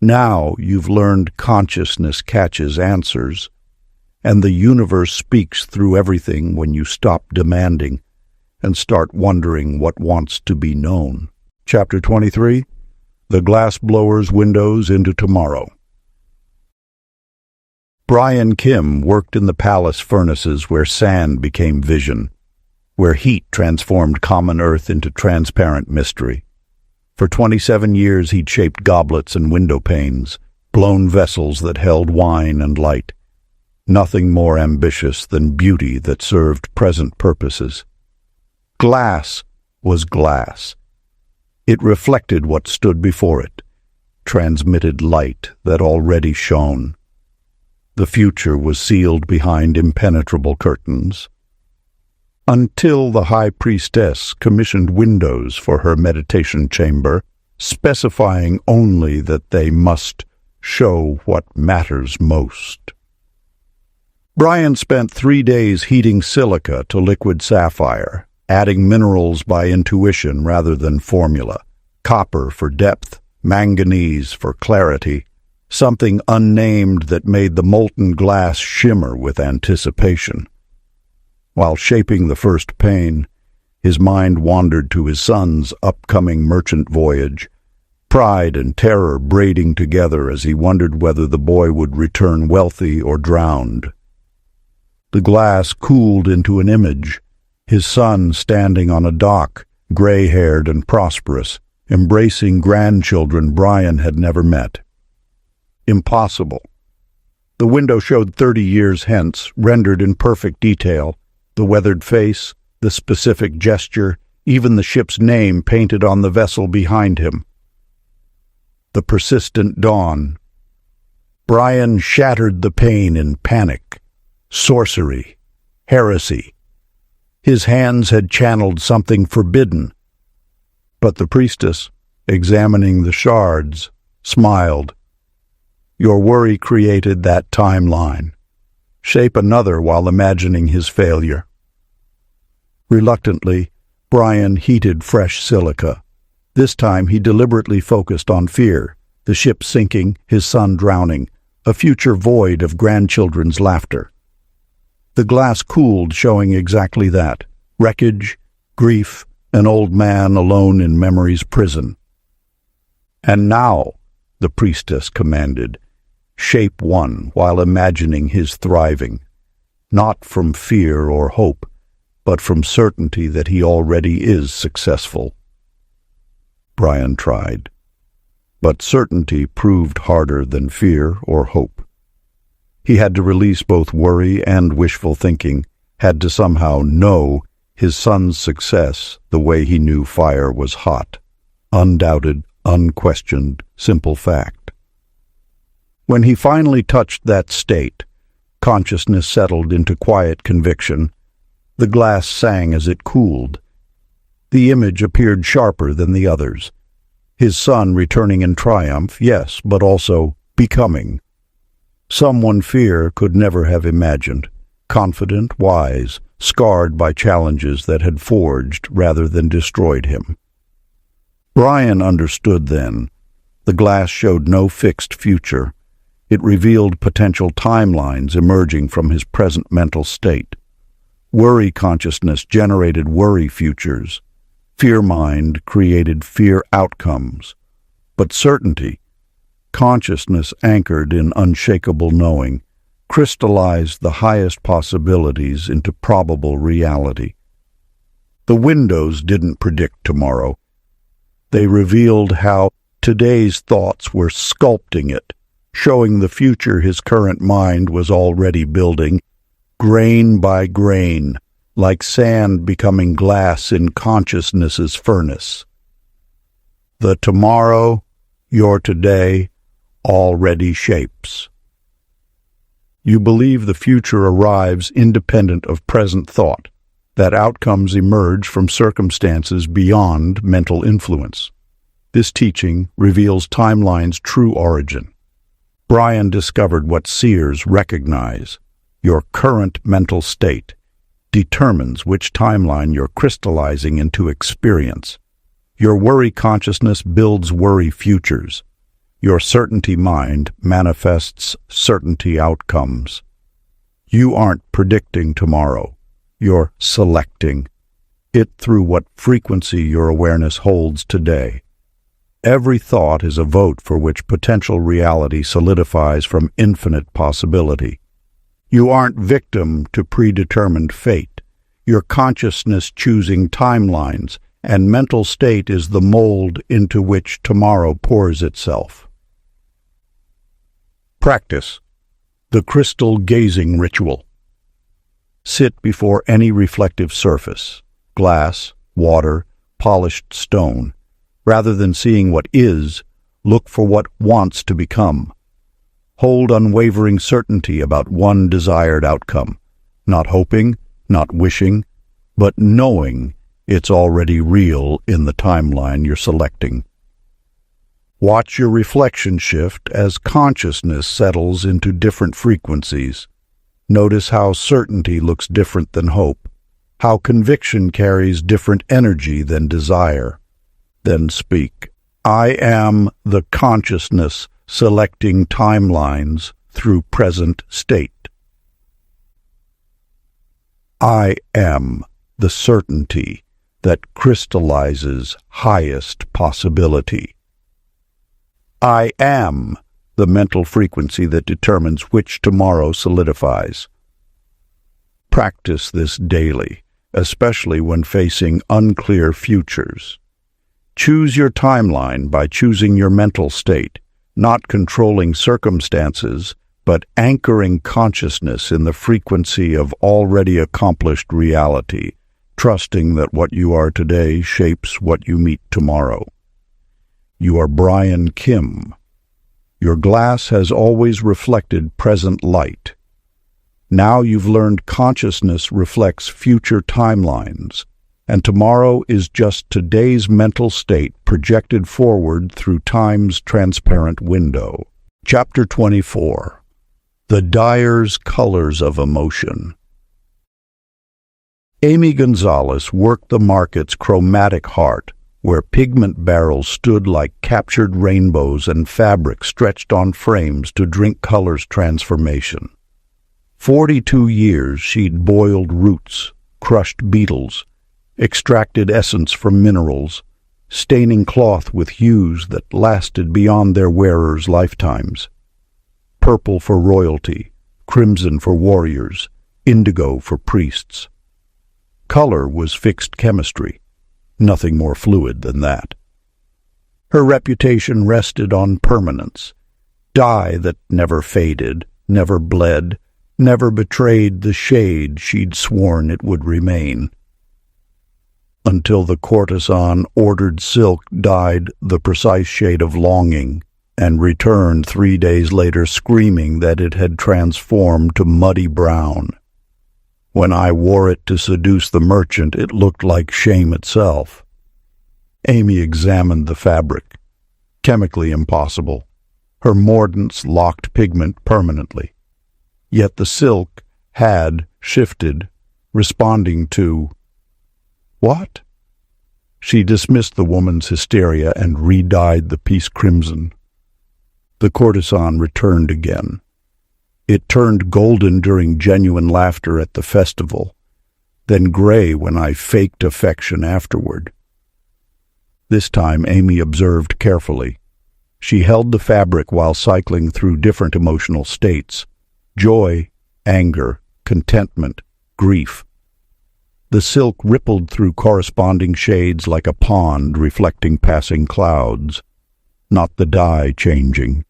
Now you've learned consciousness catches answers, and the universe speaks through everything when you stop demanding and start wondering what wants to be known. Chapter 23, The Glassblower's Windows into Tomorrow. Brian Kim worked in the palace furnaces where sand became vision, where heat transformed common earth into transparent mystery. For 27 years he'd shaped goblets and window panes, blown vessels that held wine and light. Nothing more ambitious than beauty that served present purposes. Glass was glass. It reflected what stood before it, transmitted light that already shone. The future was sealed behind impenetrable curtains. Until the high priestess commissioned windows for her meditation chamber, specifying only that they must show what matters most. Brian spent 3 days heating silica to liquid sapphire, adding minerals by intuition rather than formula, copper for depth, manganese for clarity, something unnamed that made the molten glass shimmer with anticipation. While shaping the first pane, his mind wandered to his son's upcoming merchant voyage, pride and terror braiding together as he wondered whether the boy would return wealthy or drowned. The glass cooled into an image, his son standing on a dock, gray-haired and prosperous, embracing grandchildren Brian had never met. Impossible. The window showed 30 years hence, rendered in perfect detail, the weathered face, the specific gesture, even the ship's name painted on the vessel behind him. The persistent dawn. Brian shattered the pane in panic. Sorcery. Heresy. His hands had channeled something forbidden. But the priestess, examining the shards, smiled. Your worry created that timeline. Shape another while imagining his failure. Reluctantly, Brian heated fresh silica. This time he deliberately focused on fear, the ship sinking, his son drowning, a future void of grandchildren's laughter. The glass cooled, showing exactly that: wreckage, grief, an old man alone in memory's prison. And now, the priestess commanded, shape one while imagining his thriving, not from fear or hope, but from certainty that he already is successful. Brian tried, but certainty proved harder than fear or hope. He had to release both worry and wishful thinking, had to somehow know his son's success the way he knew fire was hot, undoubted, unquestioned, simple fact. When he finally touched that state, consciousness settled into quiet conviction. The glass sang as it cooled. The image appeared sharper than the others. His son returning in triumph, yes, but also becoming. Someone fear could never have imagined. Confident, wise, scarred by challenges that had forged rather than destroyed him. Brian understood then. The glass showed no fixed future. It revealed potential timelines emerging from his present mental state. Worry consciousness generated worry futures. Fear mind created fear outcomes. But certainty, consciousness anchored in unshakable knowing, crystallized the highest possibilities into probable reality. The windows didn't predict tomorrow. They revealed how today's thoughts were sculpting it, showing the future his current mind was already building, grain by grain, like sand becoming glass in consciousness's furnace. The tomorrow your today already shapes. You believe the future arrives independent of present thought, that outcomes emerge from circumstances beyond mental influence. This teaching reveals timeline's true origin. Brian discovered what seers recognize. Your current mental state determines which timeline you're crystallizing into experience. Your worry consciousness builds worry futures. Your certainty mind manifests certainty outcomes. You aren't predicting tomorrow. You're selecting it through what frequency your awareness holds today. Every thought is a vote for which potential reality solidifies from infinite possibility. You aren't victim to predetermined fate. Your consciousness choosing timelines, and mental state is the mold into which tomorrow pours itself. Practice the crystal gazing ritual. Sit before any reflective surface, glass, water, polished stone. Rather than seeing what is, look for what wants to become. Hold unwavering certainty about one desired outcome, not hoping, not wishing, but knowing it's already real in the timeline you're selecting. Watch your reflection shift as consciousness settles into different frequencies. Notice how certainty looks different than hope, how conviction carries different energy than desire. Then speak. I am the consciousness selecting timelines through present state. I am the certainty that crystallizes highest possibility. I am the mental frequency that determines which tomorrow solidifies. Practice this daily, especially when facing unclear futures. Choose your timeline by choosing your mental state, not controlling circumstances, but anchoring consciousness in the frequency of already accomplished reality, trusting that what you are today shapes what you meet tomorrow. You are Brian Kim. Your glass has always reflected present light. Now you've learned consciousness reflects future timelines, and tomorrow is just today's mental state projected forward through time's transparent window. Chapter 24. The Dyer's Colors of Emotion. Amy Gonzalez worked the market's chromatic heart, where pigment barrels stood like captured rainbows and fabric stretched on frames to drink color's transformation. 42 years she'd boiled roots, crushed beetles, extracted essence from minerals, staining cloth with hues that lasted beyond their wearers' lifetimes. Purple for royalty, crimson for warriors, indigo for priests. Color was fixed chemistry, nothing more fluid than that. Her reputation rested on permanence, dye that never faded, never bled, never betrayed the shade she'd sworn it would remain. Until the courtesan ordered silk dyed the precise shade of longing, and returned 3 days later screaming that it had transformed to muddy brown. When I wore it to seduce the merchant, it looked like shame itself. Amy examined the fabric. Chemically impossible. Her mordants locked pigment permanently. Yet the silk had shifted, responding to... What? She dismissed the woman's hysteria and re-dyed the piece crimson. The courtesan returned again. It turned golden during genuine laughter at the festival, then gray when I faked affection afterward. This time Amy observed carefully. She held the fabric while cycling through different emotional states: joy, anger, contentment, grief. The silk rippled through corresponding shades like a pond reflecting passing clouds, not the dye changing.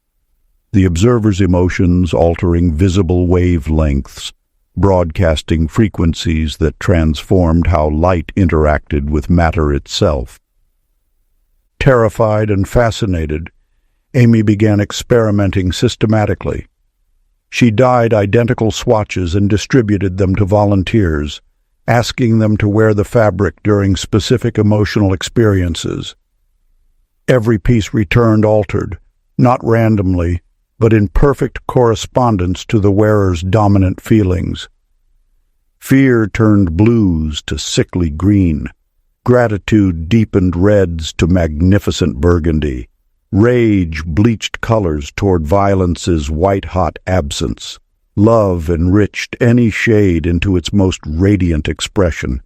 The observer's emotions altering visible wavelengths, broadcasting frequencies that transformed how light interacted with matter itself. Terrified and fascinated, Amy began experimenting systematically. She dyed identical swatches and distributed them to volunteers, asking them to wear the fabric during specific emotional experiences. Every piece returned altered, not randomly, but in perfect correspondence to the wearer's dominant feelings. Fear turned blues to sickly green. Gratitude deepened reds to magnificent burgundy. Rage bleached colors toward violence's white-hot absence. Love enriched any shade into its most radiant expression.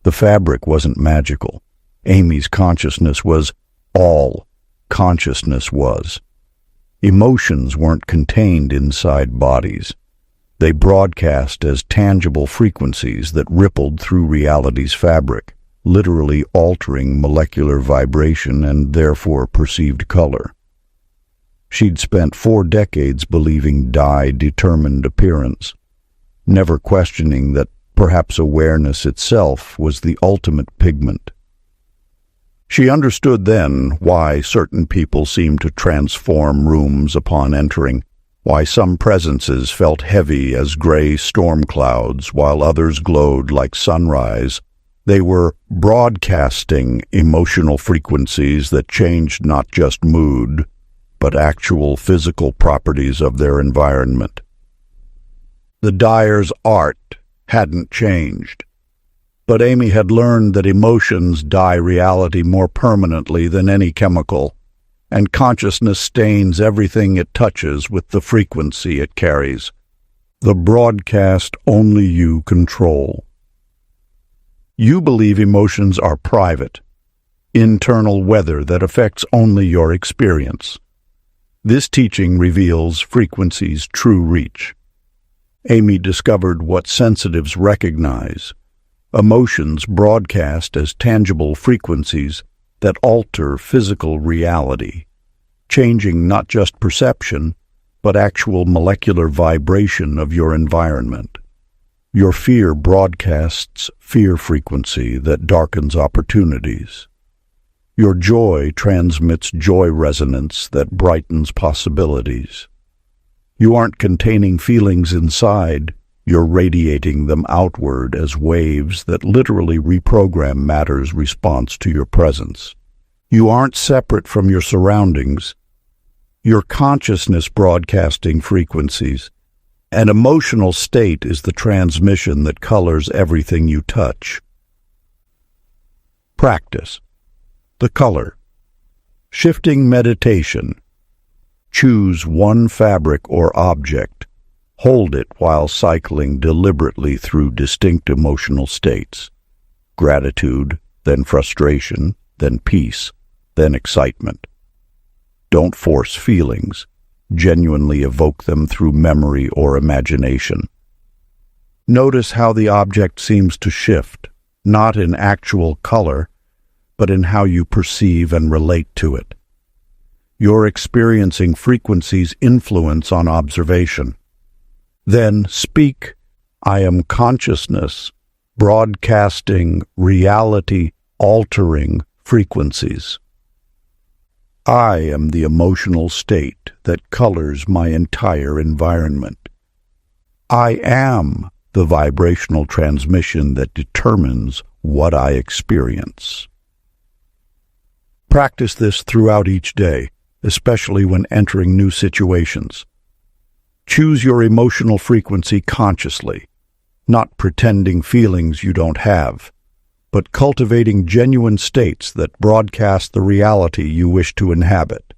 The fabric wasn't magical. Amy's consciousness was all consciousness was. Emotions weren't contained inside bodies. They broadcast as tangible frequencies that rippled through reality's fabric, literally altering molecular vibration and therefore perceived color. She'd spent 4 decades believing dye determined appearance, never questioning that perhaps awareness itself was the ultimate pigment. She understood then why certain people seemed to transform rooms upon entering, why some presences felt heavy as gray storm clouds while others glowed like sunrise. They were broadcasting emotional frequencies that changed not just mood, but actual physical properties of their environment. The dyer's art hadn't changed, but Amy had learned that emotions dye reality more permanently than any chemical, and consciousness stains everything it touches with the frequency it carries. The broadcast only you control. You believe emotions are private, internal weather that affects only your experience. This teaching reveals frequency's true reach. Amy discovered what sensitives recognize: emotions broadcast as tangible frequencies that alter physical reality, changing not just perception, but actual molecular vibration of your environment. Your fear broadcasts fear frequency that darkens opportunities. Your joy transmits joy resonance that brightens possibilities. You aren't containing feelings inside, you're radiating them outward as waves that literally reprogram matter's response to your presence. You aren't separate from your surroundings. Your consciousness broadcasting frequencies. An emotional state is the transmission that colors everything you touch. Practice. The color. Shifting meditation. Choose one fabric or object. Hold it while cycling deliberately through distinct emotional states. Gratitude, then frustration, then peace, then excitement. Don't force feelings. Genuinely evoke them through memory or imagination. Notice how the object seems to shift, not in actual color, but in how you perceive and relate to it. You're experiencing frequency's influence on observation. Then speak, I am consciousness, broadcasting reality-altering frequencies. I am the emotional state that colors my entire environment. I am the vibrational transmission that determines what I experience. Practice this throughout each day, especially when entering new situations. Choose your emotional frequency consciously, not pretending feelings you don't have. but cultivating genuine states that broadcast the reality you wish to inhabit,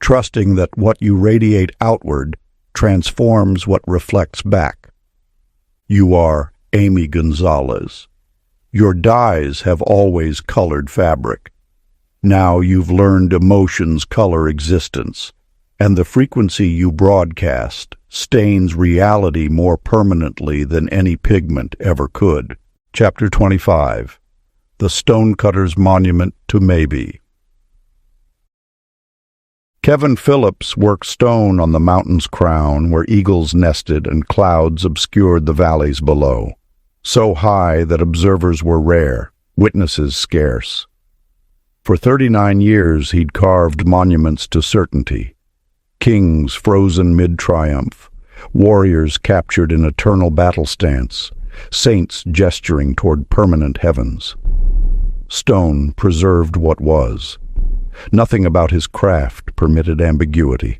trusting that what you radiate outward transforms what reflects back. You are Amy Gonzalez. Your dyes have always colored fabric. Now you've learned emotions color existence, and the frequency you broadcast stains reality more permanently than any pigment ever could. Chapter 25. The Stonecutter's Monument to Maybe. Kevin Phillips worked stone on the mountain's crown where eagles nested and clouds obscured the valleys below, so high that observers were rare, witnesses scarce. For 39 years he'd carved monuments to certainty, kings frozen mid-triumph, warriors captured in eternal battle stance, saints gesturing toward permanent heavens. Stone preserved what was. Nothing about his craft permitted ambiguity.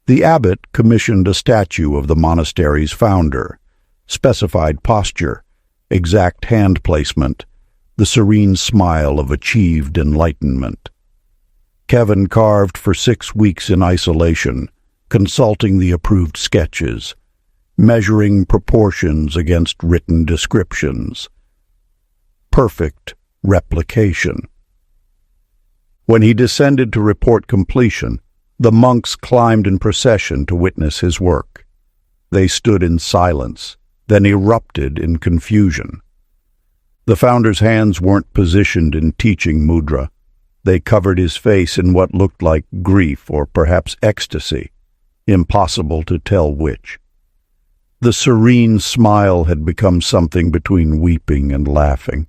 The abbot commissioned a statue of the monastery's founder, specified posture, exact hand placement, the serene smile of achieved enlightenment. Kevin carved for 6 weeks in isolation, consulting the approved sketches, measuring proportions against written descriptions. Perfect replication. When he descended to report completion, the monks climbed in procession to witness his work. They stood in silence, then erupted in confusion. The founder's hands weren't positioned in teaching mudra. They covered his face in what looked like grief or perhaps ecstasy, impossible to tell which. The serene smile had become something between weeping and laughing.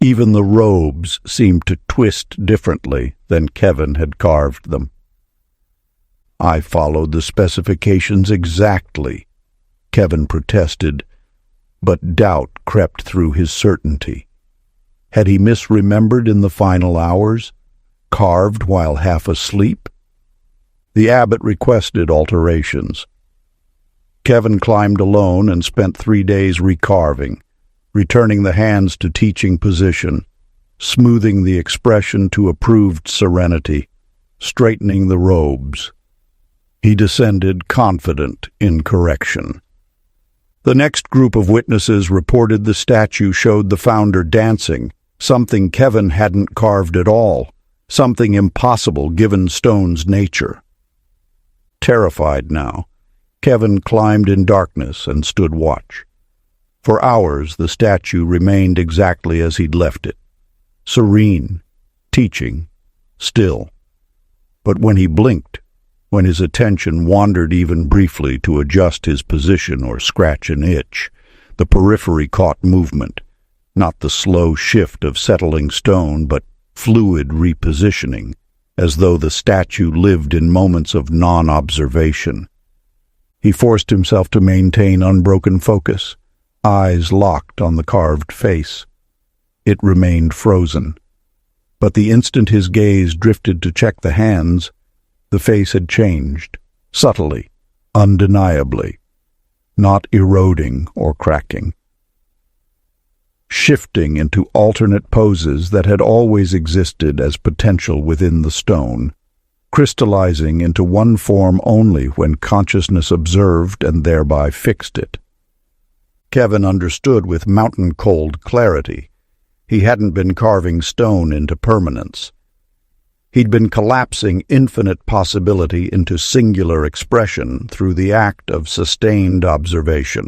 Even the robes seemed to twist differently than Kevin had carved them. "I followed the specifications exactly," Kevin protested, but doubt crept through his certainty. Had he misremembered in the final hours, carved while half asleep? The abbot requested alterations. Kevin climbed alone and spent 3 days recarving, returning the hands to teaching position, smoothing the expression to approved serenity, straightening the robes. He descended confident in correction. The next group of witnesses reported the statue showed the founder dancing, something Kevin hadn't carved at all, something impossible given stone's nature. Terrified now, Kevin climbed in darkness and stood watch. For hours the statue remained exactly as he'd left it, serene, teaching, still. But when he blinked, when his attention wandered even briefly to adjust his position or scratch an itch, the periphery caught movement, not the slow shift of settling stone, but fluid repositioning, as though the statue lived in moments of non-observation. He forced himself to maintain unbroken focus, eyes locked on the carved face. It remained frozen. But the instant his gaze drifted to check the hands, the face had changed, subtly, undeniably, not eroding or cracking. Shifting into alternate poses that had always existed as potential within the stone, crystallizing into one form only when consciousness observed and thereby fixed it. Kevin understood with mountain-cold clarity. He hadn't been carving stone into permanence. He'd been collapsing infinite possibility into singular expression through the act of sustained observation.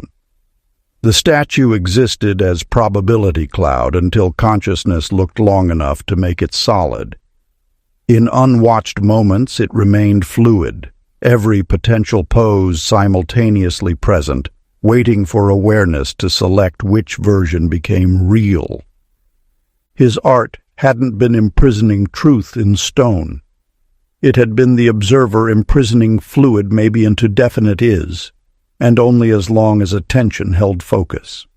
The statue existed as probability cloud until consciousness looked long enough to make it solid. In unwatched moments it remained fluid, every potential pose simultaneously present, waiting for awareness to select which version became real. His art hadn't been imprisoning truth in stone. It had been the observer imprisoning fluid maybe into definite is, and only as long as attention held focus.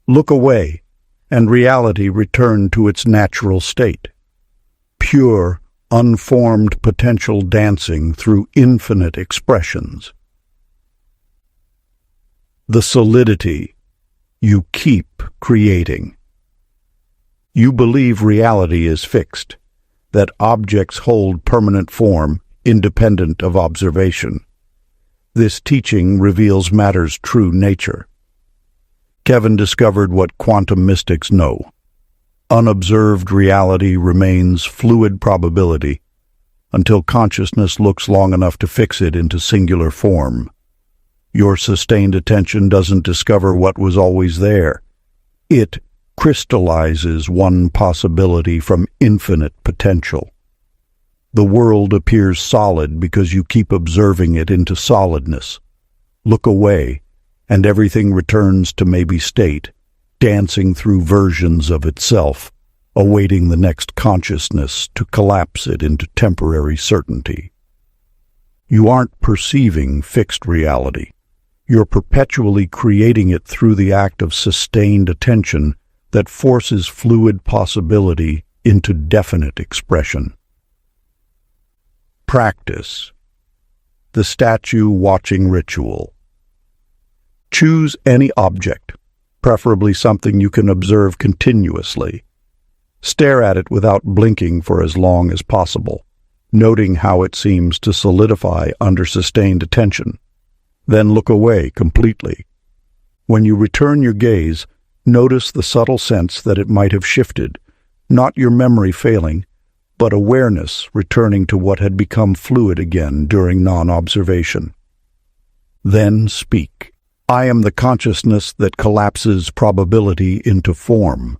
Look away, and reality returned to its natural state. Pure, unformed potential dancing through infinite expressions. The solidity you keep creating. You believe reality is fixed, that objects hold permanent form, independent of observation. This teaching reveals matter's true nature. Kevin discovered what quantum mystics know. Unobserved reality remains fluid probability until consciousness looks long enough to fix it into singular form. Your sustained attention doesn't discover what was always there. It crystallizes one possibility from infinite potential. The world appears solid because you keep observing it into solidness. Look away, and everything returns to maybe state, dancing through versions of itself, awaiting the next consciousness to collapse it into temporary certainty. You aren't perceiving fixed reality. You're perpetually creating it through the act of sustained attention that forces fluid possibility into definite expression. Practice. The statue watching ritual. Choose any object, preferably something you can observe continuously. Stare at it without blinking for as long as possible, noting how it seems to solidify under sustained attention. Then look away completely. When you return your gaze, notice the subtle sense that it might have shifted, not your memory failing, but awareness returning to what had become fluid again during non-observation. Then speak. I am the consciousness that collapses probability into form.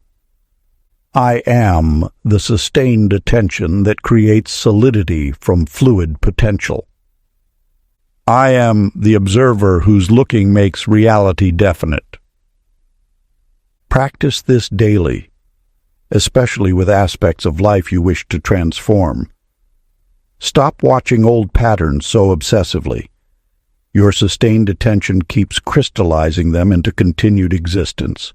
I am the sustained attention that creates solidity from fluid potential. I am the observer whose looking makes reality definite. Practice this daily, especially with aspects of life you wish to transform. Stop watching old patterns so obsessively. Your sustained attention keeps crystallizing them into continued existence.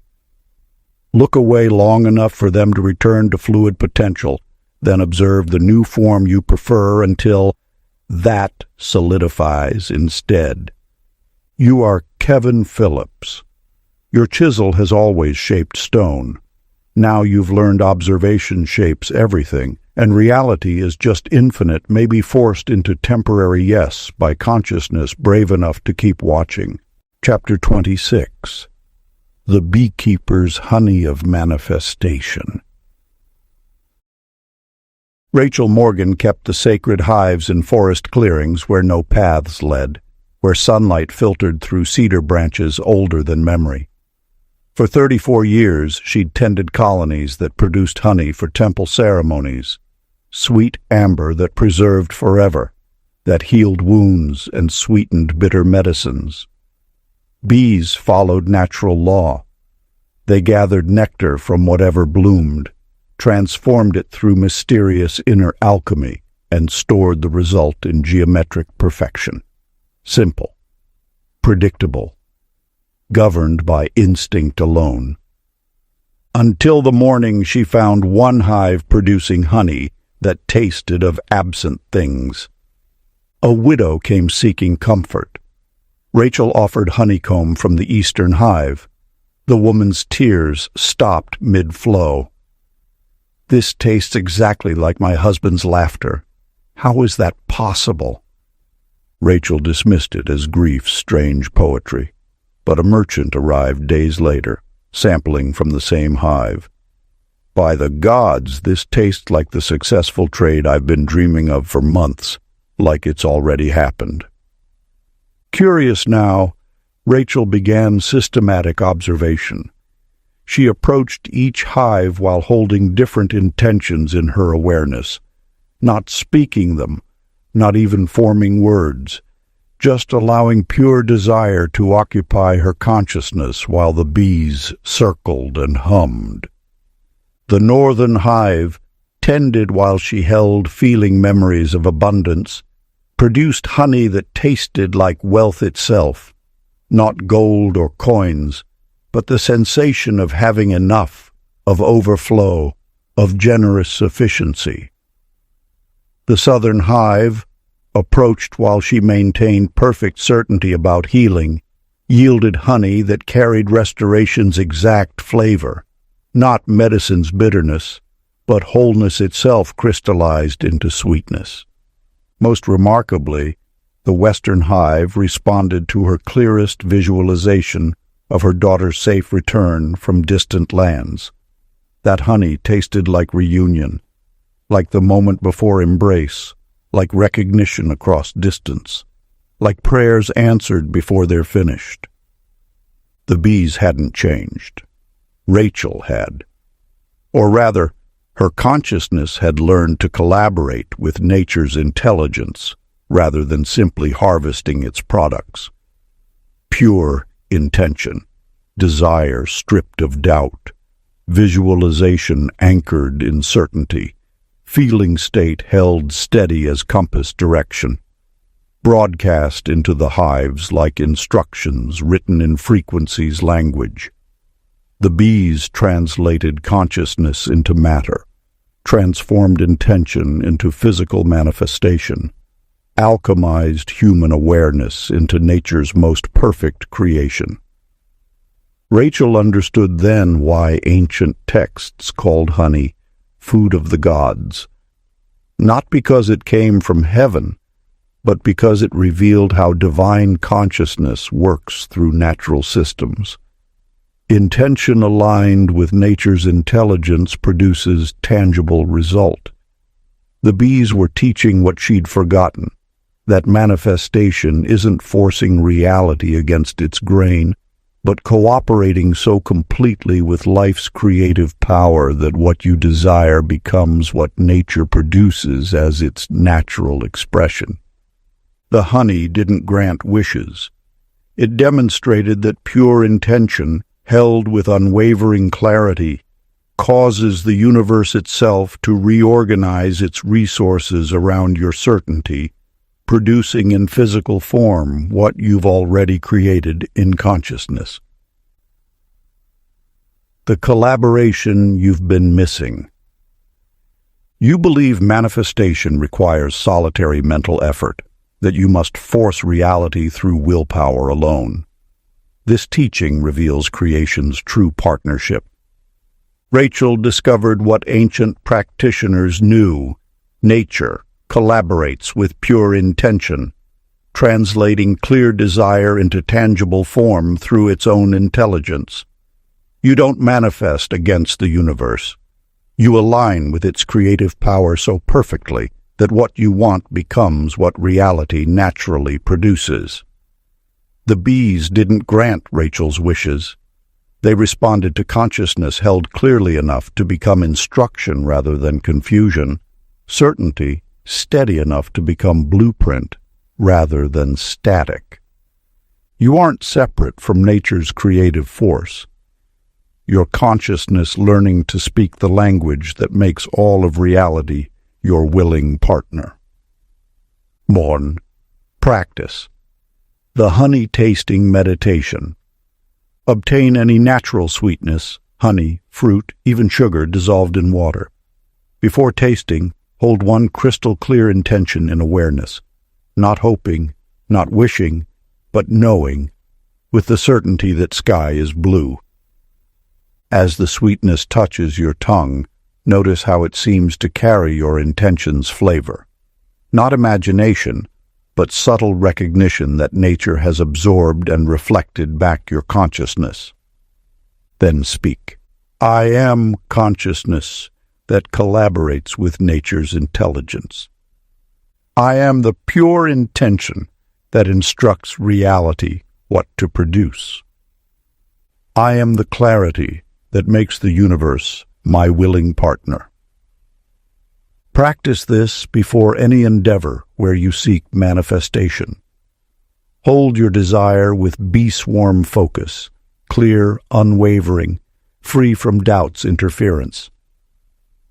Look away long enough for them to return to fluid potential, then observe the new form you prefer until that solidifies instead. You are Kevin Phillips. Your chisel has always shaped stone. Now you've learned observation shapes everything, and reality is just infinite, may be forced into temporary yes by consciousness brave enough to keep watching. Chapter 26. The Beekeeper's Honey of Manifestation. Rachel Morgan kept the sacred hives in forest clearings where no paths led, where sunlight filtered through cedar branches older than memory. For 34 years she'd tended colonies that produced honey for temple ceremonies, sweet amber that preserved forever, that healed wounds and sweetened bitter medicines. Bees followed natural law. They gathered nectar from whatever bloomed, transformed it through mysterious inner alchemy, and stored the result in geometric perfection. Simple, predictable, governed by instinct alone. Until the morning she found one hive producing honey that tasted of absent things. A widow came seeking comfort. Rachel offered honeycomb from the eastern hive. The woman's tears stopped mid-flow. This tastes exactly like my husband's laughter. How is that possible? Rachel dismissed it as grief's strange poetry, but a merchant arrived days later, sampling from the same hive. By the gods, this tastes like the successful trade I've been dreaming of for months, like it's already happened. Curious now, Rachel began systematic observation. She approached each hive while holding different intentions in her awareness, not speaking them, not even forming words, just allowing pure desire to occupy her consciousness while the bees circled and hummed. The northern hive, tended while she held feeling memories of abundance, produced honey that tasted like wealth itself, not gold or coins, but the sensation of having enough, of overflow, of generous sufficiency. The southern hive, approached while she maintained perfect certainty about healing, yielded honey that carried restoration's exact flavor, not medicine's bitterness, but wholeness itself crystallized into sweetness. Most remarkably, the Western hive responded to her clearest visualization of her daughter's safe return from distant lands. That honey tasted like reunion, like the moment before embrace, like recognition across distance, like prayers answered before they're finished. The bees hadn't changed. Rachel had. Or rather, her consciousness had learned to collaborate with nature's intelligence rather than simply harvesting its products. Pure intention, desire stripped of doubt, visualization anchored in certainty, feeling state held steady as compass direction, broadcast into the hives like instructions written in frequency's language. The bees translated consciousness into matter, transformed intention into physical manifestation, alchemized human awareness into nature's most perfect creation. Rachel understood then why ancient texts called honey food of the gods, not because it came from heaven, but because it revealed how divine consciousness works through natural systems. Intention aligned with nature's intelligence produces tangible result. The bees were teaching what she'd forgotten, that manifestation isn't forcing reality against its grain, but cooperating so completely with life's creative power that what you desire becomes what nature produces as its natural expression. The honey didn't grant wishes. It demonstrated that pure intention, held with unwavering clarity, causes the universe itself to reorganize its resources around your certainty, producing in physical form what you've already created in consciousness. The collaboration you've been missing. You believe manifestation requires solitary mental effort, that you must force reality through willpower alone. This teaching reveals creation's true partnership. Rachel discovered what ancient practitioners knew: nature collaborates with pure intention, translating clear desire into tangible form through its own intelligence. You don't manifest against the universe. You align with its creative power so perfectly that what you want becomes what reality naturally produces. The bees didn't grant Rachel's wishes. They responded to consciousness held clearly enough to become instruction rather than confusion, certainty steady enough to become blueprint rather than static. You aren't separate from nature's creative force. Your consciousness learning to speak the language that makes all of reality your willing partner. Morn. Practice. The honey-tasting meditation. Obtain any natural sweetness, honey, fruit, even sugar dissolved in water. Before tasting, hold one crystal-clear intention in awareness, not hoping, not wishing, but knowing, with the certainty that sky is blue. As the sweetness touches your tongue, notice how it seems to carry your intention's flavor. Not imagination, but subtle recognition that nature has absorbed and reflected back your consciousness. Then speak. I am consciousness that collaborates with nature's intelligence. I am the pure intention that instructs reality what to produce. I am the clarity that makes the universe my willing partner. Practice this before any endeavor where you seek manifestation. Hold your desire with bee-swarm focus, clear, unwavering, free from doubt's interference.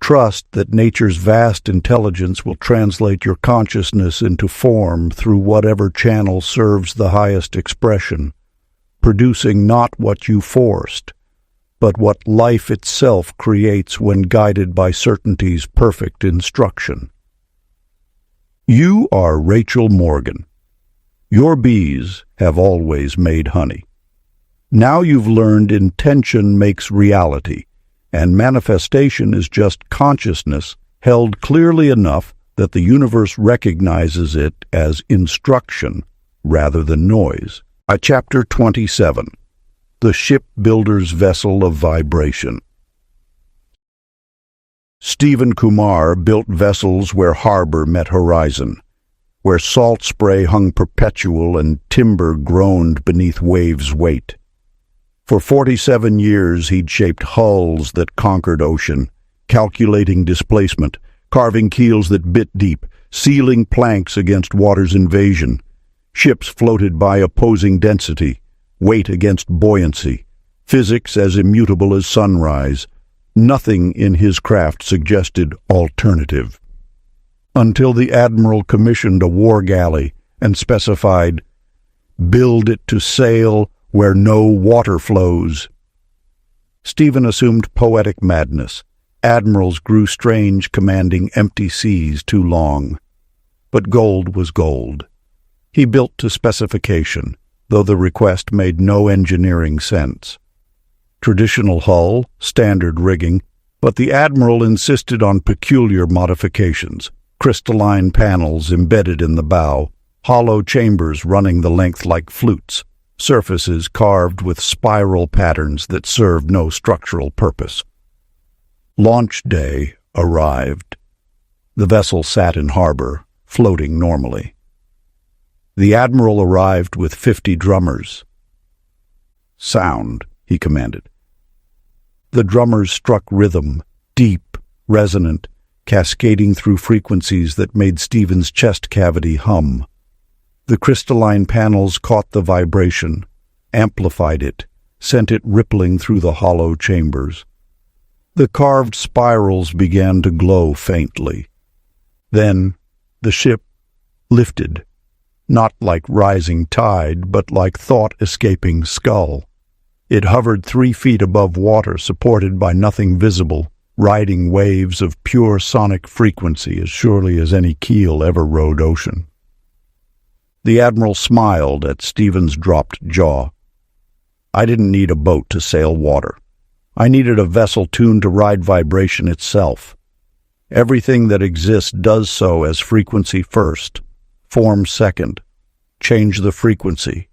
Trust that nature's vast intelligence will translate your consciousness into form through whatever channel serves the highest expression, producing not what you forced, but what life itself creates when guided by certainty's perfect instruction. You are Rachel Morgan. Your bees have always made honey. Now you've learned intention makes reality, and manifestation is just consciousness held clearly enough that the universe recognizes it as instruction rather than noise. Chapter 27. The Shipbuilder's Vessel of Vibration. Stephen Kumar built vessels where harbor met horizon, where salt spray hung perpetual and timber groaned beneath waves' weight. For 47 years he'd shaped hulls that conquered ocean, calculating displacement, carving keels that bit deep, sealing planks against water's invasion. Ships floated by opposing density, weight against buoyancy, physics as immutable as sunrise. Nothing in his craft suggested alternative. Until the admiral commissioned a war galley and specified, "Build it to sail where no water flows." Stephen assumed poetic madness. Admirals grew strange, commanding empty seas too long. But gold was gold. He built to specification, though the request made no engineering sense. Traditional hull, standard rigging, but the admiral insisted on peculiar modifications: crystalline panels embedded in the bow, hollow chambers running the length like flutes, surfaces carved with spiral patterns that served no structural purpose. Launch day arrived. The vessel sat in harbor, floating normally. The admiral arrived with 50 drummers. "Sound," he commanded. The drummers struck rhythm, deep, resonant, cascading through frequencies that made Stephen's chest cavity hum. The crystalline panels caught the vibration, amplified it, sent it rippling through the hollow chambers. The carved spirals began to glow faintly. Then the ship lifted, not like rising tide, but like thought-escaping skull. It hovered 3 feet above water, supported by nothing visible, riding waves of pure sonic frequency as surely as any keel ever rode ocean. The admiral smiled at Stephen's dropped jaw. "I didn't need a boat to sail water. I needed a vessel tuned to ride vibration itself. Everything that exists does so as frequency first, form second. Change the frequency.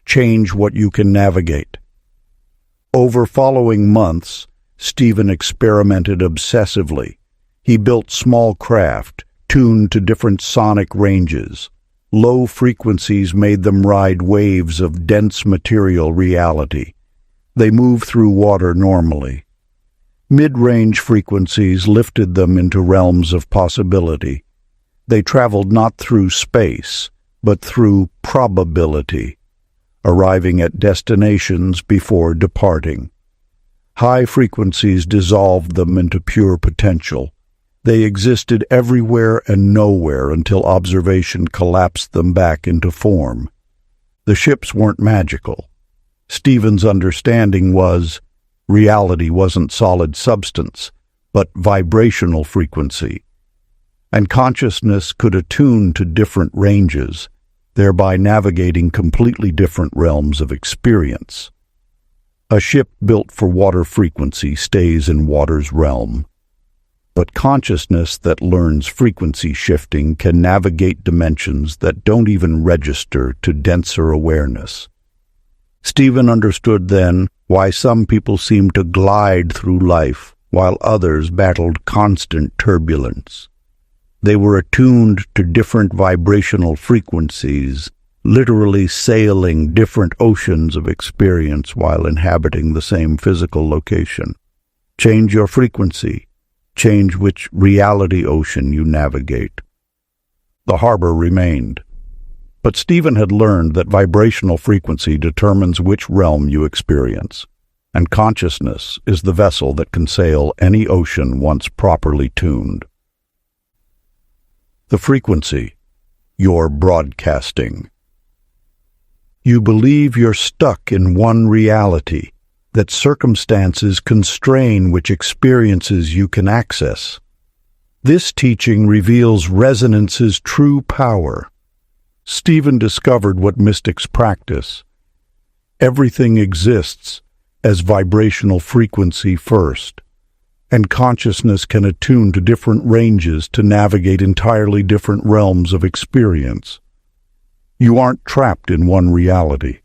Change what you can navigate." Over following months, Stephen experimented obsessively. He built small craft, tuned to different sonic ranges. Low frequencies made them ride waves of dense material reality. They moved through water normally. Mid-range frequencies lifted them into realms of possibility. They traveled not through space, but through probability, arriving at destinations before departing. High frequencies dissolved them into pure potential. They existed everywhere and nowhere until observation collapsed them back into form. The ships weren't magical. Stephen's understanding was, reality wasn't solid substance, but vibrational frequency. And consciousness could attune to different ranges, thereby navigating completely different realms of experience. A ship built for water frequency stays in water's realm. But consciousness that learns frequency shifting can navigate dimensions that don't even register to denser awareness. Stephen understood then why some people seemed to glide through life while others battled constant turbulence. They were attuned to different vibrational frequencies, literally sailing different oceans of experience while inhabiting the same physical location. Change your frequency. Change which reality ocean you navigate. The harbor remained. But Stephen had learned that vibrational frequency determines which realm you experience, and consciousness is the vessel that can sail any ocean once properly tuned. The frequency, your broadcasting. You believe you're stuck in one reality, that circumstances constrain which experiences you can access. This teaching reveals resonance's true power. Stephen discovered what mystics practice. Everything exists as vibrational frequency first, and consciousness can attune to different ranges to navigate entirely different realms of experience. You aren't trapped in one reality.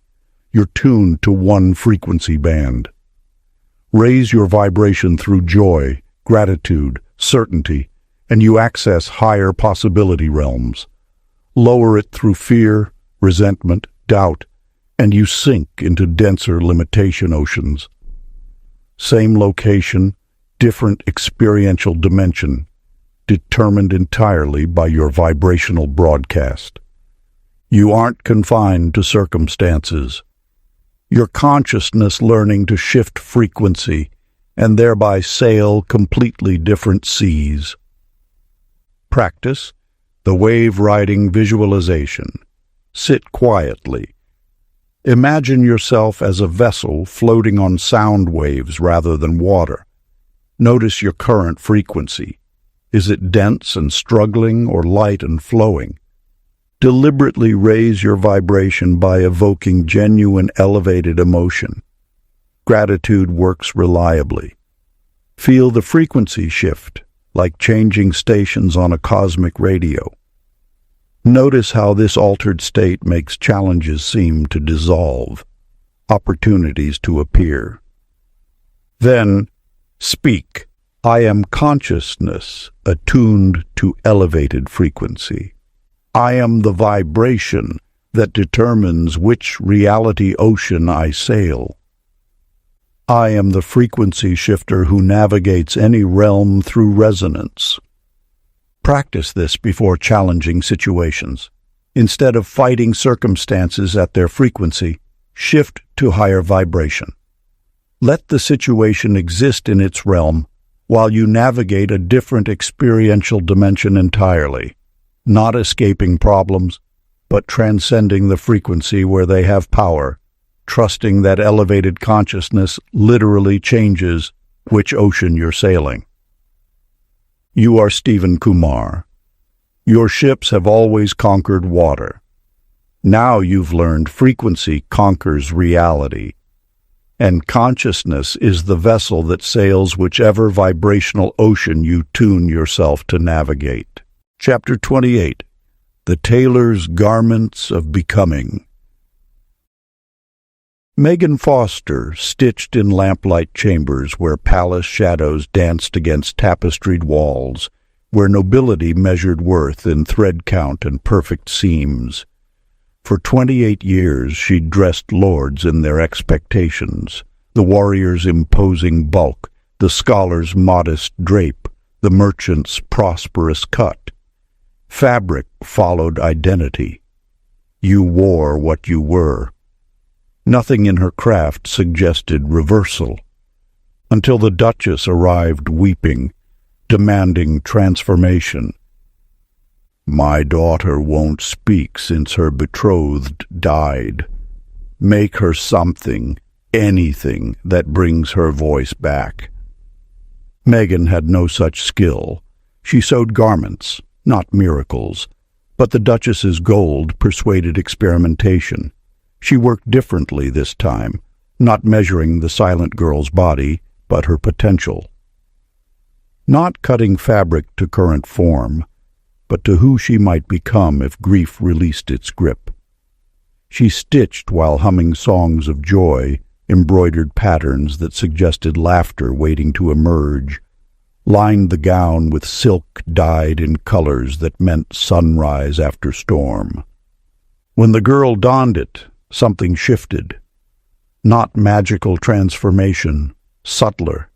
You're tuned to one frequency band. Raise your vibration through joy, gratitude, certainty, and you access higher possibility realms. Lower it through fear, resentment, doubt, and you sink into denser limitation oceans. Same location, different experiential dimension, determined entirely by your vibrational broadcast. You aren't confined to circumstances. Your consciousness learning to shift frequency and thereby sail completely different seas. Practice the wave-riding visualization. Sit quietly. Imagine yourself as a vessel floating on sound waves rather than water. Notice your current frequency. Is it dense and struggling or light and flowing? Deliberately raise your vibration by evoking genuine elevated emotion. Gratitude works reliably. Feel the frequency shift, like changing stations on a cosmic radio. Notice how this altered state makes challenges seem to dissolve, opportunities to appear. Then, speak. I am consciousness attuned to elevated frequency. I am the vibration that determines which reality ocean I sail. I am the frequency shifter who navigates any realm through resonance. Practice this before challenging situations. Instead of fighting circumstances at their frequency, shift to higher vibration. Let the situation exist in its realm while you navigate a different experiential dimension entirely, not escaping problems, but transcending the frequency where they have power, trusting that elevated consciousness literally changes which ocean you're sailing. You are Stephen Kumar. Your ships have always conquered water. Now you've learned frequency conquers reality, and consciousness is the vessel that sails whichever vibrational ocean you tune yourself to navigate. Chapter 28. The Tailor's Garments of Becoming. Megan Foster stitched in lamplight chambers where palace shadows danced against tapestried walls, where nobility measured worth in thread count and perfect seams. For 28 years she'd dressed lords in their expectations, the warrior's imposing bulk, the scholar's modest drape, the merchant's prosperous cut. Fabric followed identity. You wore what you were. Nothing in her craft suggested reversal, until the Duchess arrived weeping, demanding transformation. My daughter won't speak since her betrothed died. Make her something, anything that brings her voice back. Megan had no such skill. She sewed garments, not miracles, but the Duchess's gold persuaded experimentation. She worked differently this time, not measuring the silent girl's body, but her potential. Not cutting fabric to current form, but to who she might become if grief released its grip. She stitched while humming songs of joy, embroidered patterns that suggested laughter waiting to emerge, lined the gown with silk dyed in colors that meant sunrise after storm. When the girl donned it, something shifted. Not magical transformation, subtler.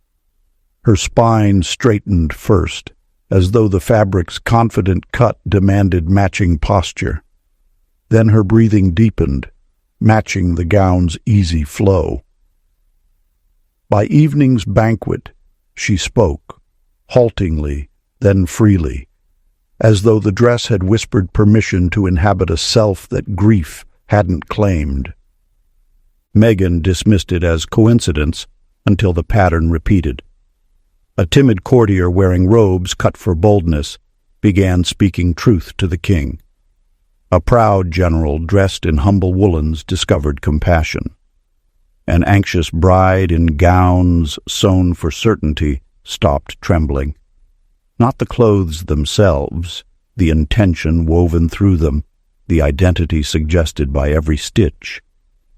Her spine straightened first, as though the fabric's confident cut demanded matching posture. Then her breathing deepened, matching the gown's easy flow. By evening's banquet, she spoke, haltingly, then freely, as though the dress had whispered permission to inhabit a self that grief hadn't claimed. Megan dismissed it as coincidence until the pattern repeated. A timid courtier wearing robes cut for boldness began speaking truth to the king. A proud general dressed in humble woolens discovered compassion. An anxious bride in gowns sewn for certainty stopped trembling. Not the clothes themselves, the intention woven through them, the identity suggested by every stitch,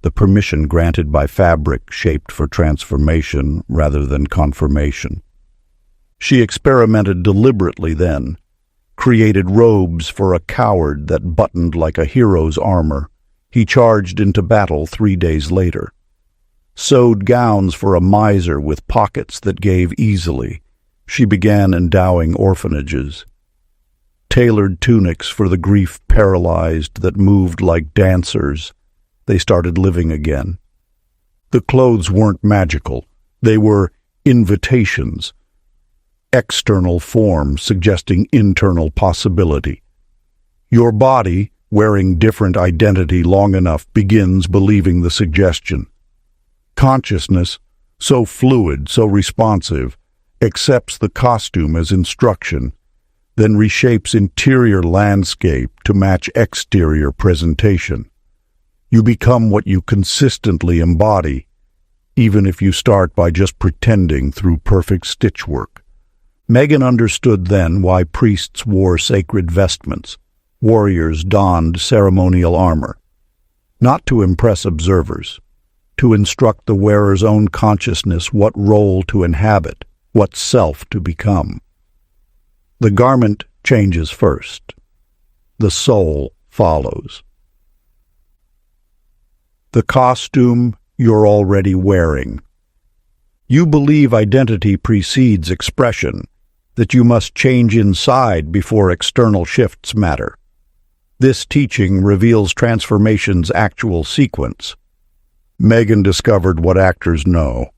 the permission granted by fabric shaped for transformation rather than conformation. She experimented deliberately then, created robes for a coward that buttoned like a hero's armor. He charged into battle 3 days later. Sewed gowns for a miser with pockets that gave easily. She began endowing orphanages. Tailored tunics for the grief-paralyzed that moved like dancers. They started living again. The clothes weren't magical. They were invitations. External form suggesting internal possibility. Your body, wearing different identity long enough, begins believing the suggestion. Consciousness, so fluid, so responsive, accepts the costume as instruction, then reshapes interior landscape to match exterior presentation. You become what you consistently embody, even if you start by just pretending through perfect stitchwork. Megan understood then why priests wore sacred vestments, warriors donned ceremonial armor. Not to impress observers, to instruct the wearer's own consciousness what role to inhabit, what self to become. The garment changes first. The soul follows. The costume you're already wearing. You believe identity precedes expression, that you must change inside before external shifts matter. This teaching reveals transformation's actual sequence. Megan discovered what actors know.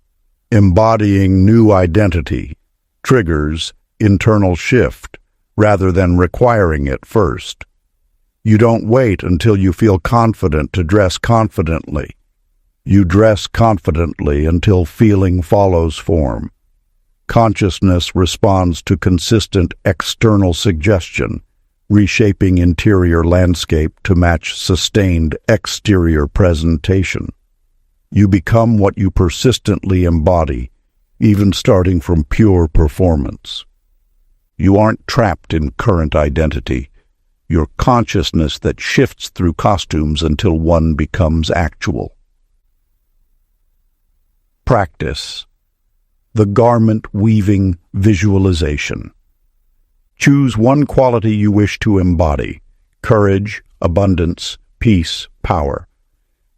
Embodying new identity triggers internal shift rather than requiring it first. You don't wait until you feel confident to dress confidently. You dress confidently until feeling follows form. Consciousness responds to consistent external suggestion, reshaping interior landscape to match sustained exterior presentation. You become what you persistently embody, even starting from pure performance. You aren't trapped in current identity. You're consciousness that shifts through costumes until one becomes actual. Practice. The garment-weaving visualization. Choose one quality you wish to embody: courage, abundance, peace, power.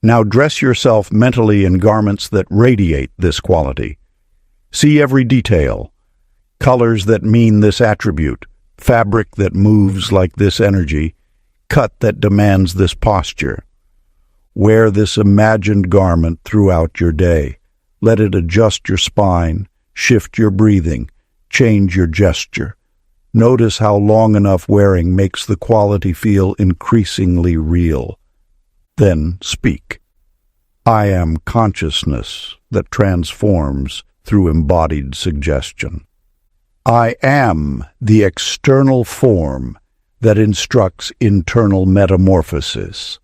Now dress yourself mentally in garments that radiate this quality. See every detail. Colors that mean this attribute, fabric that moves like this energy, cut that demands this posture. Wear this imagined garment throughout your day. Let it adjust your spine, shift your breathing, change your gesture. Notice how long enough wearing makes the quality feel increasingly real. Then speak. I am consciousness that transforms through embodied suggestion. I am the external form that instructs internal metamorphosis.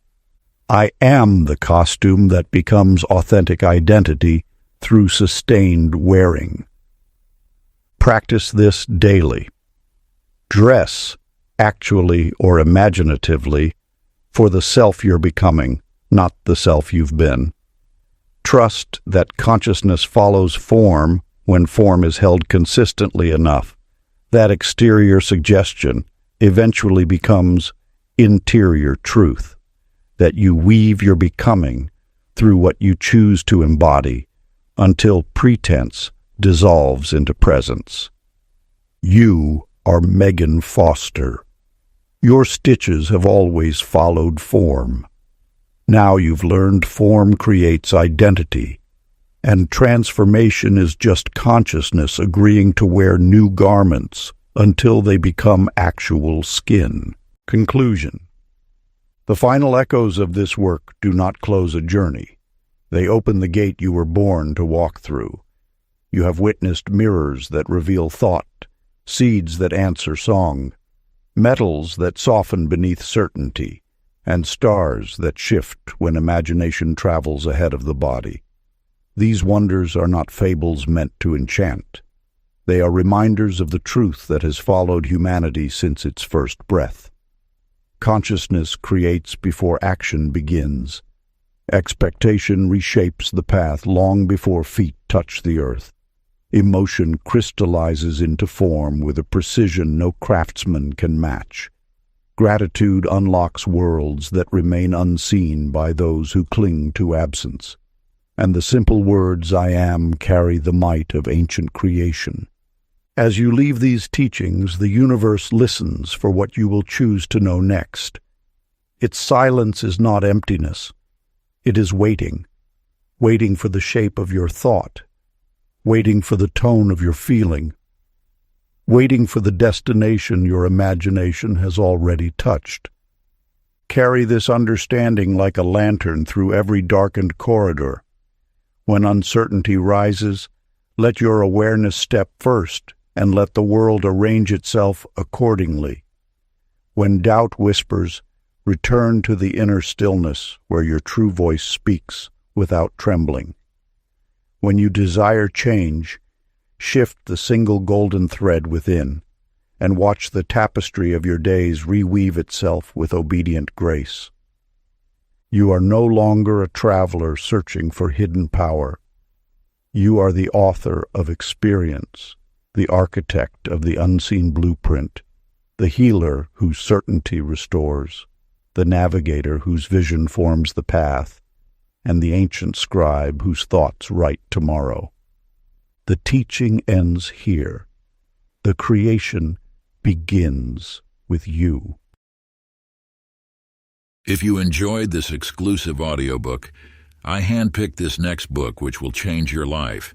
I am the costume that becomes authentic identity through sustained wearing. Practice this daily. Dress, actually or imaginatively, for the self you're becoming, not the self you've been. Trust that consciousness follows form when form is held consistently enough. That exterior suggestion eventually becomes interior truth, that you weave your becoming through what you choose to embody until pretense dissolves into presence. You are Megan Foster. Your stitches have always followed form. Now you've learned form creates identity, and transformation is just consciousness agreeing to wear new garments until they become actual skin. Conclusion. The final echoes of this work do not close a journey. They open the gate you were born to walk through. You have witnessed mirrors that reveal thought, seeds that answer song, metals that soften beneath certainty, and stars that shift when imagination travels ahead of the body. These wonders are not fables meant to enchant. They are reminders of the truth that has followed humanity since its first breath. Consciousness creates before action begins. Expectation reshapes the path long before feet touch the earth. Emotion crystallizes into form with a precision no craftsman can match. Gratitude unlocks worlds that remain unseen by those who cling to absence. And the simple words "I am" carry the might of ancient creation. As you leave these teachings, the universe listens for what you will choose to know next. Its silence is not emptiness. It is waiting, waiting for the shape of your thought, waiting for the tone of your feeling, waiting for the destination your imagination has already touched. Carry this understanding like a lantern through every darkened corridor. When uncertainty rises, let your awareness step first and let the world arrange itself accordingly. When doubt whispers, return to the inner stillness where your true voice speaks without trembling. When you desire change, shift the single golden thread within and watch the tapestry of your days reweave itself with obedient grace. You are no longer a traveler searching for hidden power. You are the author of experience, the architect of the unseen blueprint, the healer whose certainty restores, the navigator whose vision forms the path, and the ancient scribe whose thoughts write tomorrow. The teaching ends here. The creation begins with you. If you enjoyed this exclusive audiobook, I handpicked this next book which will change your life.